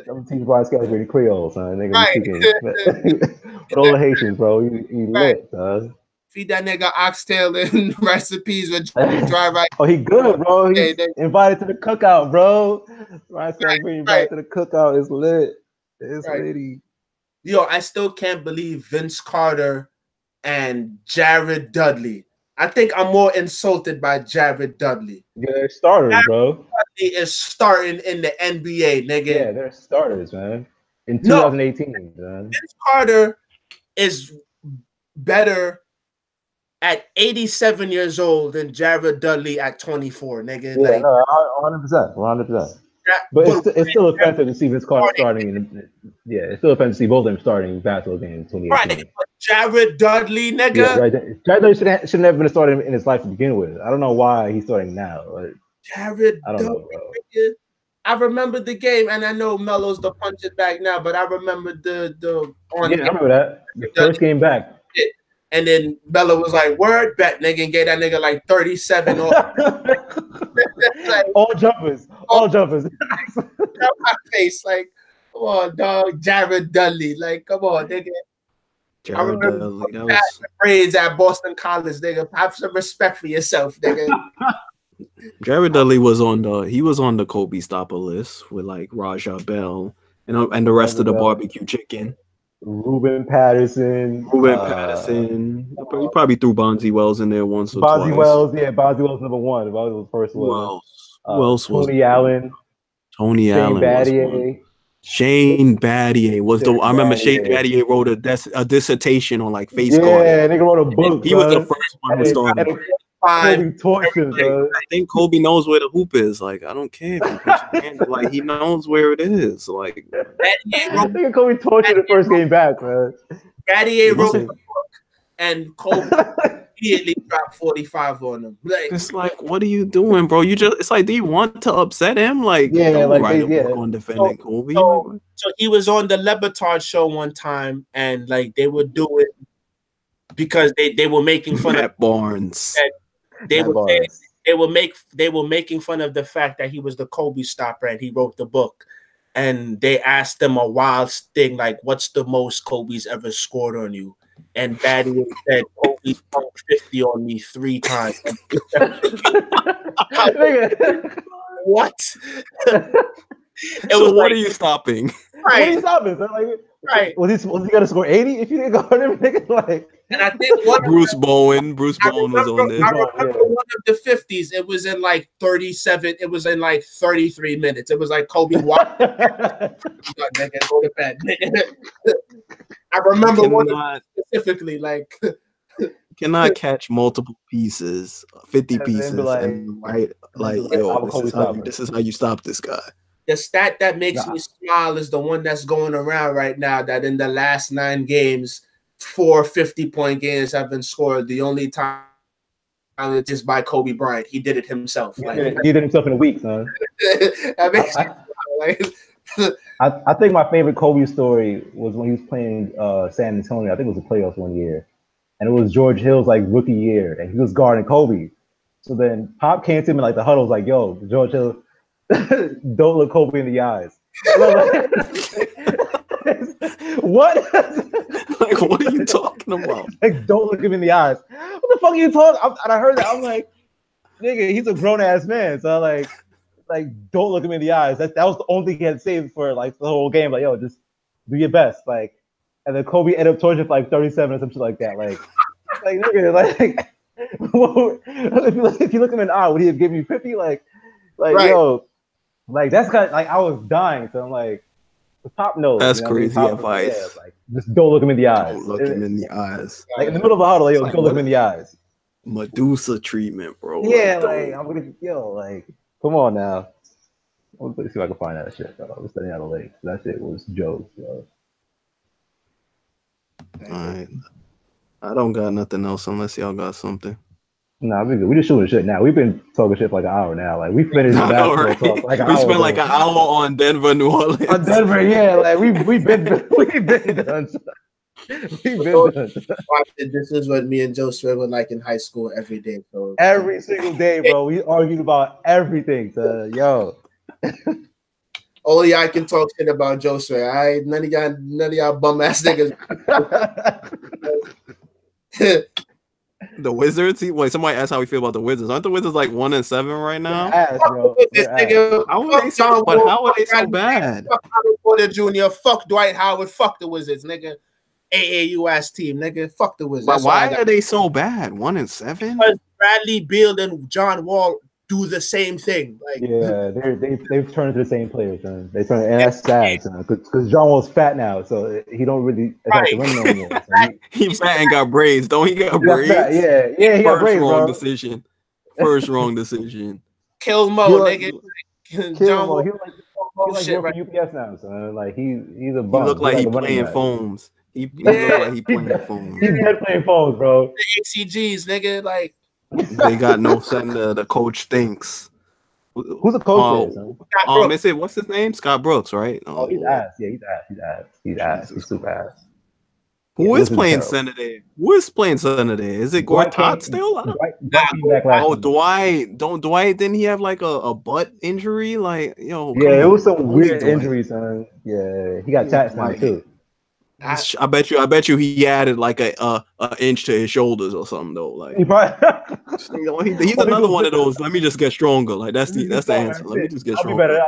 I'm teaching Brian Scalabrine Creole, son. Nigga, but all the Haitians, bro. He lit, son. Feed that nigga oxtail and recipes with dry rice. Oh, he good, bro. He's invited to the cookout, bro. Brian Scalabrine invited to the cookout. It's lit. It's litty. Yo, I still can't believe Vince Carter and Jared Dudley. I think I'm more insulted by Jared Dudley. Yeah, they're starters, bro. Dudley is starting in the NBA, nigga. Yeah, they're starters, man. In 2018, man. Vince Carter is better at 87 years old than Jared Dudley at 24, nigga. Yeah, like, no, 100%. But it's still offensive to see Vince Carter starting. It's still offensive to see both of them starting basketball games in 2018. Right, but Jared Dudley, nigga. Yeah, right. Jared Dudley shouldn't have been starting in his life to begin with. I don't know why he's starting now. Jared Dudley, nigga. I remember the game, and I know Melo's the punching bag now, but I remember the I remember that. The first game back. And then Melo was like, word bet, nigga, and gave that nigga like 37 like, all jumpers. My face, like, come on, dog. Jared Dudley. Like, come on, nigga. Jared Dudley. That was braids at Boston College, nigga. Have some respect for yourself, nigga. Jared Dudley was on the Kobe stopper list with like Raja Bell and the rest of the barbecue chicken. Ruben Patterson. He probably threw Bonzi Wells in there once or twice. Bonzi Wells number one. Bonzi was first one. Who else was Tony Allen. Tony Allen. Battier. Shane Battier was the. I remember Shane Battier wrote a dissertation on like face guard. Yeah, nigga wrote a book. He was the first one who started. I think Kobe knows where the hoop is. Like, I don't care if you put your hand, like he knows where it is. Like, I think Kobe tortured the first game back, man. Battier wrote a book and Kobe immediately dropped 45 on him. Like, it's like, what are you doing, bro? It's like, do you want to upset him? Like, Yeah, don't like write a yeah. book on defending Kobe. So he was on the LeBron show one time, and like they would do it because they were making fun Matt Barnes. They were making fun of the fact that he was the Kobe stopper and he wrote the book. And they asked him a wild thing like, "What's the most Kobe's ever scored on you?" And Batty said, "Kobe scored 50 on me 3 times." What? So what are you stopping? Right. What are you stopping? So like, right. Was he gonna score 80 if you didn't guard him? Like, and I think Bruce Bowen was on there. I remember one of the 50s. It was in like 37. It was in like 33 minutes. It was like Kobe walked. Nigga, go to bed. I remember one specifically like. Cannot catch multiple pieces, 50 pieces, and right, like, yo, this is how you stop this guy. The stat that makes me smile is the one that's going around right now, that in the last 9 games, 4 50-point games have been scored. The only time it is by Kobe Bryant. He did it himself. He did it himself in a week, son. I think my favorite Kobe story was when he was playing San Antonio. I think it was the playoffs one year. And it was George Hill's like rookie year, and he was guarding Kobe. So then Pop came to him and like the huddle was like, "Yo, George Hill, don't look Kobe in the eyes." What? Like, what are you talking about? Like, don't look him in the eyes. What the fuck are you talking? And I heard that. I'm like, nigga, he's a grown ass man. So like, don't look him in the eyes. That was the only thing he had saved for like the whole game. Like, yo, just do your best. Like. And then Kobe ended up torching for like 37 or some shit like that. Like nigga, like if you look him in the eye, would he have given you 50? Like right. Yo, like that's kind of like I was dying. So I'm like, the Pop knows. That's crazy advice. Yeah, like just don't look him in the eyes. Don't look him in the eyes. Like in the middle of a huddle, yo, don't look him in the eyes. Medusa treatment, bro. Yeah, like I'm gonna like, come on now. Let's see if I can find that shit. I was studying out of lake. That shit was jokes, yo. All right. I don't got nothing else unless y'all got something. Nah, we good. We just shooting shit now. We've been talking shit for like an hour now. Like we finished basketball talk like an hour. We spent like an hour on Denver, New Orleans. On Denver, yeah. Like we've been done. We've been done. This is what me and Joe Swear were like in high school every day. So every single day, bro. We argued about everything. So yo. Only I can talk shit about Joe Swear. None of y'all bum ass niggas. The Wizards. Wait, somebody asked how we feel about the Wizards. Aren't the Wizards like 1-7 right now? Ass, bro. How are they so bad? Fuck Howard Porter Jr. Fuck Dwight Howard. Fuck the Wizards, nigga. AAU ass team, nigga. Fuck the Wizards. But why are they so bad? 1-7? Because Bradley Beal and John Wall do the same thing. Like, yeah, they've turned into the same players, man. They turn, and that's sad, because John Wall's fat now, so he don't really attack the rim anymore. So he's fat and got braids. Don't he got braids? Yeah, he got braids, bro. First wrong decision. Kill Mo, nigga. Kill Mo. He like working UPS now, son. Like he's a bum. He look like he playing foams. He look like he playing foams. He's dead playing foams, bro. The ACGs, nigga, like. They got no center. The coach stinks. Who's the coach? Is it what's his name? Scott Brooks, right? Oh, he's ass. Yeah, he's ass. He's super ass. Who is playing center there? Who is playing center there? Is it Gortat still? Dwight. Dwight? Didn't he have like a butt injury? Like, yo. Yeah, it was some weird injury, son. Yeah, he got tats now too. I bet you he added like a inch to his shoulders or something though. Like he's another one of those. Let me just get stronger. Like that's the answer. Let me just get stronger.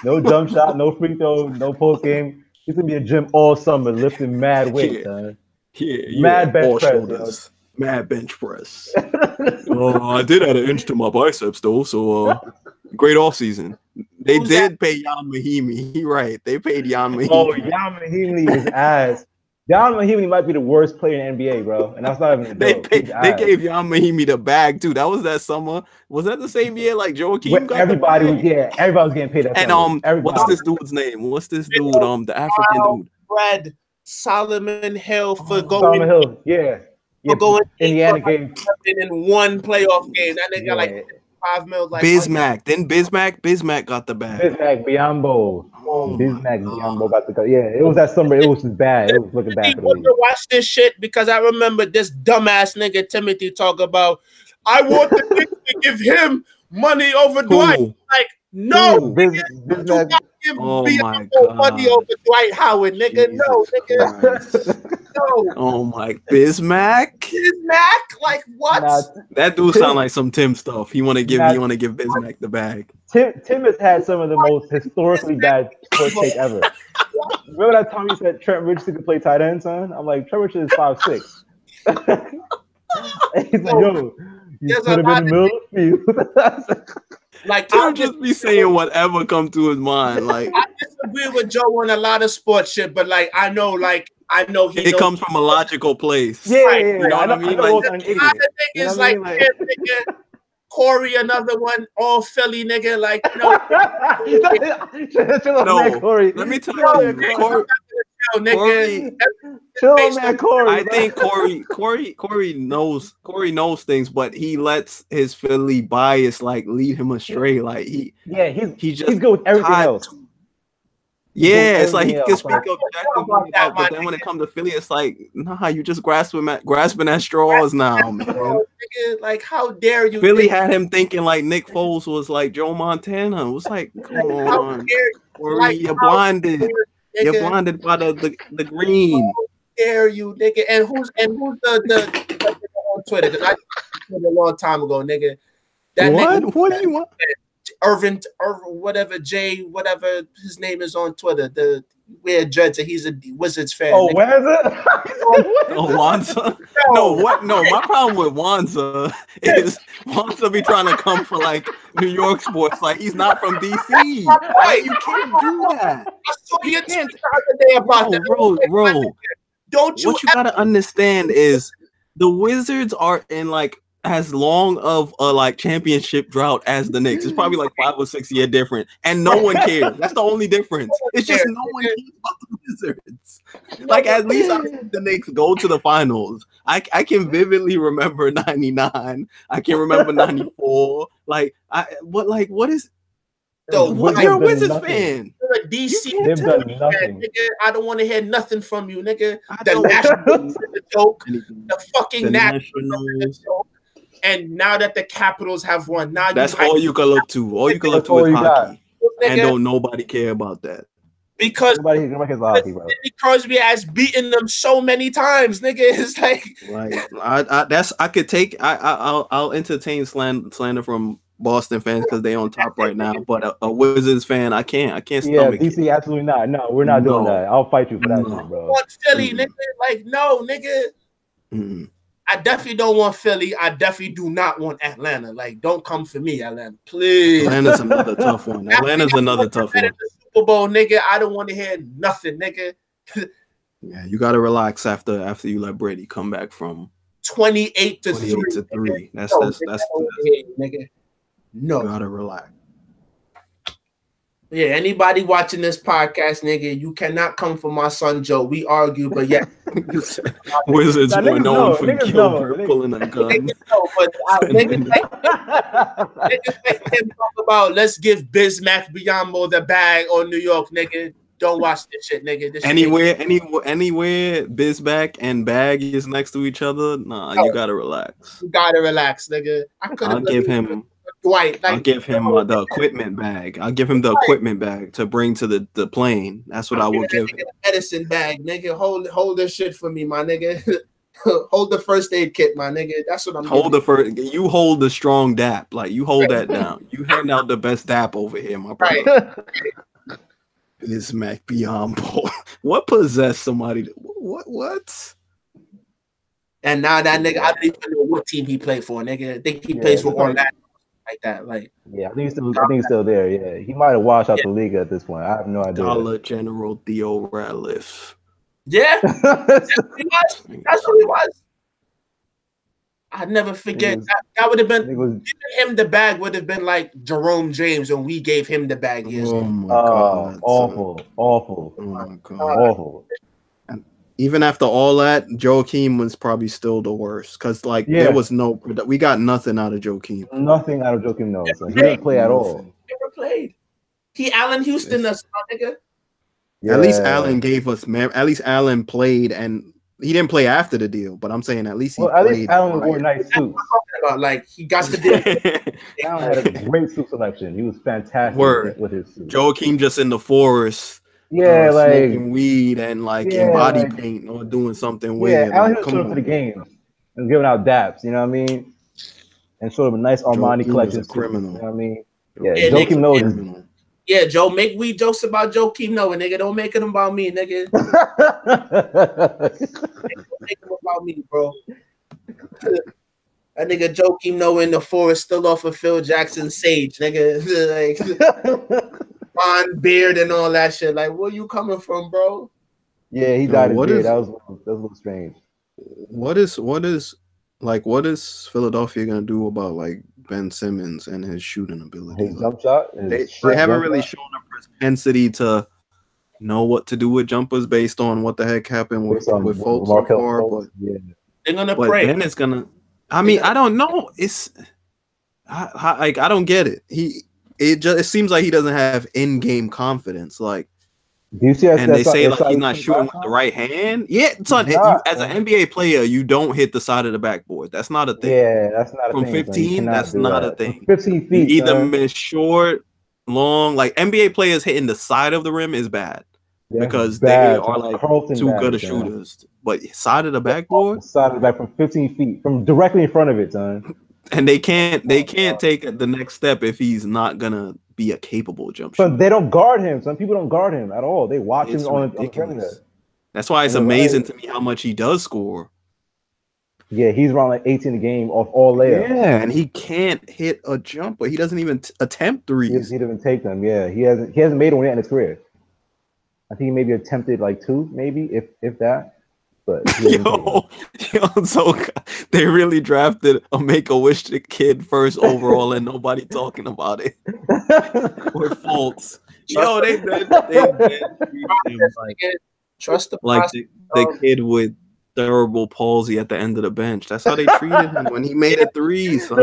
No jump shot, no free throw, no post game. He's gonna be in the gym all summer lifting mad weight. Mad bench press. Mad bench press. I did add an inch to my biceps though, so great off season. They did pay Jan Mahimi. He right. They paid Jan Mahimi. Oh, Jan Mahimi is ass. Jan Mahimi might be the worst player in the NBA, bro. And that's not even a joke. They gave Jan Mahimi the bag too. That was that summer. Was that the same year like Joakim got everybody was getting paid that and summer. What's this dude's name? What's this dude? The African dude. Fred. Solomon Hill for Solomon going Hill, yeah. for going Indiana 8 for game. in one playoff game. That nigga got Yeah. like 5 mil. Like Bismack. Then Bismack got the bag. Bismack Biombo. Oh my Bismack God. Biombo got the. Yeah, it was that summer. It was bad. It was looking bad for the league. Watch this shit because I remember this dumbass nigga Timothy talk about. I want the Knicks to give him money over Dwight. Like, no, nigga, do not give Biombo money over Dwight Howard, nigga. Jesus No, nigga. No. Oh my Bismack. Bismack? Like what? Nah, that dude sound like some Tim stuff. He want to give Bismack the bag. Tim has had some of the most historically bad sports take ever. Remember that time he said Trent Richardson could play tight end, son? I'm like, Trent Richardson is 5'6". He's like, yo, you put him in the middle of the field. Like, Tim just be saying whatever come to his mind. Like, I disagree with Joe on a lot of sports shit, but like I know it comes from a logical place. Yeah, you know what I mean? Like Corey, another one, all Philly nigga. Like, no, Corey. Let me tell you, Corey. I think Corey knows things, but he lets his Philly bias like lead him astray. Like he's good with everything else. Yeah, it's like he can speak objectively about, but then when it comes to Philly, it's like, nah, you just grasping at straws now, man. Like, how dare you? Philly had him thinking like Nick Foles was like Joe Montana. It was like, come on, Corey, you're blinded. You're blinded by the green. How dare you, nigga? And who's the on Twitter? Because I tweeted a long time ago, nigga. What do you want? Irvin, whatever whatever his name is on Twitter, the weird judge, he's a Wizards fan. Oh, where is it? Wanza? No, my problem with Wanza is Wanza be trying to come for like New York sports. Like he's not from DC. Like, you can't do that. I saw you can't the other day about that. Bro. Don't you? What you gotta understand is the Wizards are in like as long of a like championship drought as the Knicks. It's probably like 5 or 6 year different, and no one cares. That's the only difference. It's just no one cares about the Wizards. Like at least the Knicks go to the finals. I can vividly remember '99. I can remember '94. What is? You're a Wizards fan. You're a DC. They've done nothing. Nigga, I don't want to hear nothing from you, nigga. The Nationals is a joke. The fucking Nationals is a joke. And now that the Capitals have won, now that's all you can look to. All you can look to is hockey, and don't nobody care about that. Because hockey, Crosby has beaten them so many times, nigga. It's like I'll entertain slander from Boston fans because they on top right now, but a Wizards fan, I can't stomach DC, it. absolutely not. No, we're not doing that. I'll fight you for that, bro. Want Philly, nigga? Like, no, nigga. I definitely don't want Philly. I definitely do not want Atlanta. Like, don't come for me, Atlanta. Please. Atlanta's another tough one. Atlanta's another tough one. Super Bowl, nigga. I don't want to hear nothing, nigga. Yeah, you gotta relax after you let Brady come back from 28 to 3. That's nigga. No. You gotta relax. Yeah, anybody watching this podcast, nigga, you cannot come for my son Joe. We argue, but yeah. Wizards were known for Gilbert pulling a gun. Niggas like him talk about let's give Bismack Biombo the bag on New York, nigga. Don't watch this shit, nigga. Anywhere Bismack and Bag is next to each other, you gotta relax. You gotta relax, nigga. I'll give him Dwight. I'll give him the equipment bag. I'll give him the equipment bag to bring to the plane. That's what I will give him. Medicine bag, nigga. Hold this shit for me, my nigga. Hold the first aid kit, my nigga. That's what I'm You hold the strong dap. Like you hold that down. You hand out the best dap over here, my brother. Right. This Mac Biombo. What possessed somebody? What? And now that nigga, I don't even know what team he played for, nigga. I think he plays for Orlando. Like that, like I think he's still there. Yeah, he might have washed out the league at this point. I have no idea. Dollar General Theo Ratliff. Yeah, that's what he was. I never forget that would have been giving him the bag would have been like Jerome James when we gave him the bag years. Oh my god! Awful. Oh my god! Awful. even after all that, Joakim was probably still the worst because like there was we got nothing out of Joakim. Nothing out of Joakim Noah. So he didn't play at all. Never played. He Allen Houston us, nigga. Yeah. At least Allen gave us. At least Allen played, and he didn't play after the deal. But I'm saying at least he played. At least Allen wore nice suits. About like he got the deal. Allen had a great suit selection. He was fantastic with his suit. Joakim just in the forest. Yeah, like smoking weed and like in body paint or doing something weird. Yeah, Allen was showing up for the games and giving out daps. You know what I mean? And sort of a nice Armani collection. Criminal. You know what I mean? Yeah, Joakim Noah. Yeah, Joe, make weed jokes about Joakim Noah, nigga. Don't make it about me, nigga. Make them about me, bro. That nigga Joakim Noah in the forest, still off of Phil Jackson's Sage, nigga. Like blonde beard and all that shit. Like, where you coming from, bro? Yeah, he died. That was a little strange. What is Philadelphia gonna do about like Ben Simmons and his shooting ability? His jump shot. They haven't really shown a propensity to know what to do with jumpers based on what the heck happened with Fultz so far. But they're gonna pray. Ben is gonna. I mean, I don't know. I don't get it. It seems like he doesn't have in-game confidence. Like, do you see? They say like he's not shooting with the right hand. Yeah, son. As an NBA player, you don't hit the side of the backboard. That's not a thing. Yeah, that's not a thing. From 15, that's not a thing. 15 feet. You either miss short, long. Like NBA players hitting the side of the rim is bad because they are like too good of shooters. But side of the backboard, side of the back from 15 feet, from directly in front of it, son. And they can't take the next step if he's not gonna be a capable jump shooter. But they don't guard him. Some people don't guard him at all. They watch him on the perimeter. That's why it's amazing to me how much he does score. Yeah, he's around like 18 a game off all layups. Yeah, and he can't hit a jumper. He doesn't even attempt threes. He doesn't take them. Yeah, he hasn't made one yet in his career. I think he maybe attempted like 2, maybe if that. But so they really drafted a Make-A-Wish kid first overall, and nobody talking about it. With Fultz. They trust the the kid with cerebral palsy at the end of the bench. That's how they treated him when he made a 3. Son.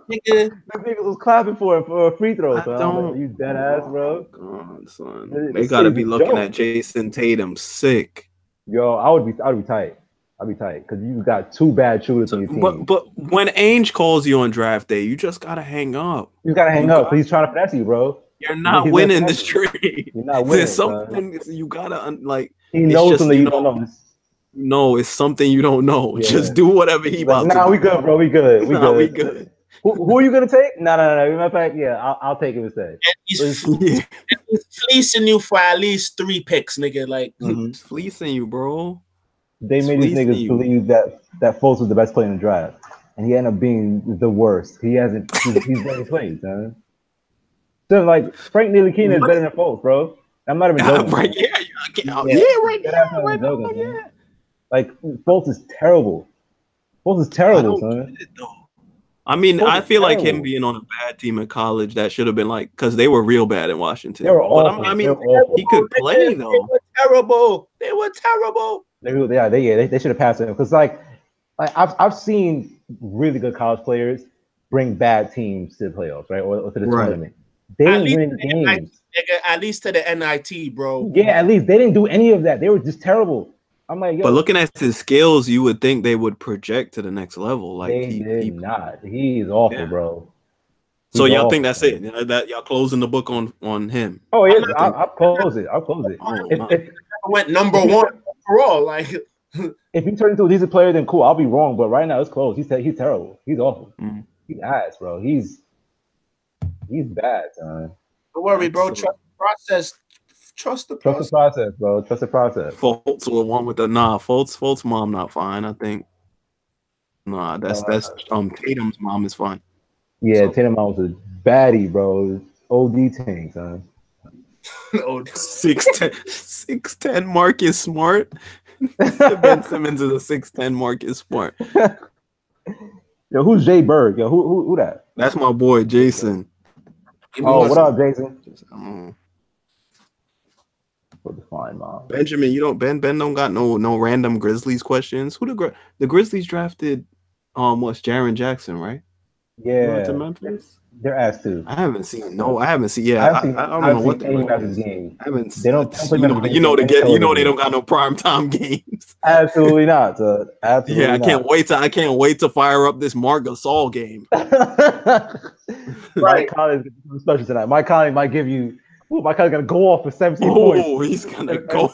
Niggas was clapping for him for a free throw. Son. You dead ass, bro. God, son. They gotta be looking at Jason Tatum sick. Yo, I would be tight. I'd be tight because you got 2 bad shooters on your team. But when Ainge calls you on draft day, you just gotta hang up. You gotta hang up because he's trying to finesse you, bro. You're not winning this trade. You're not winning. There's something you gotta like. He knows something you don't know. No, it's something you don't know. Yeah. Just do whatever he about to do. We good, bro. We good. We good. Who are you gonna take? No. Matter of fact, I'll take him instead. He's fleecing you for at least 3 picks, nigga. Like fleecing you, bro. They made these niggas believe that Fultz was the best player in the draft, and he ended up being the worst. He's barely played, man. So like Frank Ntilikina is better than Fultz, bro. I'm not even joking. Right? Yeah. Like Fultz is terrible. Son. I mean, I feel like him being on a bad team in college, that should have been like, because they were real bad in Washington. They were awful. I mean, he could play though. They were terrible. They should have passed him because like I've seen really good college players bring bad teams to the playoffs, right, or to the tournament. They didn't win games. At least to the NIT, bro. Yeah, at least they didn't do any of that. They were just terrible. I'm like, but looking at his skills, you would think they would project to the next level. Like they did not. He's awful, bro. So y'all think that's it? That y'all closing the book on him? Oh yeah, I'll close it. If went number 1 overall, like if he turns into a decent player, then cool. I'll be wrong, but right now it's close. He's terrible. He's awful. He's ass, bro. He's bad, son. Don't worry, bro. Trust the process. Trust the process, bro. Trust the process. Fultz was one with the Fultz mom not fine. I think. Nah, that's Tatum's mom is fine. Yeah, Tatum's mom was a baddie, bro. OD tank, son. 6'10" Marcus Smart. Ben Simmons is a 6'10" Marcus Smart. Yo, who's Jay Bird? Yo, who that? That's my boy Jason. Oh, what up, Jason? for the fine mom. Benjamin, you don't Ben don't got no random Grizzlies questions. Who the Grizzlies drafted? What's Jaren Jackson, right? Yeah, To Memphis. They're ass too. I haven't seen. I haven't seen. Yeah, I don't know what any of his game. I haven't. They don't play they don't got no primetime games. Absolutely not. Absolutely. Yeah, not. I can't wait to fire up this Marc Gasol game. Mike Conley's special tonight. Mike Conley might give you. Mike Conley's gonna go off for 17 points. Oh, he's gonna go.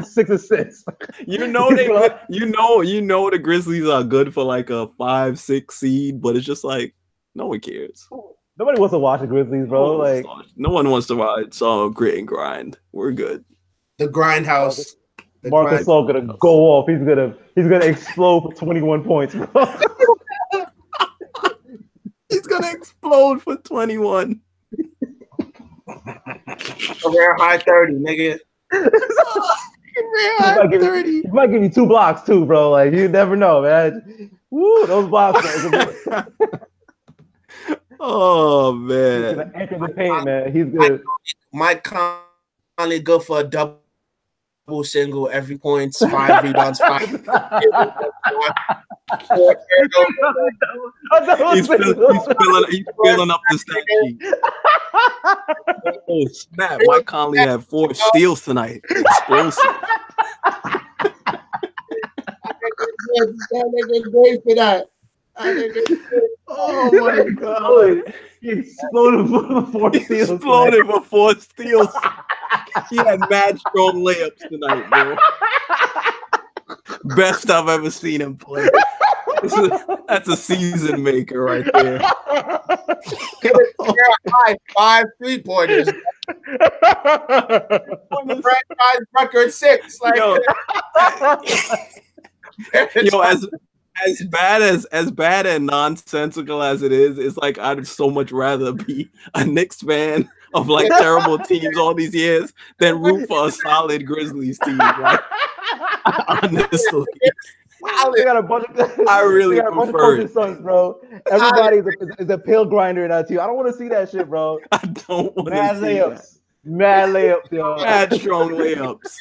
6 assists. You know the Grizzlies are good for like a 5-6 seed, but it's just like no one cares. Nobody wants to watch the Grizzlies, bro. No one wants to watch grit and grind. We're good. The grindhouse. Marc Gasol gonna go off. He's gonna explode for 21 points. He's gonna explode for 21. Around high 30, nigga. He might give you 2 blocks too, bro. Like you never know, man. Woo, those blocks. Oh man, he's gonna anchor the paint, man. He's good. Mike Conley good for a double single every points, 5 rebounds, 5. He's filling up the stat sheet. Oh snap! Mike Conley had 4 steals tonight. Explosive. Great for that. Oh my god! He exploded for 4 steals. Exploded for 4 steals. He had mad strong layups tonight, bro. Best I've ever seen him play. That's a season maker right there. High 5 3-pointers. Franchise record 6. Like, yo, as bad and nonsensical as it is, it's like I'd so much rather be a Knicks fan of like terrible teams all these years than root for a solid Grizzlies team. Like, honestly, they got a bunch of. I really prefer it, sons, bro. Everybody is a pill grinder in that team. I don't want to see that shit, bro. I don't want to see layups. Mad layups, yo. Mad strong layups.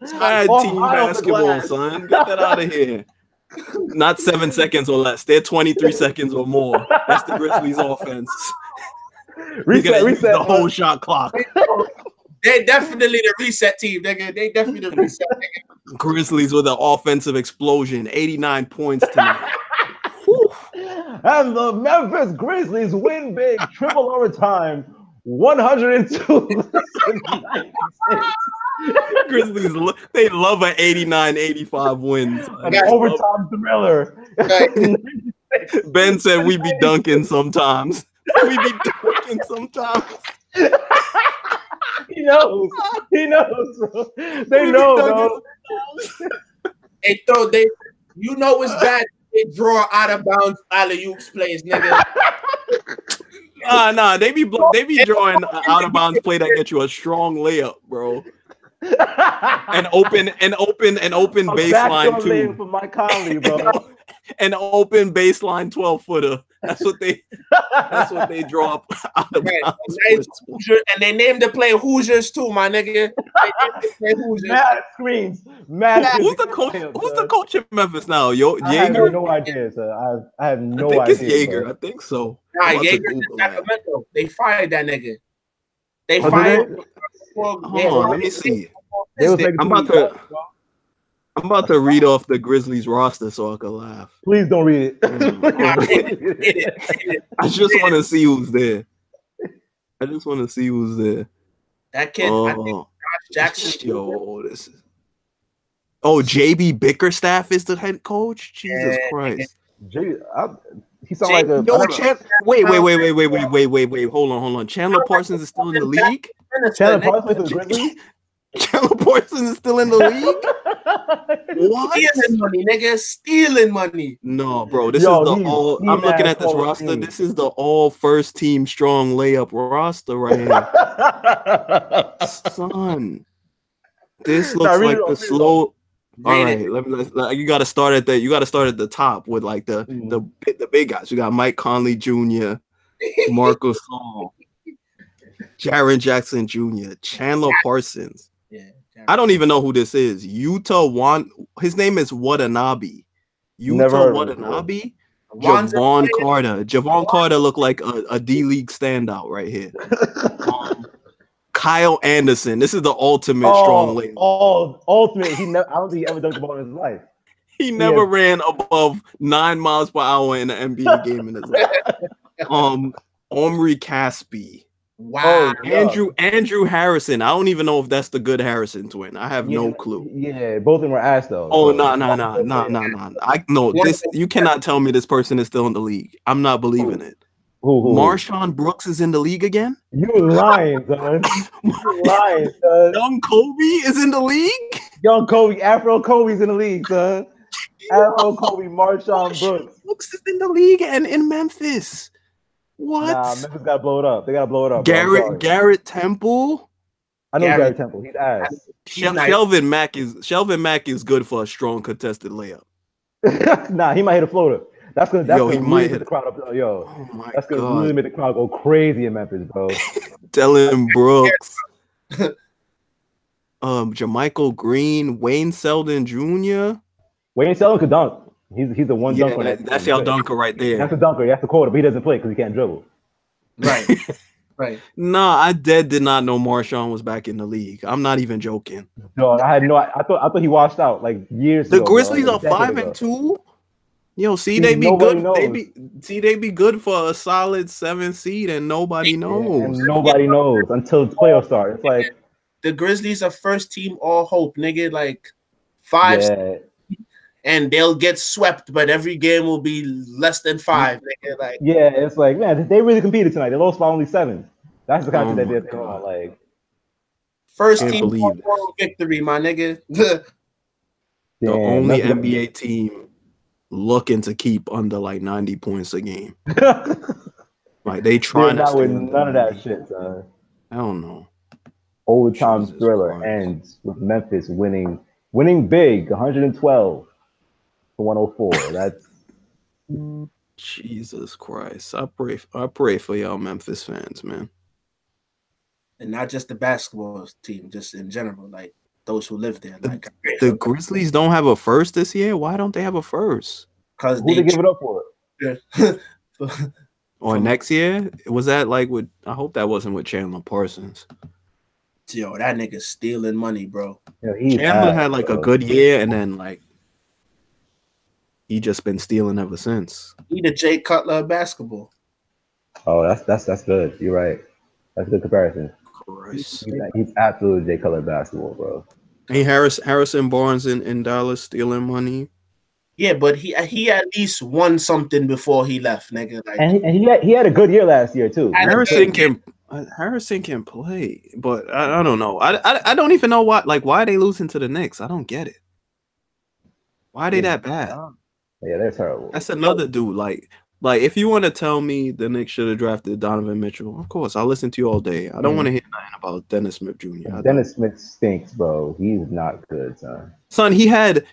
Mad team basketball, son. Get that out of here. Not 7 seconds or less. They're 23 seconds or more. That's the Grizzlies' offense. Reset the whole shot clock. They're definitely the reset team, nigga. They definitely the reset, nigga. Grizzlies with an offensive explosion. 89 points tonight. And the Memphis Grizzlies win big. Triple overtime. 102. Grizzlies, they love an 89-85 win. An overtime thriller. Ben said we be dunking sometimes. We be dunking sometimes. He knows. Bro. They know, bro. You know it's bad. They draw out of bounds alley-oops plays, nigga. Nah, they be drawing out of bounds play that get you a strong layup, bro. An open baseline too. For Mike Conley, bro. An open baseline 12-footer. That's what they draw up out of bounds. And they named the play Hoosiers too, my nigga. Mad screens. Who's the coach in Memphis now? Jaeger? I have no idea, sir. I have no idea. I think it's Jaeger. I think so. Nah, Jaeger in Sacramento. They fired that nigga. They fired. Hold on, let me see. I'm about to read off the Grizzlies roster so I can laugh. Please don't read it. I just want to see who's there. That kid, I think Josh Jackson. Yo, this is. Oh, JB Bickerstaff is the head coach. Jesus Christ. He sounds like a. Wait. Hold on. Chandler Parsons is still in the league. Chandler Parsons is Grizzlies. Chandler Parsons is still in the league? What? Stealing money, nigga. Stealing money. No, bro. I'm looking at this roster. Team. This is the all first team strong layup roster right here. Son. This looks like the slow. All right, you got to start at the top with like the big guys. You got Mike Conley Jr., Marc Gasol, Jaren Jackson Jr., Chandler Parsons. Yeah. I don't even know who this is. His name is Watanabe. Never Utah heard of him before. Watanabe. Wanza Javon Wade. Carter. Javon Carter looked like a D-League standout right here. Kyle Anderson. This is the ultimate strong lane. Ultimate. I don't think he ever dunked the ball in his life. He never ran above 9 miles per hour in an NBA game in his life. Omri Caspi. Wow. Andrew Harrison. I don't even know if that's the good Harrison twin. I have no clue. Yeah, both of them were ass though. Oh, no. I know this. You cannot tell me this person is still in the league. I'm not believing it. Who? Marshawn Brooks is in the league again? You lying, son. You lying, son. Young Kobe is in the league? Young Kobe, Afro Kobe's in the league, son. Afro Kobe, Marshawn Brooks. Brooks is in the league and in Memphis. What? Nah, Memphis gotta blow it up. They gotta blow it up. Garrett Temple? I know Garrett Temple. He's ass. Shelvin Mack is good for a strong contested layup. Nah, he might hit a floater. That's gonna he might hit the crowd up. Yo, oh that's gonna really make the crowd go crazy in Memphis, bro. Dylan Brooks, Jermichael Green, Wayne Selden Jr. Wayne Selden could dunk. He's the one dunker. That's your dunker right there. That's the dunker. That's the quarter, but he doesn't play because he can't dribble. Right. Right. Nah, I did not know Marshawn was back in the league. I'm not even joking. No, I had no. I thought he washed out like years ago. The Grizzlies are 5-2. Yo, see, they be good. They be good for a solid 7 seed, and nobody knows. And nobody knows until the playoffs start. It's like the Grizzlies are first team all hope, nigga. Like 5, and they'll get swept, but every game will be less than 5, nigga. Like it's like, man, they really competed tonight. They lost by only 7. That's the kind of that they're on. Like first team all victory, my nigga. The only NBA team looking to keep under like 90 points a game. Like they trying to with none of that shit, son. I don't know. Overtime thriller ends with Memphis winning big, 112 to 104. That's Jesus Christ. I pray for y'all Memphis fans, man. And not just the basketball team, just in general, like those who live there. Like the Grizzlies don't have a first this year. Why don't they have a first? Because who they give it up for? Yeah. Or next year? Was that like with? I hope that wasn't with Chandler Parsons. Yo, that nigga's stealing money, bro. Chandler had like a good year, and then like he just been stealing ever since. He the Jay Cutler of basketball. Oh, that's good. You're right. That's a good comparison. He's absolutely Jay Cutler of basketball, bro. Hey, Harrison Barnes in Dallas stealing money. Yeah, but he at least won something before he left, nigga. Like, and he had a good year last year too. Harrison can play, but I don't know. I don't even know why are they losing to the Knicks? I don't get it. Why are they that bad? Yeah, they're terrible. That's another dude. Like if you want to tell me the Knicks should have drafted Donovan Mitchell, of course I'll listen to you all day. I don't want to hear nothing about Dennis Smith Jr. Dennis Smith stinks, bro. He's not good, son. Son, he had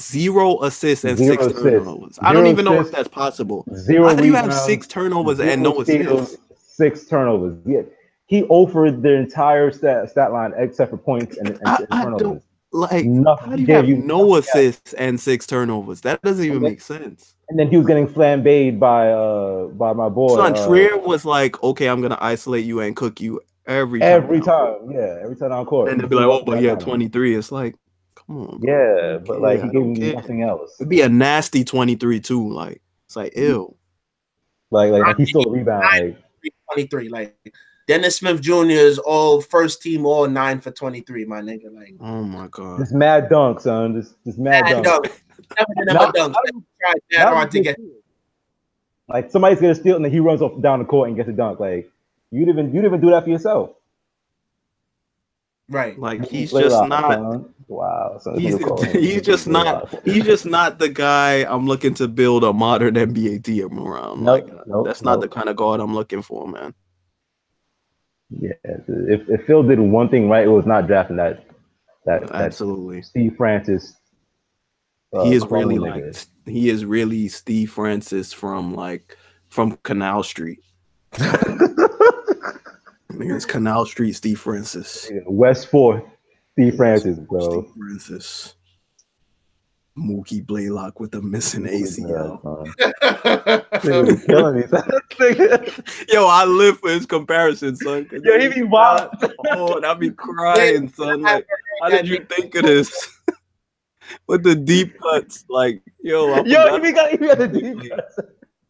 0 assists and 6 turnovers. I don't even know if that's possible. 0 How do you have 6 turnovers and no assists? 6 turnovers. Yeah, he offered the entire stat line except for points and turnovers. How do you have no assists and 6 turnovers? That doesn't even make sense. And then he was getting flambéed by my boy. Son, Trier was like, okay, I'm gonna isolate you and cook you every time. Every time on court. And they'll be like, oh, but yeah, 23. It's like, come on. Yeah, but like he gave me nothing else. It'd be a nasty 23 too. Like it's like ew. Like he stole a rebound. Like 23. Like Dennis Smith Jr. is all first team, all 9 for 23, my nigga. Like, oh my god, just mad dunk, son. Just mad dunk. Never dunk. Like somebody's gonna steal and then he runs off down the court and gets a dunk. Like you'd even do that for yourself. Right. Like he's just not. Wow. So he's just not the guy I'm looking to build a modern NBA team around. That's not the kind of guard I'm looking for, man. Yeah. If Phil did one thing right, it was not drafting that absolutely Steve Francis. He is really Steve Francis from Canal Street. It's Canal Street, Steve Francis. West 4th, Steve Francis, bro. Steve Francis. Mookie Blaylock with the missing ACL. Nigga be killing me. Yo, I live for his comparison, son. Yo, he be wild. Oh, I be crying, son. Like, how did you think of this? With the deep cuts, like, yo, he got the deep cuts.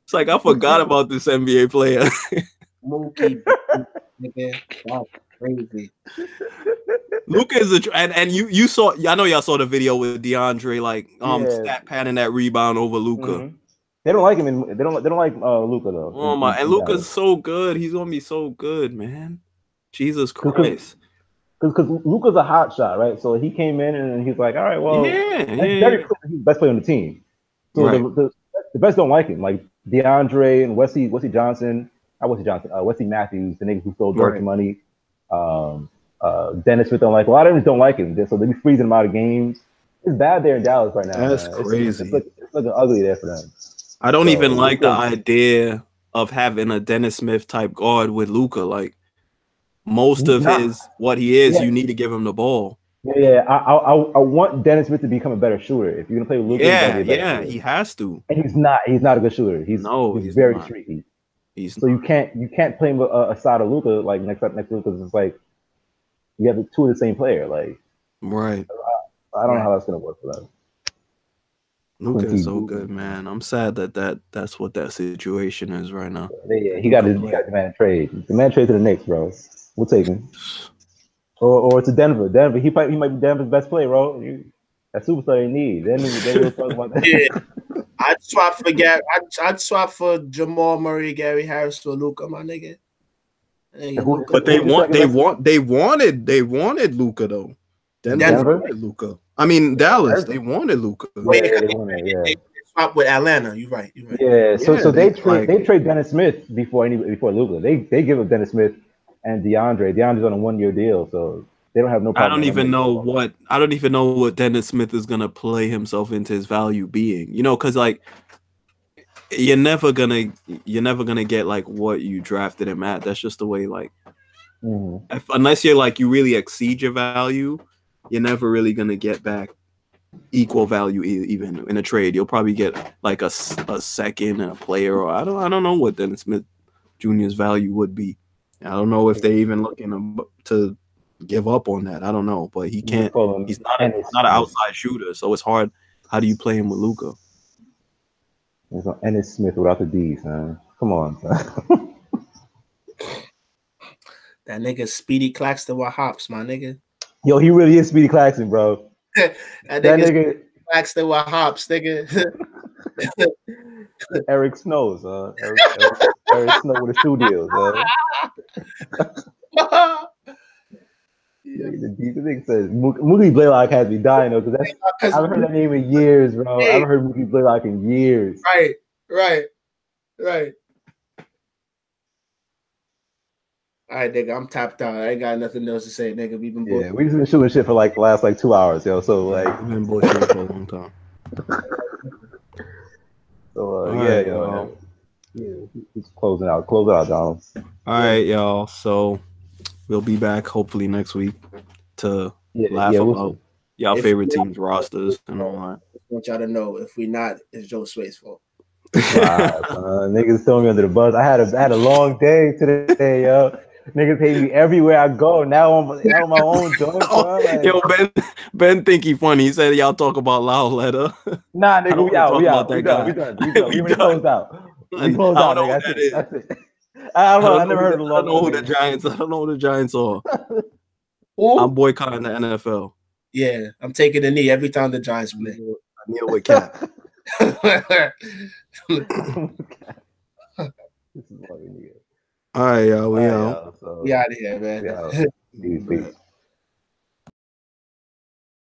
It's like I forgot about this NBA player. Mookie, nigga, that's crazy. Luka is and you saw. I know y'all saw the video with DeAndre like stat padding that rebound over Luka. Mm-hmm. They don't like him. They don't like Luka though. Oh my! And Luka's so good. He's gonna be so good, man. Jesus Christ. Because Luka's a hot shot, right? So he came in and he's like, all right, well, he's the best player on the team. So the best don't like him. Like DeAndre and Wesley Johnson, Wesley Matthews, the nigga who stole Dirk's money. Dennis Smith don't like. A lot of them don't like him, so they be freezing him out of games. It's bad there in Dallas right now. That's crazy. It's looking ugly there for them. I don't even like the idea of having a Dennis Smith type guard with Luka. Like most of what he is, you need to give him the ball. Yeah. I want Dennis Smith to become a better shooter. If you're gonna play with Luka, he has to. And he's not a good shooter. He's very streaky. You can't play him aside of Luka like next to Luka because it's like you have two of the same player. Like right. I don't know how that's gonna work for them. Luka is so good, man. I'm sad that's what that situation is right now. Yeah, he got to demand a trade. Demand trade to the Knicks, bro. We'll take him. Or to Denver. Denver. He might be Denver's best player, bro. That superstar they need. Then we'll talk about that. Yeah. I'd swap for Jamal Murray, Gary Harris for Luka, my nigga. But they wanted Luka though. Denver wanted Luka. I mean Dallas. They wanted Luka. They swap with Atlanta. You're right. Yeah. So they trade Dennis Smith before Luka. They give up Dennis Smith and DeAndre. DeAndre's on a 1-year deal, so they don't have no problem. I don't even know what Dennis Smith is gonna play himself into his value being. You know, because like you're never gonna get like what you drafted him at. That's just the way. Like, unless you're like you really exceed your value, you're never really gonna get back equal value even in a trade. You'll probably get like a second and a player, or I don't know what Dennis Smith Jr.'s value would be. I don't know if they're even looking to give up on that. I don't know, but he can't. He's not an outside shooter, so it's hard. How do you play him with Luka? It's on Ennis Smith without the D's, man. Come on, son. That nigga Speedy Claxton with hops, my nigga. Yo, he really is Speedy Claxton, bro. that nigga Claxton with hops, nigga. Eric Snow, son. Eric Snow with the shoe deals, son. The nigga says Mookie Blaylock has me dying though, because I haven't heard that name in years, bro. I haven't heard Mookie Blaylock in years. Right. All right, nigga, I'm tapped out. I ain't got nothing else to say, nigga. We've been we just been shooting shit for like the last 2 hours, yo. So like, we've been bullshitting for a long time. So just close it out, Donald. All right, y'all. So we'll be back hopefully next week to laugh about y'all favorite teams' rosters and all that. I want y'all to know if we not, it's Joe Sway's fault. Niggas throwing me under the bus. I had a long day today, yo. Niggas hate me everywhere I go. Now I'm my own joint. Yo, Ben think he funny. He said y'all talk about Loud Letter. Nah, nigga, we out. We done. We closed out. We closed out. That's it. I don't know. I never heard of I don't know who the Giants are. I'm boycotting the NFL. Yeah, I'm taking a knee every time the Giants play. I kneel with Cap. All right, y'all. We out. We out of here, man. Peace.